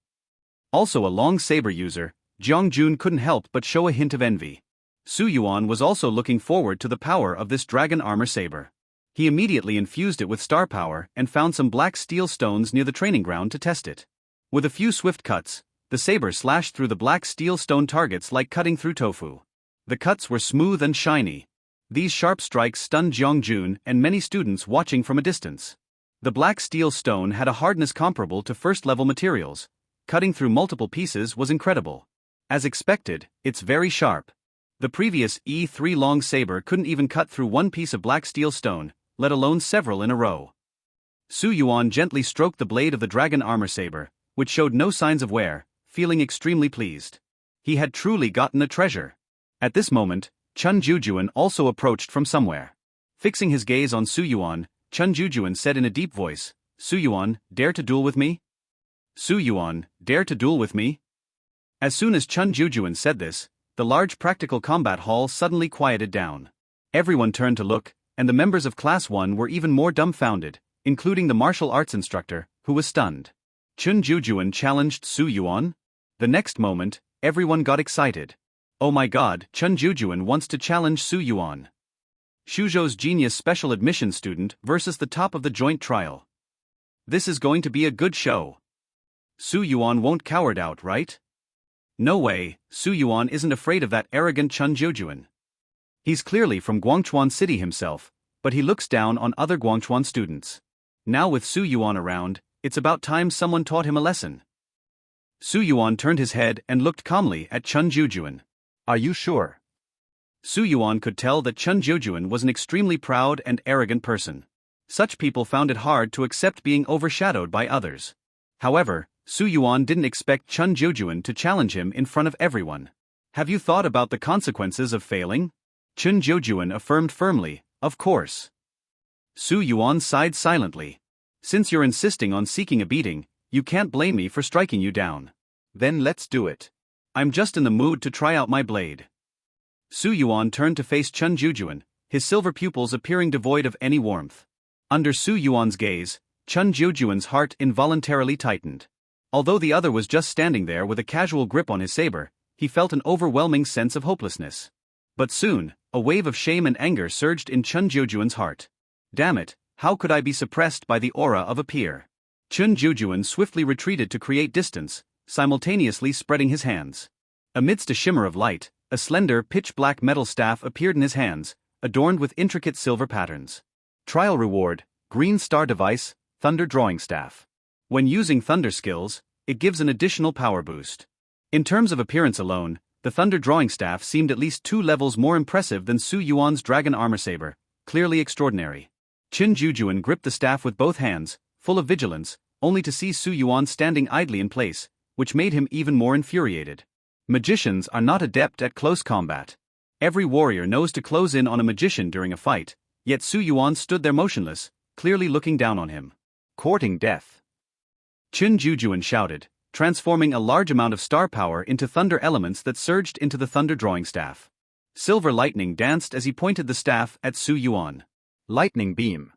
Also a long saber user, Jiang Jun couldn't help but show a hint of envy. Su Yuan was also looking forward to the power of this dragon armor saber. He immediately infused it with star power and found some black steel stones near the training ground to test it. With a few swift cuts, the saber slashed through the black steel stone targets like cutting through tofu. The cuts were smooth and shiny. These sharp strikes stunned Jiang Jun and many students watching from a distance. The black steel stone had a hardness comparable to first-level materials. Cutting through multiple pieces was incredible. As expected, it's very sharp. The previous E3 long saber couldn't even cut through one piece of black steel stone, let alone several in a row. Su Yuan gently stroked the blade of the dragon armor saber, which showed no signs of wear, feeling extremely pleased. He had truly gotten a treasure. At this moment, Chun Jujuan also approached from somewhere. Fixing his gaze on Su Yuan, Chun Jujuan said in a deep voice, Su Yuan, dare to duel with me? Su Yuan, dare to duel with me? As soon as Chun Jujuan said this, the large practical combat hall suddenly quieted down. Everyone turned to look, and the members of Class 1 were even more dumbfounded, including the martial arts instructor, who was stunned. Chun Jujuan challenged Su Yuan? The next moment, everyone got excited. Oh my god, Chun Jujuan wants to challenge Su Yuan. Shuzhou's genius special admission student versus the top of the joint trial. This is going to be a good show. Su Yuan won't coward out, right? No way, Su Yuan isn't afraid of that arrogant Chun Jujuan. He's clearly from Guangchuan City himself, but he looks down on other Guangchuan students. Now with Su Yuan around, it's about time someone taught him a lesson. Su Yuan turned his head and looked calmly at Chun Jujuan. Are you sure? Su Yuan could tell that Chun Jujuan was an extremely proud and arrogant person. Such people found it hard to accept being overshadowed by others. However, Su Yuan didn't expect Chun Jojuan to challenge him in front of everyone. Have you thought about the consequences of failing? Chun Jojuan affirmed firmly, of course. Su Yuan sighed silently. Since you're insisting on seeking a beating, you can't blame me for striking you down. Then let's do it. I'm just in the mood to try out my blade. Su Yuan turned to face Chun Jojuan, his silver pupils appearing devoid of any warmth. Under Su Yuan's gaze, Chun Jojuan's heart involuntarily tightened. Although the other was just standing there with a casual grip on his saber, he felt an overwhelming sense of hopelessness. But soon, a wave of shame and anger surged in Chun Jojuan's heart. Damn it, how could I be suppressed by the aura of a peer? Chun Jojuan swiftly retreated to create distance, simultaneously spreading his hands. Amidst a shimmer of light, a slender pitch-black metal staff appeared in his hands, adorned with intricate silver patterns. Trial reward, Green Star Device, Thunder Drawing Staff. When using Thunder skills, it gives an additional power boost. In terms of appearance alone, the Thunder Drawing Staff seemed at least 2 levels more impressive than Su Yuan's Dragon Armor Saber, clearly extraordinary. Chun Jojuan gripped the staff with both hands, full of vigilance, only to see Su Yuan standing idly in place, which made him even more infuriated. Magicians are not adept at close combat. Every warrior knows to close in on a magician during a fight, yet Su Yuan stood there motionless, clearly looking down on him. Courting death. Chun Jojuan shouted, transforming a large amount of star power into thunder elements that surged into the thunder drawing staff. Silver lightning danced as he pointed the staff at Su Yuan. Lightning beam.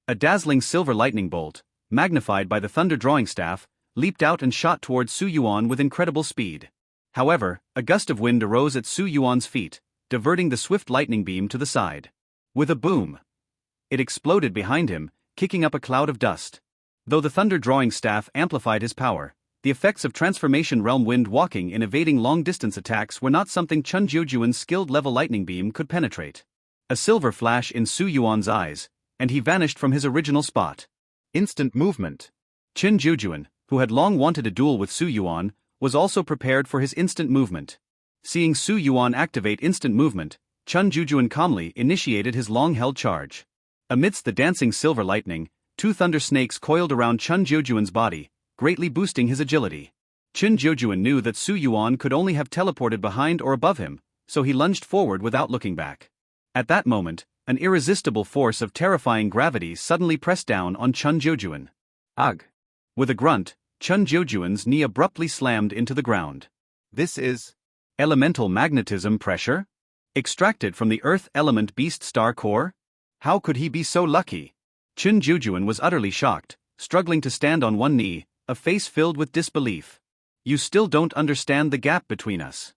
A dazzling silver lightning bolt, magnified by the thunder drawing staff, leaped out and shot towards Su Yuan with incredible speed. However, a gust of wind arose at Su Yuan's feet, diverting the swift lightning beam to the side. With a boom, it exploded behind him, kicking up a cloud of dust. Though the thunder drawing staff amplified his power, the effects of transformation realm wind walking in evading long-distance attacks were not something Chun Jojuan's skilled level lightning beam could penetrate. A silver flash in Su Yuan's eyes, and he vanished from his original spot. Instant movement. Chun Jojuan, who had long wanted a duel with Su Yuan, was also prepared for his instant movement. Seeing Su Yuan activate instant movement, Chun Jojuan calmly initiated his long-held charge. Amidst the dancing silver lightning, 2 thunder snakes coiled around Chun Jojuan's body, greatly boosting his agility. Chun Jojuan knew that Su Yuan could only have teleported behind or above him, so he lunged forward without looking back. At that moment, an irresistible force of terrifying gravity suddenly pressed down on Chun Jojuan. Ugh! With a grunt, Chun Jojuan's knee abruptly slammed into the ground. This is elemental magnetism pressure? Extracted from the earth element beast star core? How could he be so lucky? Chun Jojuan was utterly shocked, struggling to stand on one knee, a face filled with disbelief. You still don't understand the gap between us.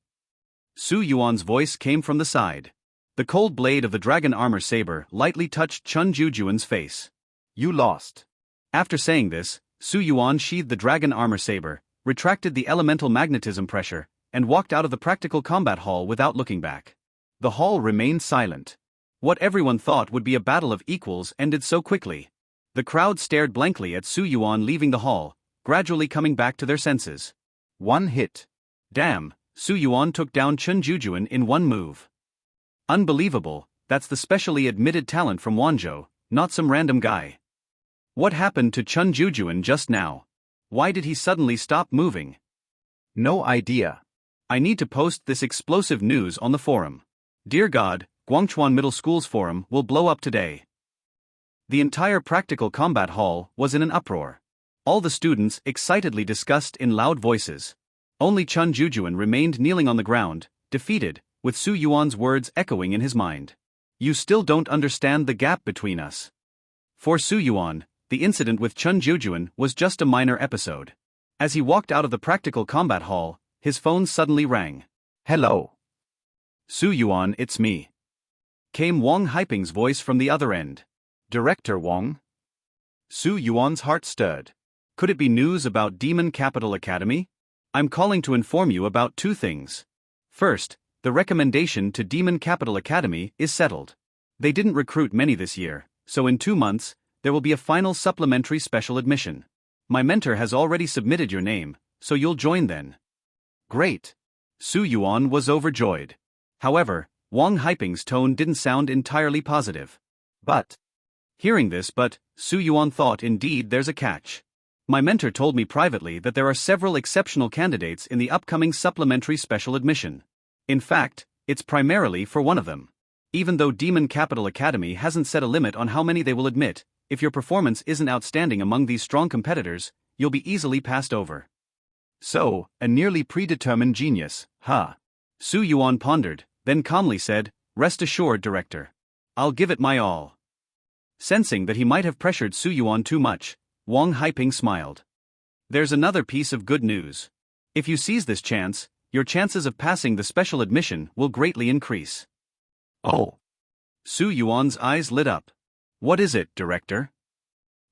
Su Yuan's voice came from the side. The cold blade of the dragon armor saber lightly touched Chun Jojuan's face. You lost. After saying this, Su Yuan sheathed the dragon armor saber, retracted the elemental magnetism pressure, and walked out of the practical combat hall without looking back. The hall remained silent. What everyone thought would be a battle of equals ended so quickly. The crowd stared blankly at Su Yuan leaving the hall, gradually coming back to their senses. One hit. Damn, Su Yuan took down Chun Jojuan in one move. Unbelievable, that's the specially admitted talent from Wanzhou, not some random guy. What happened to Chun Jojuan just now? Why did he suddenly stop moving? No idea. I need to post this explosive news on the forum. Dear God, Guangchuan Middle School's forum will blow up today. The entire practical combat hall was in an uproar. All the students excitedly discussed in loud voices. Only Chun Jojuan remained kneeling on the ground, defeated, with Su Yuan's words echoing in his mind. You still don't understand the gap between us. For Su Yuan, the incident with Chun Jojuan was just a minor episode. As he walked out of the practical combat hall, his phone suddenly rang. Hello. Su Yuan, it's me. Came Wang Haiping's voice from the other end. Director Wang? Su Yuan's heart stirred. Could it be news about Demon Capital Academy? I'm calling to inform you about 2 things. First, the recommendation to Demon Capital Academy is settled. They didn't recruit many this year, so in 2 months, there will be a final supplementary special admission. My mentor has already submitted your name, so you'll join then. Great. Su Yuan was overjoyed. However, Wang Haiping's tone didn't sound entirely positive. Hearing this, Su Yuan thought indeed there's a catch. My mentor told me privately that there are several exceptional candidates in the upcoming supplementary special admission. In fact, it's primarily for one of them. Even though Demon Capital Academy hasn't set a limit on how many they will admit, if your performance isn't outstanding among these strong competitors, you'll be easily passed over. So, a nearly predetermined genius, huh? Su Yuan pondered, then calmly said, "Rest assured, Director. I'll give it my all." Sensing that he might have pressured Su Yuan too much, Wang Haiping smiled. "There's another piece of good news. If you seize this chance, your chances of passing the special admission will greatly increase." Oh. Su Yuan's eyes lit up. "What is it, Director?"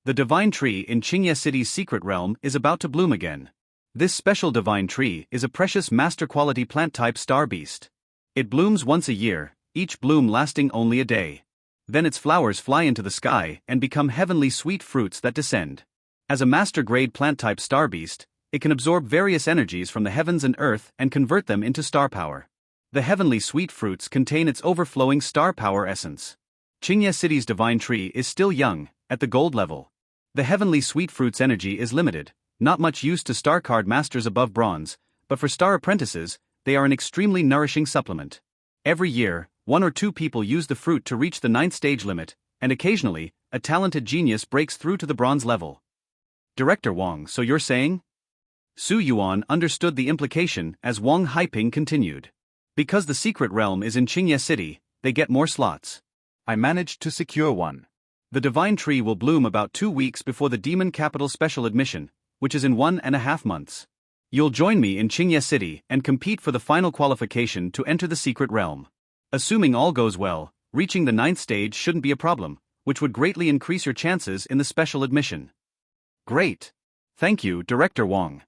"The divine tree in Qingye City's secret realm is about to bloom again. This special divine tree is a precious master-quality plant-type star beast. It blooms once a year, each bloom lasting only a day. Then its flowers fly into the sky and become heavenly sweet fruits that descend. As a master-grade plant-type star beast, it can absorb various energies from the heavens and earth and convert them into star power. The heavenly sweet fruits contain its overflowing star power essence. Qingye City's divine tree is still young, at the gold level. The heavenly sweet fruits energy is limited, not much use to star card masters above bronze, but for star apprentices, they are an extremely nourishing supplement. Every year, 1 or 2 people use the fruit to reach the 9th stage limit, and occasionally, a talented genius breaks through to the bronze level." "Director Wang, so you're saying?" Su Yuan understood the implication as Wang Haiping continued. "Because the secret realm is in Qingye City, they get more slots. I managed to secure one. The divine tree will bloom about 2 weeks before the Demon Capital special admission, which is in 1.5 months. You'll join me in Qingye City and compete for the final qualification to enter the secret realm. Assuming all goes well, reaching the 9th stage shouldn't be a problem, which would greatly increase your chances in the special admission." "Great. Thank you, Director Wang."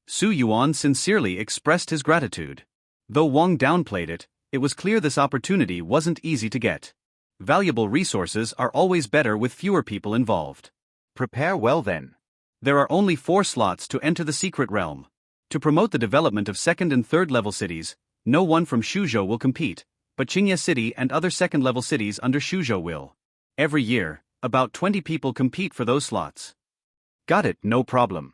Su Yuan sincerely expressed his gratitude. Though Wang downplayed it, it was clear this opportunity wasn't easy to get. Valuable resources are always better with fewer people involved. Prepare well then. There are only 4 slots to enter the secret realm. To promote the development of 2nd and 3rd level cities, no one from Shuzhou will compete, but Qingye City and other 2nd level cities under Shuzhou will. Every year, about 20 people compete for those slots. Got it, no problem.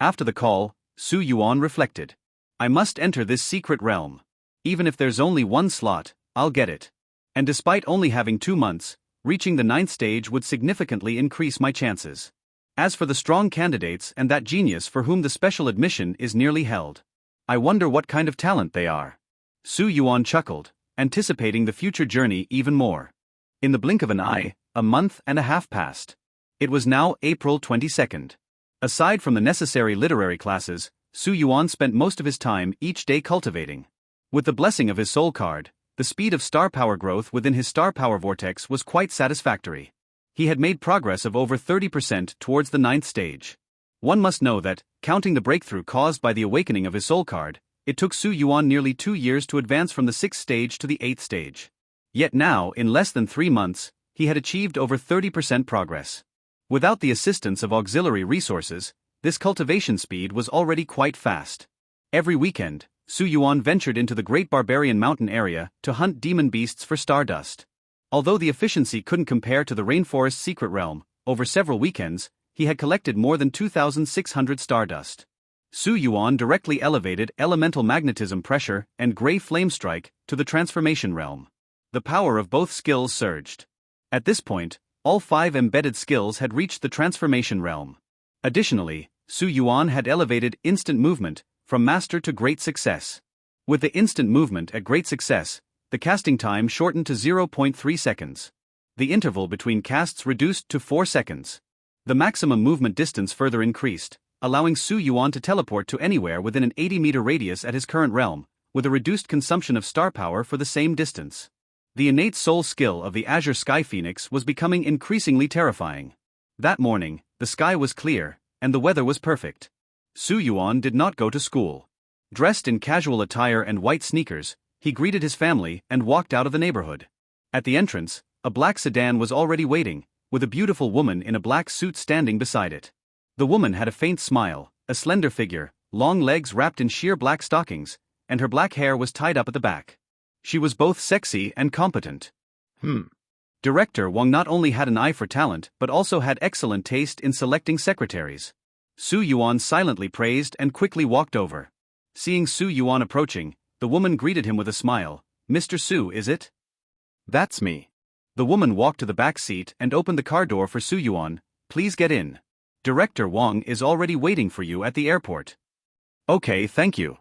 After the call, Su Yuan reflected. "I must enter this secret realm. Even if there's only 1 slot, I'll get it. And despite only having 2 months, reaching the 9th stage would significantly increase my chances. As for the strong candidates and that genius for whom the special admission is nearly held, I wonder what kind of talent they are." Su Yuan chuckled, anticipating the future journey even more. In the blink of an eye, a month and a half passed. It was now April 22nd. Aside from the necessary literary classes, Su Yuan spent most of his time each day cultivating. With the blessing of his soul card, the speed of star power growth within his star power vortex was quite satisfactory. He had made progress of over 30% towards the 9th stage. One must know that, counting the breakthrough caused by the awakening of his soul card, it took Su Yuan nearly 2 years to advance from the 6th stage to the 8th stage. Yet now, in less than 3 months, he had achieved over 30% progress. Without the assistance of auxiliary resources, this cultivation speed was already quite fast. Every weekend, Su Yuan ventured into the Great Barbarian Mountain area to hunt demon beasts for stardust. Although the efficiency couldn't compare to the Rainforest's secret realm, over several weekends, he had collected more than 2,600 stardust. Su Yuan directly elevated elemental magnetism pressure and gray flame strike to the transformation realm. The power of both skills surged. At this point, all 5 embedded skills had reached the transformation realm. Additionally, Su Yuan had elevated instant movement from master to great success. With the instant movement at great success, the casting time shortened to 0.3 seconds. The interval between casts reduced to 4 seconds. The maximum movement distance further increased, allowing Su Yuan to teleport to anywhere within an 80-meter radius at his current realm, with a reduced consumption of star power for the same distance. The innate soul skill of the Azure Sky Phoenix was becoming increasingly terrifying. That morning, the sky was clear, and the weather was perfect. Su Yuan did not go to school. Dressed in casual attire and white sneakers, he greeted his family and walked out of the neighborhood. At the entrance, a black sedan was already waiting, with a beautiful woman in a black suit standing beside it. The woman had a faint smile, a slender figure, long legs wrapped in sheer black stockings, and her black hair was tied up at the back. She was both sexy and competent. Director Wang not only had an eye for talent but also had excellent taste in selecting secretaries. Su Yuan silently praised and quickly walked over. Seeing Su Yuan approaching, the woman greeted him with a smile. "Mr. Su, is it?" "That's me." The woman walked to the back seat and opened the car door for Su Yuan. "Please get in. Director Wang is already waiting for you at the airport." "Okay, thank you."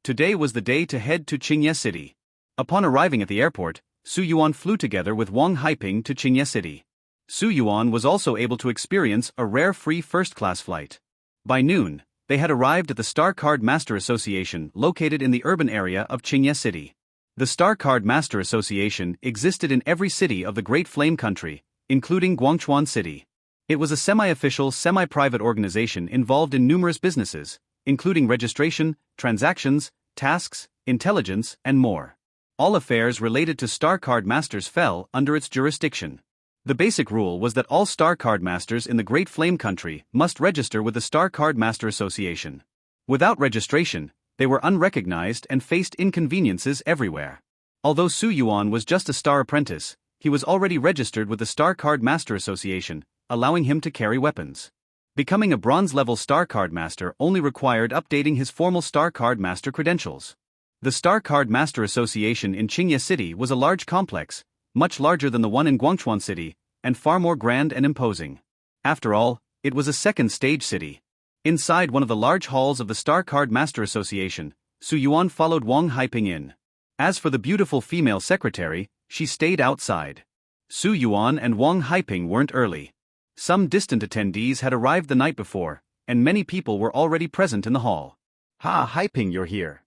Today was the day to head to Qingye City. Upon arriving at the airport, Su Yuan flew together with Wang Haiping to Qingye City. Su Yuan was also able to experience a rare free first-class flight. By noon, they had arrived at the Star Card Master Association located in the urban area of Qingye City. The Star Card Master Association existed in every city of the Great Flame Country, including Guangchuan City. It was a semi-official, semi-private organization involved in numerous businesses, including registration, transactions, tasks, intelligence, and more. All affairs related to Star Card Masters fell under its jurisdiction. The basic rule was that all Star Card Masters in the Great Flame Country must register with the Star Card Master Association. Without registration, they were unrecognized and faced inconveniences everywhere. Although Su Yuan was just a star apprentice, he was already registered with the Star Card Master Association, allowing him to carry weapons. Becoming a bronze-level Star Card Master only required updating his formal Star Card Master credentials. The Star Card Master Association in Qingye City was a large complex, much larger than the one in Guangchuan City, and far more grand and imposing. After all, it was a second-stage city. Inside one of the large halls of the Star Card Master Association, Su Yuan followed Wang Haiping in. As for the beautiful female secretary, she stayed outside. Su Yuan and Wang Haiping weren't early. Some distant attendees had arrived the night before, and many people were already present in the hall. "Ha, Haiping, you're here."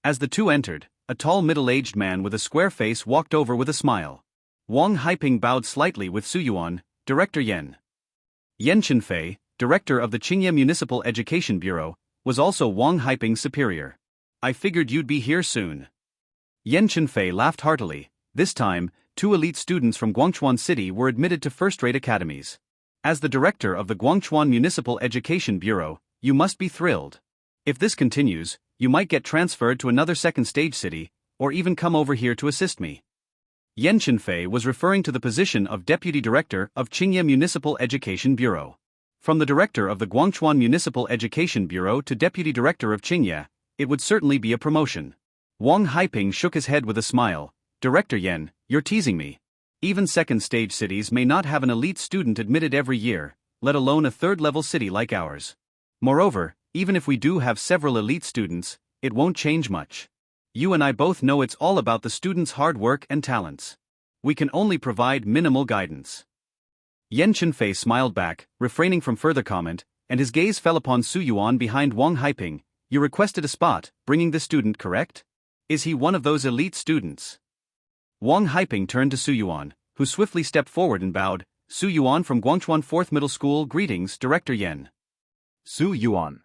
As the two entered, a tall middle-aged man with a square face walked over with a smile. Wang Haiping bowed slightly with Su Yuan, Director Yen. Yen Qinfei, director of the Qingye Municipal Education Bureau, was also Wang Haiping's superior. "I figured you'd be here soon." Yen Qinfei laughed heartily. This time, 2 elite students from Guangchuan City were admitted to first-rate academies. As the director of the Guangchuan Municipal Education Bureau, you must be thrilled. If this continues, you might get transferred to another second-stage city, or even come over here to assist me. Yen Qinfei was referring to the position of Deputy Director of Qingye Municipal Education Bureau. From the Director of the Guangchuan Municipal Education Bureau to Deputy Director of Qingye, it would certainly be a promotion. Wang Haiping shook his head with a smile. "Director Yen, you're teasing me. Even second-stage cities may not have an elite student admitted every year, let alone a third-level city like ours. Moreover, even if we do have several elite students, it won't change much. You and I both know it's all about the students' hard work and talents. We can only provide minimal guidance." Yen Qinfei smiled back, refraining from further comment, and his gaze fell upon Su Yuan behind Wang Haiping. "You requested a spot, bringing the student, correct? Is he one of those elite students?" Wang Haiping turned to Su Yuan, who swiftly stepped forward and bowed. "Su Yuan from Guangchuan 4th Middle School, greetings, Director Yen." "Su Yuan."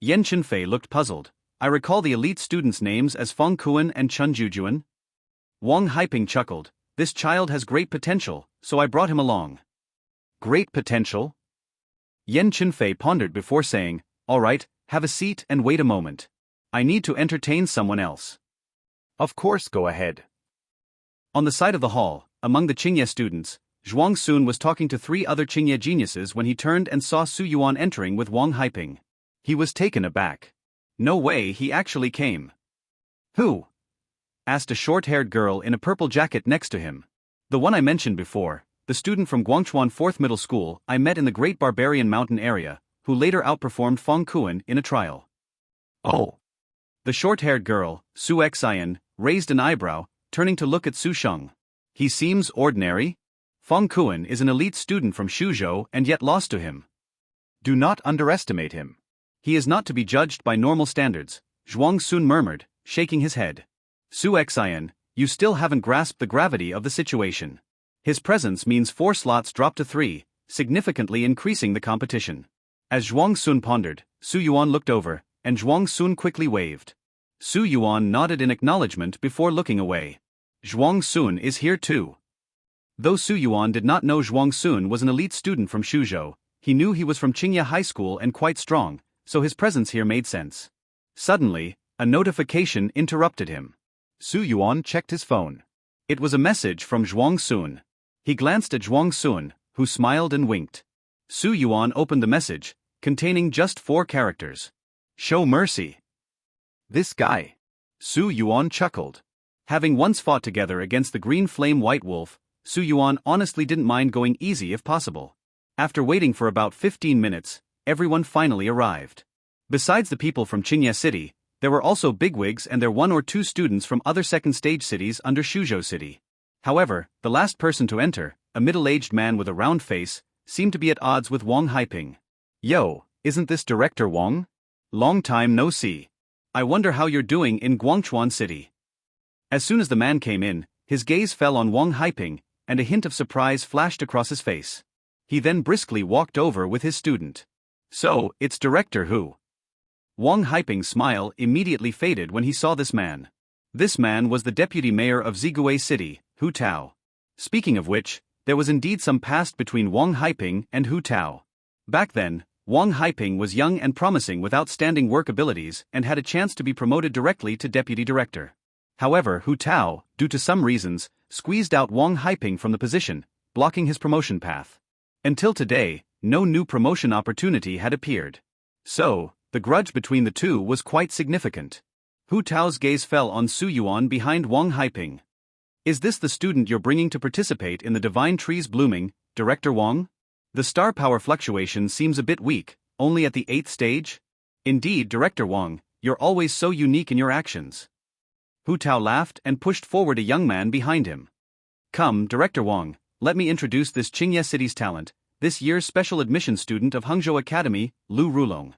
Yen Qinfei looked puzzled. "I recall the elite students' names as Feng Kuan and Chun Jujuan." Wang Haiping chuckled. "This child has great potential, so I brought him along." "Great potential?" Yen Qinfei pondered before saying, "All right, have a seat and wait a moment. I need to entertain someone else." "Of course, go ahead." On the side of the hall, among the Qingye students, Zhuang Sun was talking to 3 other Qingye geniuses when he turned and saw Su Yuan entering with Wang Haiping. He was taken aback. No way, he actually came. "Who?" asked a short-haired girl in a purple jacket next to him. "The one I mentioned before, the student from Guangchuan 4th Middle School I met in the Great Barbarian Mountain area, who later outperformed Feng Kuan in a trial." "Oh." The short-haired girl, Su Xian, raised an eyebrow, turning to look at Su Sheng. "He seems ordinary? Feng Kuan is an elite student from Shuzhou and yet lost to him." "Do not underestimate him." "He is not to be judged by normal standards," Zhuang Sun murmured, shaking his head. "Su Xian, you still haven't grasped the gravity of the situation. His presence means 4 slots drop to 3, significantly increasing the competition." As Zhuang Sun pondered, Su Yuan looked over, and Zhuang Sun quickly waved. Su Yuan nodded in acknowledgement before looking away. "Zhuang Sun is here too." Though Su Yuan did not know Zhuang Sun was an elite student from Shuzhou, he knew he was from Qingye High School and quite strong, so his presence here made sense. Suddenly, a notification interrupted him. Su Yuan checked his phone. It was a message from Zhuang Sun. He glanced at Zhuang Sun, who smiled and winked. Su Yuan opened the message, containing just 4 characters. Show mercy. This guy. Su Yuan chuckled. Having once fought together against the green flame white wolf, Su Yuan honestly didn't mind going easy if possible. After waiting for about 15 minutes, everyone finally arrived. Besides the people from Qingye City, there were also bigwigs and their 1 or 2 students from other second-stage cities under Shuzhou City. However, the last person to enter, a middle-aged man with a round face, seemed to be at odds with Wang Haiping. Yo, isn't this Director Wang? Long time no see. I wonder how you're doing in Guangchuan City. As soon as the man came in, his gaze fell on Wang Haiping, and a hint of surprise flashed across his face. He then briskly walked over with his student. So, it's Director Hu. Wang Haiping's smile immediately faded when he saw this man. This man was the deputy mayor of Zigui City, Hu Tao. Speaking of which, there was indeed some past between Wang Haiping and Hu Tao. Back then, Wang Haiping was young and promising with outstanding work abilities and had a chance to be promoted directly to deputy director. However, Hu Tao, due to some reasons, squeezed out Wang Haiping from the position, blocking his promotion path. Until today, no new promotion opportunity had appeared. So, the grudge between the two was quite significant. Hu Tao's gaze fell on Su Yuan behind Wang Haiping. Is this the student you're bringing to participate in the Divine Trees Blooming, Director Wang? The star power fluctuation seems a bit weak, only at the 8th stage? Indeed, Director Wang, you're always so unique in your actions. Hu Tao laughed and pushed forward a young man behind him. Come, Director Wang, let me introduce this Qingye City's talent, this year's special admission student of Hangzhou Academy, Lu Rulong.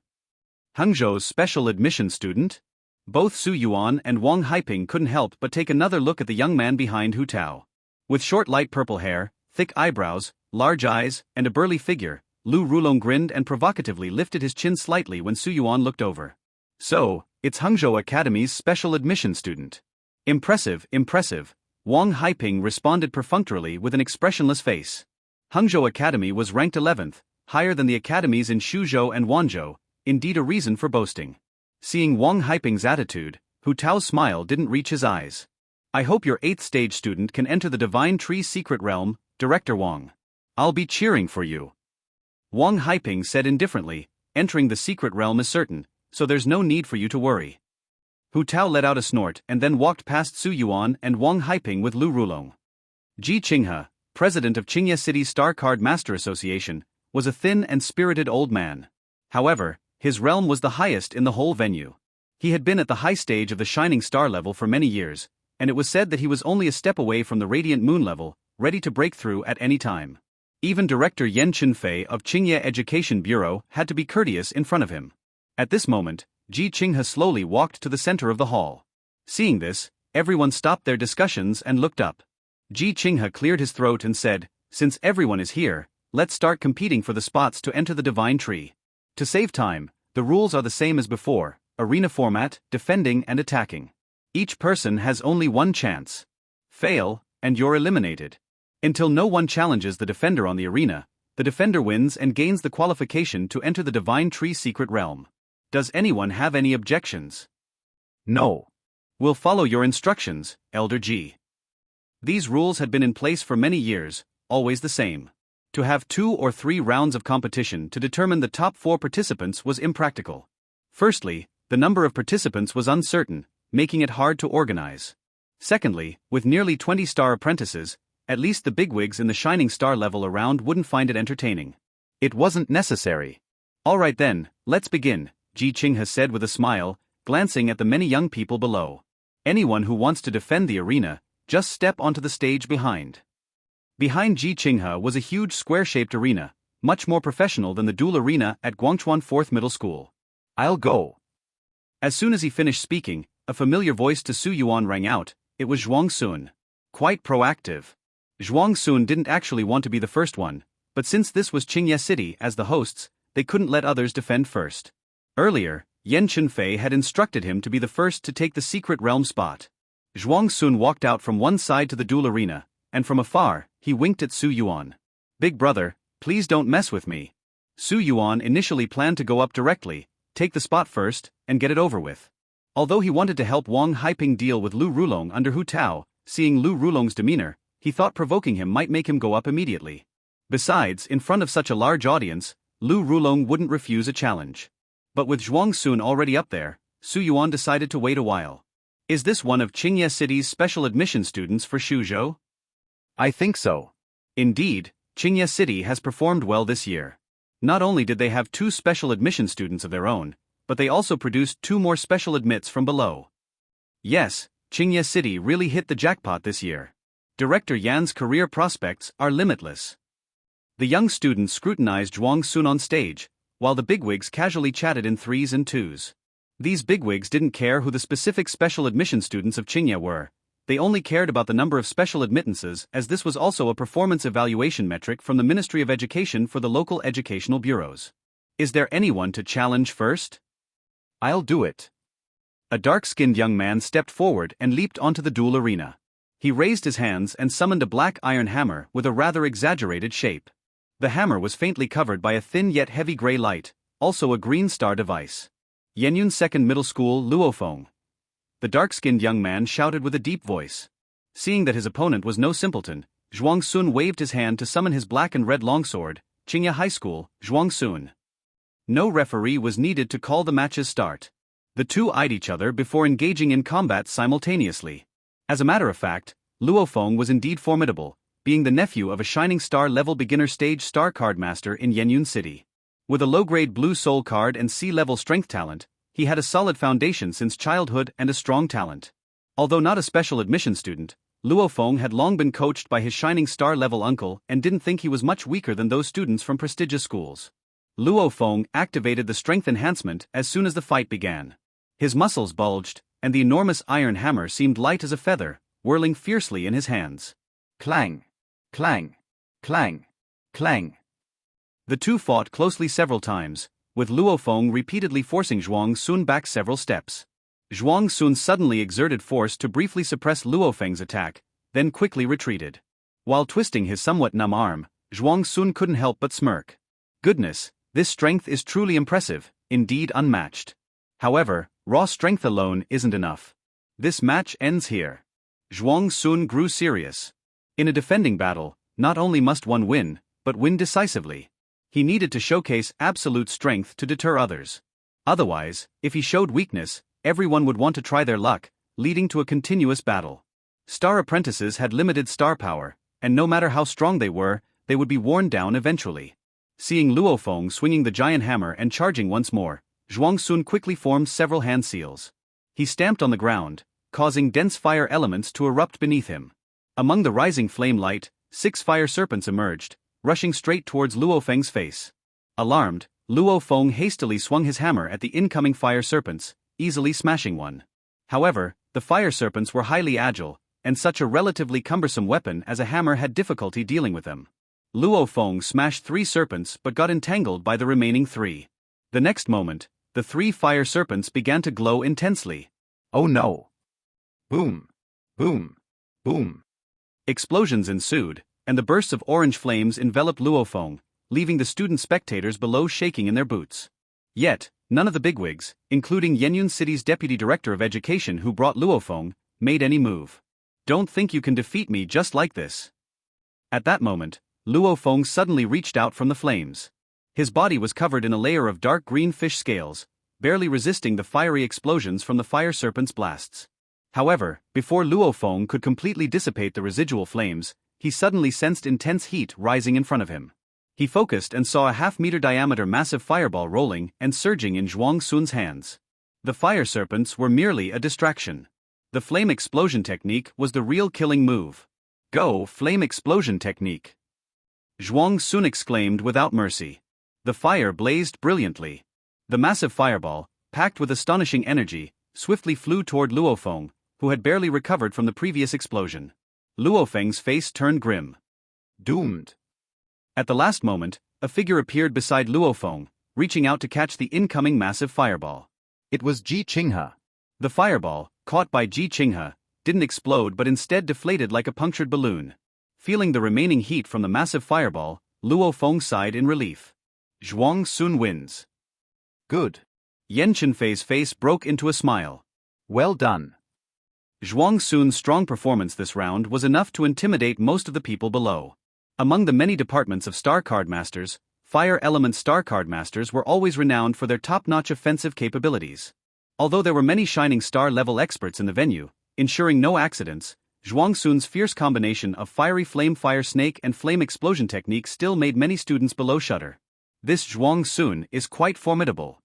Hangzhou's special admission student? Both Su Yuan and Wang Haiping couldn't help but take another look at the young man behind Hu Tao. With short light purple hair, thick eyebrows, large eyes, and a burly figure, Lu Rulong grinned and provocatively lifted his chin slightly when Su Yuan looked over. So, it's Hangzhou Academy's special admission student. Impressive, impressive, Wang Haiping responded perfunctorily with an expressionless face. Hangzhou Academy was ranked 11th, higher than the academies in Shuzhou and Wanzhou, indeed a reason for boasting. Seeing Wang Haiping's attitude, Hu Tao's smile didn't reach his eyes. I hope your 8th stage student can enter the Divine Tree Secret Realm, Director Wang. I'll be cheering for you. Wang Haiping said indifferently, entering the secret realm is certain, so there's no need for you to worry. Hu Tao let out a snort and then walked past Su Yuan and Wang Haiping with Lu Rulong. Ji Qinghe, president of Qingye City's Star Card Master Association, was a thin and spirited old man. However, his realm was the highest in the whole venue. He had been at the high stage of the Shining Star level for many years, and it was said that he was only a step away from the Radiant Moon level, ready to break through at any time. Even Director Yan Chunfei of Qingye Education Bureau had to be courteous in front of him. At this moment, Ji Qinghe slowly walked to the center of the hall. Seeing this, everyone stopped their discussions and looked up. Ji Qinghe cleared his throat and said, since everyone is here, let's start competing for the spots to enter the Divine Tree. To save time, the rules are the same as before, arena format, defending and attacking. Each person has only one chance. Fail, and you're eliminated. Until no one challenges the defender on the arena, the defender wins and gains the qualification to enter the Divine Tree Secret Realm. Does anyone have any objections? No. We'll follow your instructions, Elder Ji. These rules had been in place for many years, always the same. To have 2 or 3 rounds of competition to determine the top 4 participants was impractical. Firstly, the number of participants was uncertain, making it hard to organize. Secondly, with nearly 20 star apprentices, at least the bigwigs in the Shining Star level around wouldn't find it entertaining. It wasn't necessary. Alright then, let's begin, Ji Qinghe said with a smile, glancing at the many young people below. Anyone who wants to defend the arena, just step onto the stage behind. Behind Ji Qinghe was a huge square-shaped arena, much more professional than the dual arena at Guangchuan 4th Middle School. I'll go. As soon as he finished speaking, a familiar voice to Su Yuan rang out. It was Zhuang Sun. Quite proactive. Zhuang Sun didn't actually want to be the first one, but since this was Qingye City as the hosts, they couldn't let others defend first. Earlier, Yan Chunfei had instructed him to be the first to take the secret realm spot. Zhuang Sun walked out from one side to the dual arena, and from afar, he winked at Su Yuan. Big brother, please don't mess with me. Su Yuan initially planned to go up directly, take the spot first, and get it over with. Although he wanted to help Wang Haiping deal with Lu Rulong under Hu Tao, Seeing Lu Rulong's demeanor, he thought provoking him might make him go up immediately. Besides, in front of such a large audience, Lu Rulong wouldn't refuse a challenge. But with Zhuang Sun already up there, Su Yuan decided to wait a while. Is this one of Qingye City's special admission students for Shuzhou? I think so. Indeed, Qingye City has performed well this year. Not only did they have 2 special admission students of their own, but they also produced 2 more special admits from below. Yes, Qingye City really hit the jackpot this year. Director Yan's career prospects are limitless. The young students scrutinized Zhuang Sun on stage, while the bigwigs casually chatted in 3s and 2s. These bigwigs didn't care who the specific special admission students of Qingye were, they only cared about the number of special admittances, as this was also a performance evaluation metric from the Ministry of Education for the local educational bureaus. Is there anyone to challenge first? I'll do it. A dark-skinned young man stepped forward and leaped onto the duel arena. He raised his hands and summoned a black iron hammer with a rather exaggerated shape. The hammer was faintly covered by a thin yet heavy gray light, also a green star device. Yenyun Second Middle School, Luofeng. The dark-skinned young man shouted with a deep voice. Seeing that his opponent was no simpleton, Zhuang Sun waved his hand to summon his black and red longsword. Qingye High School, Zhuang Sun. No referee was needed to call the match's start. The two eyed each other before engaging in combat simultaneously. As a matter of fact, Luofeng was indeed formidable, being the nephew of a Shining Star-level beginner stage star card master in Yenyun City. With a low-grade blue soul card and C-level strength talent, he had a solid foundation since childhood and a strong talent. Although not a special admission student, Luofeng had long been coached by his Shining Star-level uncle and didn't think he was much weaker than those students from prestigious schools. Luofeng activated the strength enhancement as soon as the fight began. His muscles bulged, and the enormous iron hammer seemed light as a feather, whirling fiercely in his hands. Clang! Clang! Clang! Clang! The two fought closely several times, with Luofeng repeatedly forcing Zhuang Sun back several steps. Zhuang Sun suddenly exerted force to briefly suppress Luofeng's attack, then quickly retreated. While twisting his somewhat numb arm, Zhuang Sun couldn't help but smirk. Goodness, this strength is truly impressive, indeed unmatched. However, raw strength alone isn't enough. This match ends here. Zhuang Sun grew serious. In a defending battle, not only must one win, but win decisively. He needed to showcase absolute strength to deter others. Otherwise, if he showed weakness, everyone would want to try their luck, leading to a continuous battle. Star apprentices had limited star power, and no matter how strong they were, they would be worn down eventually. Seeing Luofeng swinging the giant hammer and charging once more, Zhuang Sun quickly formed several hand seals. He stamped on the ground, causing dense fire elements to erupt beneath him. Among the rising flame light, 6 fire serpents emerged, rushing straight towards Luofeng's face. Alarmed, Luofeng hastily swung his hammer at the incoming fire serpents, easily smashing one. However, the fire serpents were highly agile, and such a relatively cumbersome weapon as a hammer had difficulty dealing with them. Luofeng smashed 3 serpents but got entangled by the remaining 3. The next moment, the 3 fire serpents began to glow intensely. Oh no! Boom! Boom! Boom! Explosions ensued, and the bursts of orange flames enveloped Luofeng, leaving the student spectators below shaking in their boots. Yet, none of the bigwigs, including Yenyun City's deputy director of education who brought Luofeng, made any move. Don't think you can defeat me just like this. At that moment, Luofeng suddenly reached out from the flames. His body was covered in a layer of dark green fish scales, barely resisting the fiery explosions from the fire serpent's blasts. However, before Luofeng could completely dissipate the residual flames, he suddenly sensed intense heat rising in front of him. He focused and saw a half-meter diameter massive fireball rolling and surging in Zhuang Sun's hands. The fire serpents were merely a distraction. The flame explosion technique was the real killing move. Go, flame explosion technique! Zhuang Sun exclaimed without mercy. The fire blazed brilliantly. The massive fireball, packed with astonishing energy, swiftly flew toward Luofeng, who had barely recovered from the previous explosion. Luofeng's face turned grim. Doomed. At the last moment, a figure appeared beside Luofeng, reaching out to catch the incoming massive fireball. It was Ji Qinghe. The fireball, caught by Ji Qinghe, didn't explode but instead deflated like a punctured balloon. Feeling the remaining heat from the massive fireball, Luofeng sighed in relief. Zhuang Sun wins. Good. Yan Chenfei's face broke into a smile. Well done. Zhuang Sun's strong performance this round was enough to intimidate most of the people below. Among the many departments of Star Card Masters, Fire Element Star Card Masters were always renowned for their top-notch offensive capabilities. Although there were many shining star-level experts in the venue, ensuring no accidents, Zhuang Sun's fierce combination of Fiery Flame Fire Snake and Flame Explosion technique still made many students below shudder. This Zhuang Sun is quite formidable.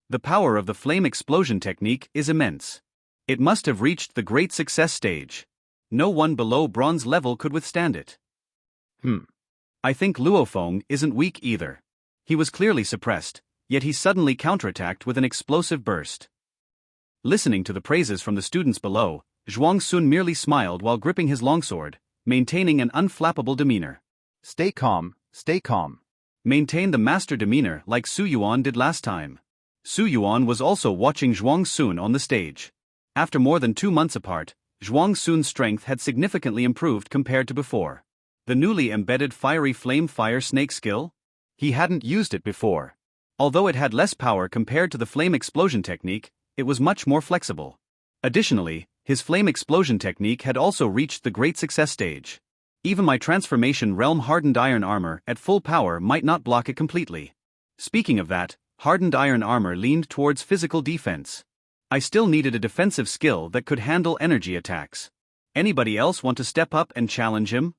The power of the Flame Explosion technique is immense. It must have reached the great success stage. No one below bronze level could withstand it. I think Luofeng isn't weak either. He was clearly suppressed, yet he suddenly counterattacked with an explosive burst. Listening to the praises from the students below, Zhuang Sun merely smiled while gripping his longsword, maintaining an unflappable demeanor. Stay calm, stay calm. Maintain the master demeanor like Su Yuan did last time. Su Yuan was also watching Zhuang Sun on the stage. After more than 2 months apart, Zhuang Sun's strength had significantly improved compared to before. The newly embedded Fiery Flame Fire Snake skill? He hadn't used it before. Although it had less power compared to the Flame Explosion technique, it was much more flexible. Additionally, his Flame Explosion technique had also reached the great success stage. Even my Transformation Realm Hardened Iron Armor at full power might not block it completely. Speaking of that, Hardened Iron Armor leaned towards physical defense. I still needed a defensive skill that could handle energy attacks. Anybody else want to step up and challenge him?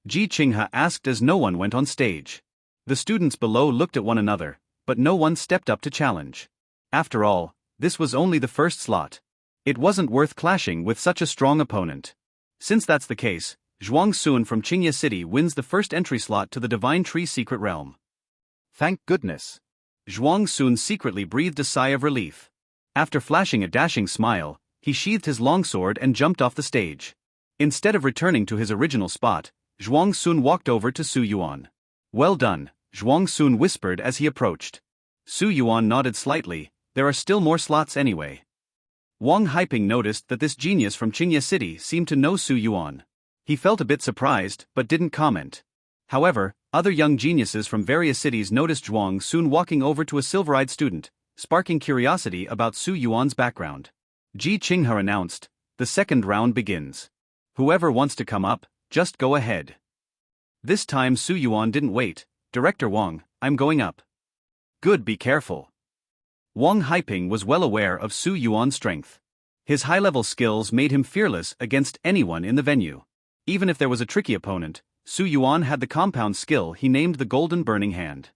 Ji Qinghe asked as no one went on stage. The students below looked at one another, but no one stepped up to challenge. After all, this was only the first slot. It wasn't worth clashing with such a strong opponent. Since that's the case, Zhuang Sun from Qingye City wins the first entry slot to the Divine Tree Secret Realm. Thank goodness. Zhuang Sun secretly breathed a sigh of relief. After flashing a dashing smile, he sheathed his longsword and jumped off the stage. Instead of returning to his original spot, Zhuang Sun walked over to Su Yuan. Well done, Zhuang Sun whispered as he approached. Su Yuan nodded slightly. There are still more slots anyway. Wang Haiping noticed that this genius from Qingye City seemed to know Su Yuan. He felt a bit surprised but didn't comment. However, other young geniuses from various cities noticed Zhuang Sun walking over to a silver-eyed student, sparking curiosity about Su Yuan's background. Ji Qinghe announced, "The second round begins. Whoever wants to come up, just go ahead." This time Su Yuan didn't wait. "Director Wang, I'm going up." "Good, be careful." Wang Haiping was well aware of Su Yuan's strength. His high-level skills made him fearless against anyone in the venue. Even if there was a tricky opponent, Su Yuan had the compound skill he named the Golden Burning Hand.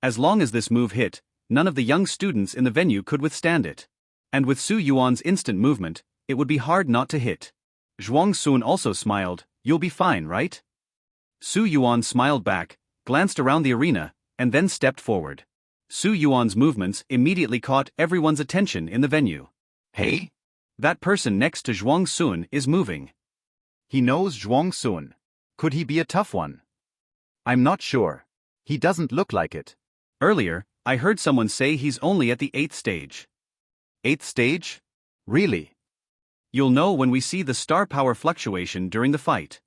As long as this move hit, none of the young students in the venue could withstand it. And with Su Yuan's instant movement, it would be hard not to hit. Zhuang Sun also smiled. "You'll be fine, right?" Su Yuan smiled back, glanced around the arena, and then stepped forward. Su Yuan's movements immediately caught everyone's attention in the venue. Hey? That person next to Zhuang Sun is moving. He knows Zhuang Sun. Could he be a tough one? I'm not sure. He doesn't look like it. Earlier, I heard someone say he's only at the 8th stage. 8th stage? Really? You'll know when we see the star power fluctuation during the fight.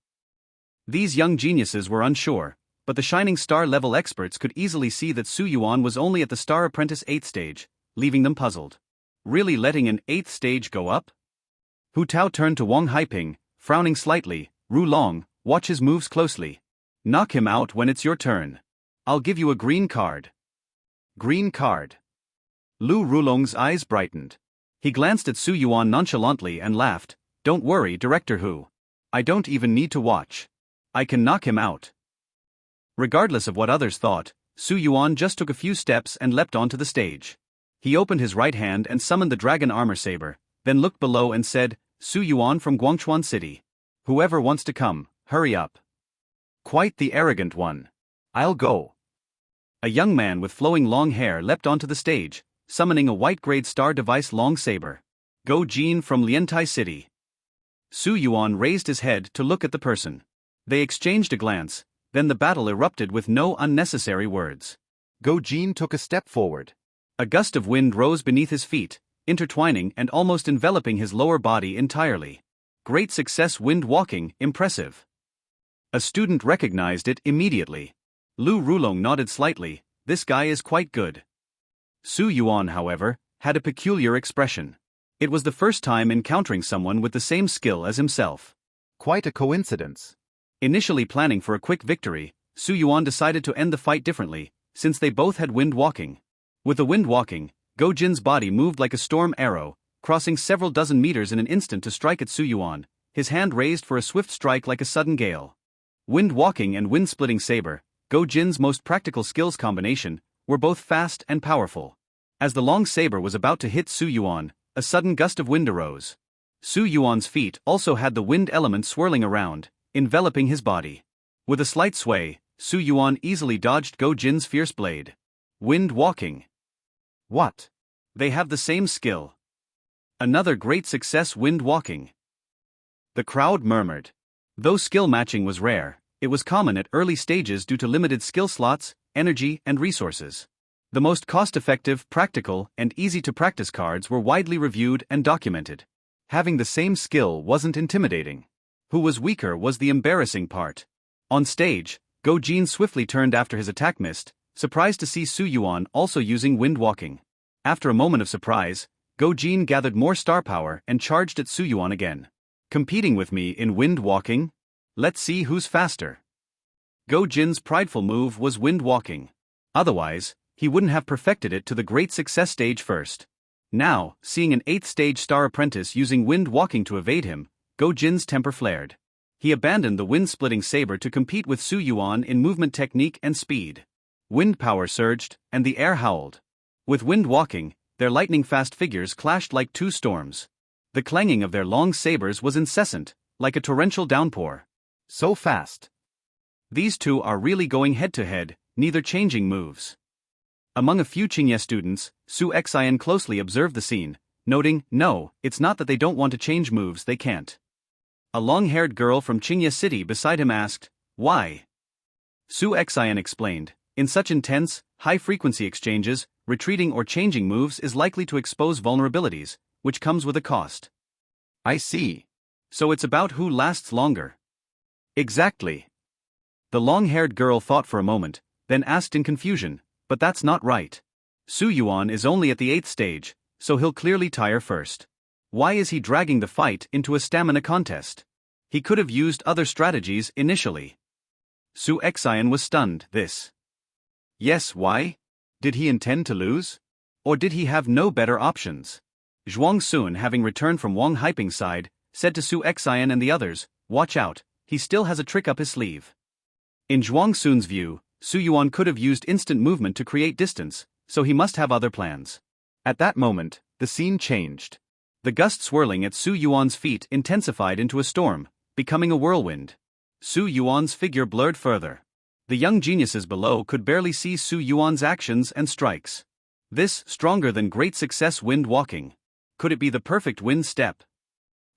These young geniuses were unsure, but the Shining Star level experts could easily see that Su Yuan was only at the Star Apprentice 8th stage, leaving them puzzled. Really letting an 8th stage go up? Hu Tao turned to Wang Haiping, frowning slightly. "Ru Long, watch his moves closely. Knock him out when it's your turn. I'll give you a green card." Green card. Lu Rulong's eyes brightened. He glanced at Su Yuan nonchalantly and laughed. "Don't worry, Director Hu. I don't even need to watch. I can knock him out." Regardless of what others thought, Su Yuan just took a few steps and leapt onto the stage. He opened his right hand and summoned the Dragon Armor Saber, then looked below and said, "Su Yuan from Guangchuan City. Whoever wants to come, hurry up." Quite the arrogant one. "I'll go." A young man with flowing long hair leapt onto the stage, summoning a white-grade star device long saber. "Go Jin from Liantai City." Su Yuan raised his head to look at the person. They exchanged a glance, then the battle erupted with no unnecessary words. Go Jin took a step forward. A gust of wind rose beneath his feet, intertwining and almost enveloping his lower body entirely. Great success wind walking, impressive. A student recognized it immediately. Lu Rulong nodded slightly. "This guy is quite good." Su Yuan, however, had a peculiar expression. It was the first time encountering someone with the same skill as himself. Quite a coincidence. Initially planning for a quick victory, Su Yuan decided to end the fight differently, since they both had wind walking. With the wind walking, Go Jin's body moved like a storm arrow, crossing several dozen meters in an instant to strike at Su Yuan, his hand raised for a swift strike like a sudden gale. Wind walking and wind-splitting saber, Go Jin's most practical skills combination, were both fast and powerful. As the long saber was about to hit Su Yuan, a sudden gust of wind arose. Su Yuan's feet also had the wind element swirling around, enveloping his body. With a slight sway, Su Yuan easily dodged Go Jin's fierce blade. Wind walking. What? They have the same skill. Another great success, wind walking. The crowd murmured. Though skill matching was rare, it was common at early stages due to limited skill slots, energy, and resources. The most cost-effective, practical, and easy-to-practice cards were widely reviewed and documented. Having the same skill wasn't intimidating. Who was weaker was the embarrassing part. On stage, Go Jin swiftly turned after his attack missed, surprised to see Su Yuan also using wind walking. After a moment of surprise, Go Jin gathered more star power and charged at Su Yuan again. Competing with me in wind walking? Let's see who's faster. Go Jin's prideful move was wind walking. Otherwise, he wouldn't have perfected it to the great success stage first. Now, seeing an 8th stage star apprentice using wind walking to evade him, Go Jin's temper flared. He abandoned the wind-splitting saber to compete with Su Yuan in movement technique and speed. Wind power surged, and the air howled. With wind walking, their lightning-fast figures clashed like two storms. The clanging of their long sabers was incessant, like a torrential downpour. So fast. These two are really going head-to-head, neither changing moves. Among a few Qingye students, Su Xian closely observed the scene, noting, "No, it's not that they don't want to change moves, they can't." A long-haired girl from Qingye City beside him asked, "Why?" Su Xian explained, "In such intense, high-frequency exchanges, retreating or changing moves is likely to expose vulnerabilities, which comes with a cost." I see. So it's about who lasts longer. Exactly. The long-haired girl thought for a moment, then asked in confusion, "But that's not right. Su Yuan is only at the 8th stage, so he'll clearly tire first. Why is he dragging the fight into a stamina contest? He could have used other strategies initially." Su Xian was stunned. This. Yes, why? Did he intend to lose? Or did he have no better options? Zhuang Sun, having returned from Wang Haiping's side, said to Su Xian and the others, "Watch out, he still has a trick up his sleeve." In Zhuang Sun's view, Su Yuan could have used instant movement to create distance, so he must have other plans. At that moment, the scene changed. The gust swirling at Su Yuan's feet intensified into a storm, becoming a whirlwind. Su Yuan's figure blurred further. The young geniuses below could barely see Su Yuan's actions and strikes. This, stronger than great success wind walking. Could it be the perfect wind step?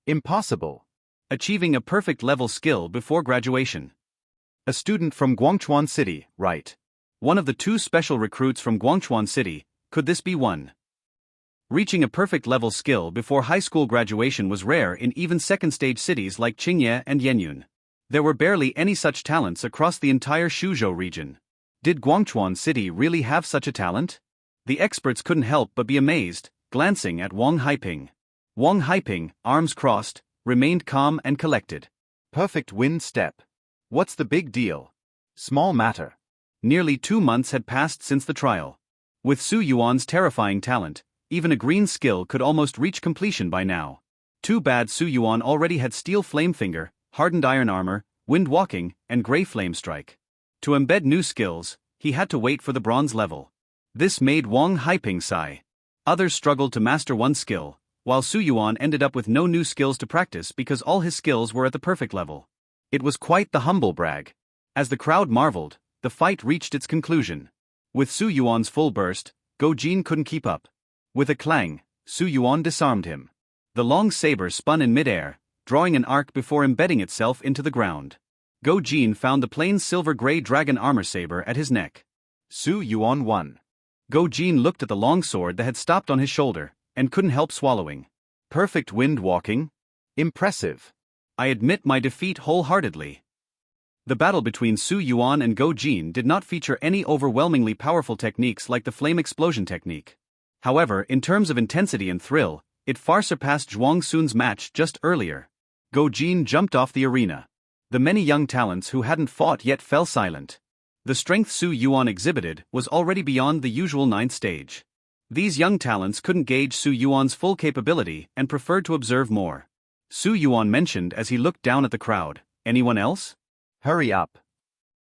Impossible. Achieving a perfect level skill before graduation. A student from Guangchuan City, right? One of the two special recruits from Guangchuan City, could this be one? Reaching a perfect level skill before high school graduation was rare in even second-stage cities like Qingye and Yenyun. There were barely any such talents across the entire Shuzhou region. Did Guangchuan City really have such a talent? The experts couldn't help but be amazed, glancing at Wang Haiping. Wang Haiping, arms crossed, remained calm and collected. Perfect wind step. What's the big deal? Small matter. Nearly 2 months had passed since the trial. With Su Yuan's terrifying talent, even a green skill could almost reach completion by now. Too bad Su Yuan already had Steel Flame Finger, Hardened Iron Armor, Wind Walking, and Gray Flame Strike. To embed new skills, he had to wait for the bronze level. This made Wang Haiping sigh. Others struggled to master one skill, while Su Yuan ended up with no new skills to practice because all his skills were at the perfect level. It was quite the humble brag. As the crowd marveled, the fight reached its conclusion. With Su Yuan's full burst, Go Jin couldn't keep up. With a clang, Su Yuan disarmed him. The long saber spun in midair, drawing an arc before embedding itself into the ground. Go Jin found the plain silver-gray dragon armor saber at his neck. Su Yuan won. Go Jin looked at the long sword that had stopped on his shoulder, and couldn't help swallowing. Perfect wind walking? Impressive. I admit my defeat wholeheartedly. The battle between Su Yuan and Go Jin did not feature any overwhelmingly powerful techniques like the flame explosion technique. However, in terms of intensity and thrill, it far surpassed Zhuang Sun's match just earlier. Go Jin jumped off the arena. The many young talents who hadn't fought yet fell silent. The strength Su Yuan exhibited was already beyond the usual 9th stage. These young talents couldn't gauge Su Yuan's full capability and preferred to observe more. Su Yuan mentioned as he looked down at the crowd, "Anyone else? Hurry up."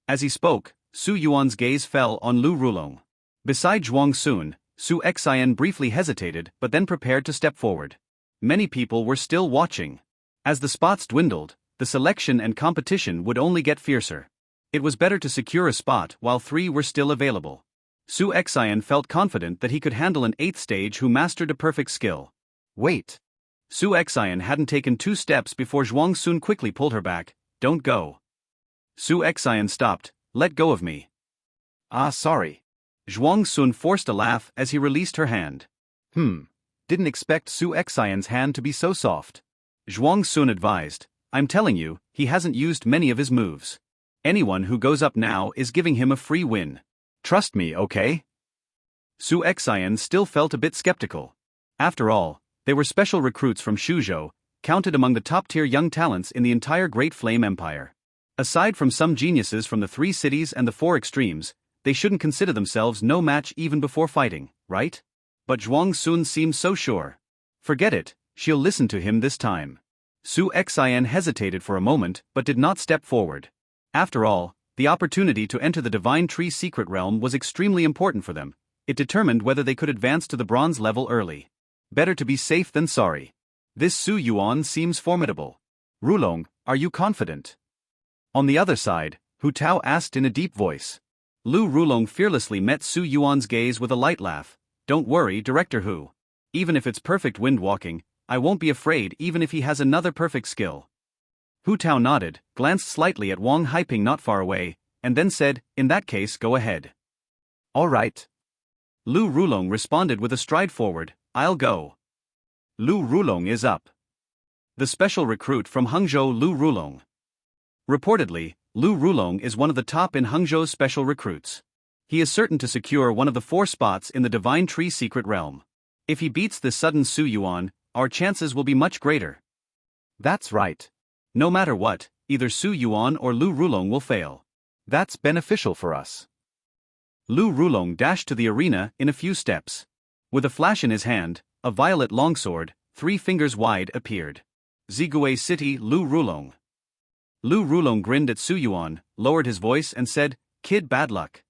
As he spoke, Su Yuan's gaze fell on Lu Rulong. Beside Zhuang Sun, Su Xian briefly hesitated but then prepared to step forward. Many people were still watching. As the spots dwindled, the selection and competition would only get fiercer. It was better to secure a spot while 3 were still available. Su Xian felt confident that he could handle an 8th stage who mastered a perfect skill. Wait. Su Xian hadn't taken 2 steps before Zhuang Sun quickly pulled her back. "Don't go." Su Xian stopped. "Let go of me." Ah, sorry. Zhuang Sun forced a laugh as he released her hand. Didn't expect Su Xian's hand to be so soft. Zhuang Sun advised, "I'm telling you, he hasn't used many of his moves. Anyone who goes up now is giving him a free win. Trust me, okay?" Su Xian still felt a bit skeptical. After all, they were special recruits from Shuzhou, counted among the top-tier young talents in the entire Great Flame Empire. Aside from some geniuses from the 3 cities and the 4 extremes, they shouldn't consider themselves no match even before fighting, right? But Zhuang Sun seemed so sure. Forget it, she'll listen to him this time. Su Xian hesitated for a moment but did not step forward. After all, the opportunity to enter the Divine Tree Secret Realm was extremely important for them. It determined whether they could advance to the bronze level early. Better to be safe than sorry. This Su Yuan seems formidable. Rulong, are you confident? On the other side, Hu Tao asked in a deep voice. Lu Rulong fearlessly met Su Yuan's gaze with a light laugh. "Don't worry, Director Hu. Even if it's perfect wind walking, I won't be afraid even if he has another perfect skill." Hu Tao nodded, glanced slightly at Wang Haiping not far away, and then said, "In that case, go ahead." All right. Lu Rulong responded with a stride forward, "I'll go." Lu Rulong is up. The special recruit from Hangzhou, Lu Rulong. Reportedly, Lu Rulong is one of the top in Hangzhou's special recruits. He is certain to secure one of the 4 spots in the Divine Tree Secret Realm. If he beats this sudden Su Yuan, our chances will be much greater. That's right. No matter what, either Su Yuan or Lu Rulong will fail. That's beneficial for us. Lu Rulong dashed to the arena in a few steps. With a flash in his hand, a violet longsword, 3 fingers wide, appeared. Zigui City, Lu Rulong. Lu Rulong grinned at Su Yuan, lowered his voice and said, "Kid, bad luck."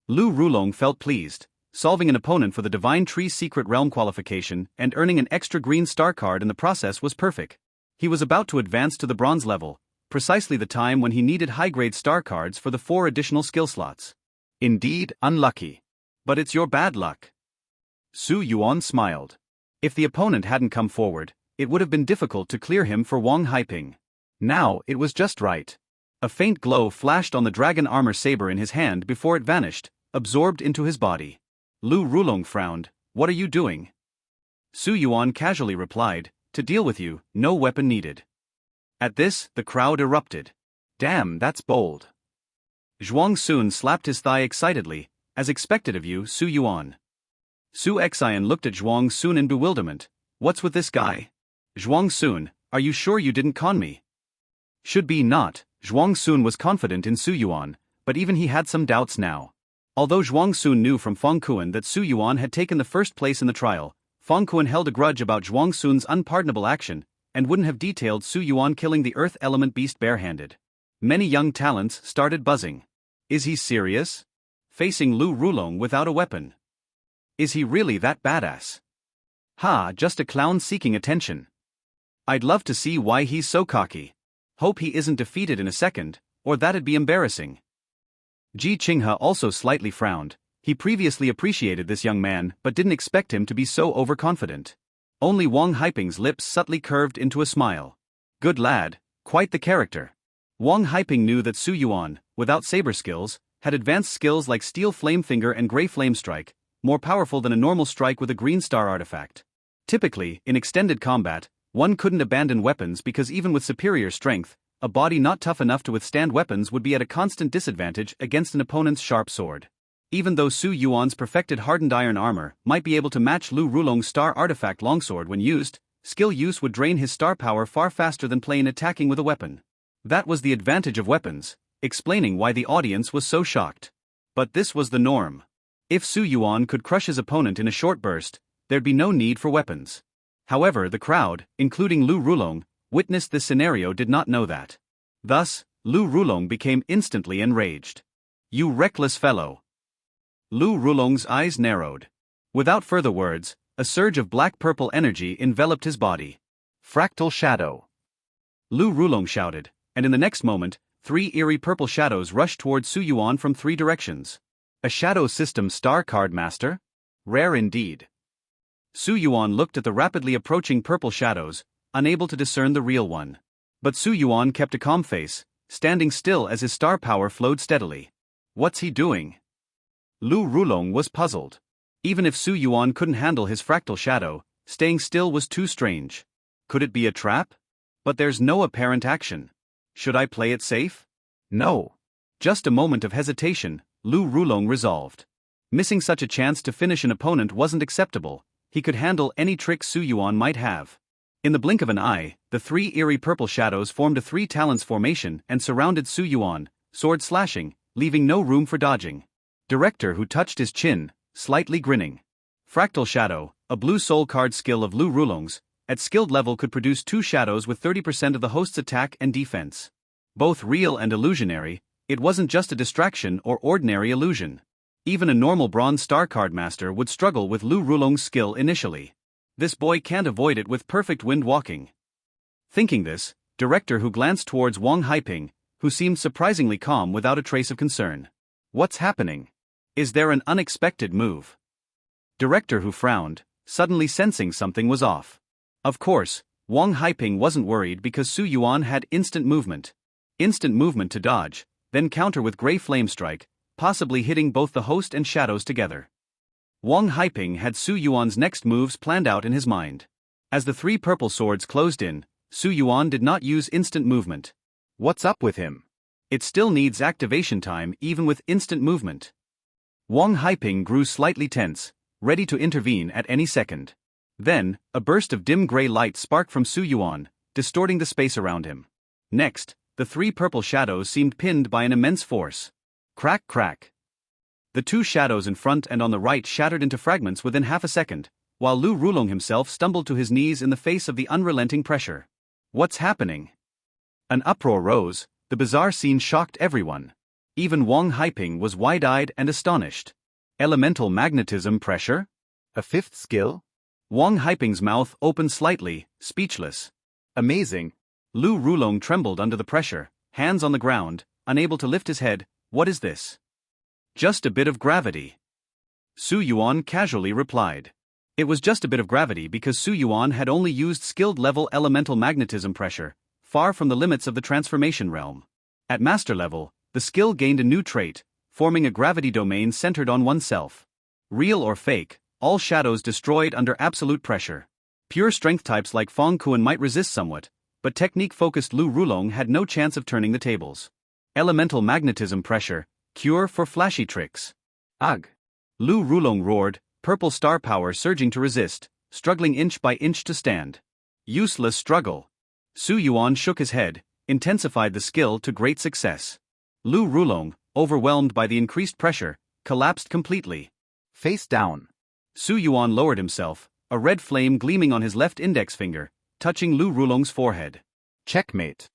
Lu Rulong felt pleased. Solving an opponent for the Divine Tree Secret Realm qualification and earning an extra green star card in the process was perfect. He was about to advance to the bronze level, precisely the time when he needed high-grade star cards for the 4 additional skill slots. Indeed, unlucky. But it's your bad luck. Su Yuan smiled. If the opponent hadn't come forward, it would have been difficult to clear him for Wang Haiping. Now it was just right. A faint glow flashed on the dragon armor saber in his hand before it vanished, absorbed into his body. Lu Rulong frowned. "What are you doing?" Su Yuan casually replied, "To deal with you, no weapon needed." At this, the crowd erupted. Damn, that's bold. Zhuang Sun slapped his thigh excitedly, "As expected of you, Su Yuan." Su Xian looked at Zhuang Sun in bewilderment. "What's with this guy? Zhuang Sun, are you sure you didn't con me?" Should be not, Zhuang Sun was confident in Su Yuan, but even he had some doubts now. Although Zhuang Sun knew from Feng Kuan that Su Yuan had taken the first place in the trial, Feng Kuan held a grudge about Zhuang Sun's unpardonable action, and wouldn't have detailed Su Yuan killing the earth element beast barehanded. Many young talents started buzzing. Is he serious? Facing Lu Rulong without a weapon? Is he really that badass? Ha, just a clown seeking attention. I'd love to see why he's so cocky. Hope he isn't defeated in a second, or that'd be embarrassing. Ji Qinghe also slightly frowned. He previously appreciated this young man but didn't expect him to be so overconfident. Only Wang Haiping's lips subtly curved into a smile. Good lad, quite the character. Wang Haiping knew that Su Yuan, without saber skills, had advanced skills like Steel Flame Finger and Grey Flame Strike, more powerful than a normal strike with a green star artifact. Typically, in extended combat, one couldn't abandon weapons because even with superior strength, a body not tough enough to withstand weapons would be at a constant disadvantage against an opponent's sharp sword. Even though Su Yuan's perfected hardened iron armor might be able to match Lu Rulong's star artifact longsword when used, skill use would drain his star power far faster than plain attacking with a weapon. That was the advantage of weapons, explaining why the audience was so shocked. But this was the norm. If Su Yuan could crush his opponent in a short burst, there'd be no need for weapons. However, the crowd, including Lu Rulong, witnessed this scenario did not know that. Thus, Lu Rulong became instantly enraged. "You reckless fellow!" Lu Rulong's eyes narrowed. Without further words, a surge of black-purple energy enveloped his body. "Fractal shadow!" Lu Rulong shouted, and in the next moment, 3 eerie purple shadows rushed toward Su Yuan from 3 directions. A shadow system star card master? Rare indeed. Su Yuan looked at the rapidly approaching purple shadows, unable to discern the real one. But Su Yuan kept a calm face, standing still as his star power flowed steadily. What's he doing? Lu Rulong was puzzled. Even if Su Yuan couldn't handle his fractal shadow, staying still was too strange. Could it be a trap? But there's no apparent action. Should I play it safe? No. Just a moment of hesitation, Lu Rulong resolved. Missing such a chance to finish an opponent wasn't acceptable. He could handle any trick Su Yuan might have. In the blink of an eye, the 3 eerie purple shadows formed a 3 talons formation and surrounded Su Yuan, sword slashing, leaving no room for dodging. Director who touched his chin, slightly grinning. Fractal Shadow, a blue soul card skill of Lu Rulong's, at skilled level could produce 2 shadows with 30% of the host's attack and defense. Both real and illusionary, it wasn't just a distraction or ordinary illusion. Even a normal bronze star card master would struggle with Lu Rulong's skill initially. This boy can't avoid it with perfect wind walking. Thinking this, Director who glanced towards Wang Haiping, who seemed surprisingly calm without a trace of concern. What's happening? Is there an unexpected move? Director who frowned, suddenly sensing something was off. Of course, Wang Haiping wasn't worried because Su Yuan had instant movement. Instant movement to dodge, then counter with Grey Flame Strike, possibly hitting both the host and shadows together. Wang Haiping had Su Yuan's next moves planned out in his mind. As the 3 purple swords closed in, Su Yuan did not use instant movement. What's up with him? It still needs activation time even with instant movement. Wang Haiping grew slightly tense, ready to intervene at any second. Then, a burst of dim gray light sparked from Su Yuan, distorting the space around him. Next, the 3 purple shadows seemed pinned by an immense force. Crack crack. The 2 shadows in front and on the right shattered into fragments within half a second, while Lu Rulong himself stumbled to his knees in the face of the unrelenting pressure. What's happening? An uproar rose, the bizarre scene shocked everyone. Even Wang Haiping was wide-eyed and astonished. Elemental magnetism pressure? A 5th skill? Wang Haiping's mouth opened slightly, speechless. Amazing. Lu Rulong trembled under the pressure, hands on the ground, unable to lift his head. What is this? Just a bit of gravity. Su Yuan casually replied. It was just a bit of gravity because Su Yuan had only used skilled level elemental magnetism pressure, far from the limits of the transformation realm. At master level, the skill gained a new trait, forming a gravity domain centered on oneself. Real or fake, all shadows destroyed under absolute pressure. Pure strength types like Fong Kuan might resist somewhat, but technique-focused Lu Rulong had no chance of turning the tables. Elemental magnetism pressure, cure for flashy tricks. Ugh! Lu Rulong roared, purple star power surging to resist, struggling inch by inch to stand. Useless struggle. Su Yuan shook his head, intensified the skill to great success. Lu Rulong, overwhelmed by the increased pressure, collapsed completely. Face down. Su Yuan lowered himself, a red flame gleaming on his left index finger, touching Lu Rulong's forehead. Checkmate.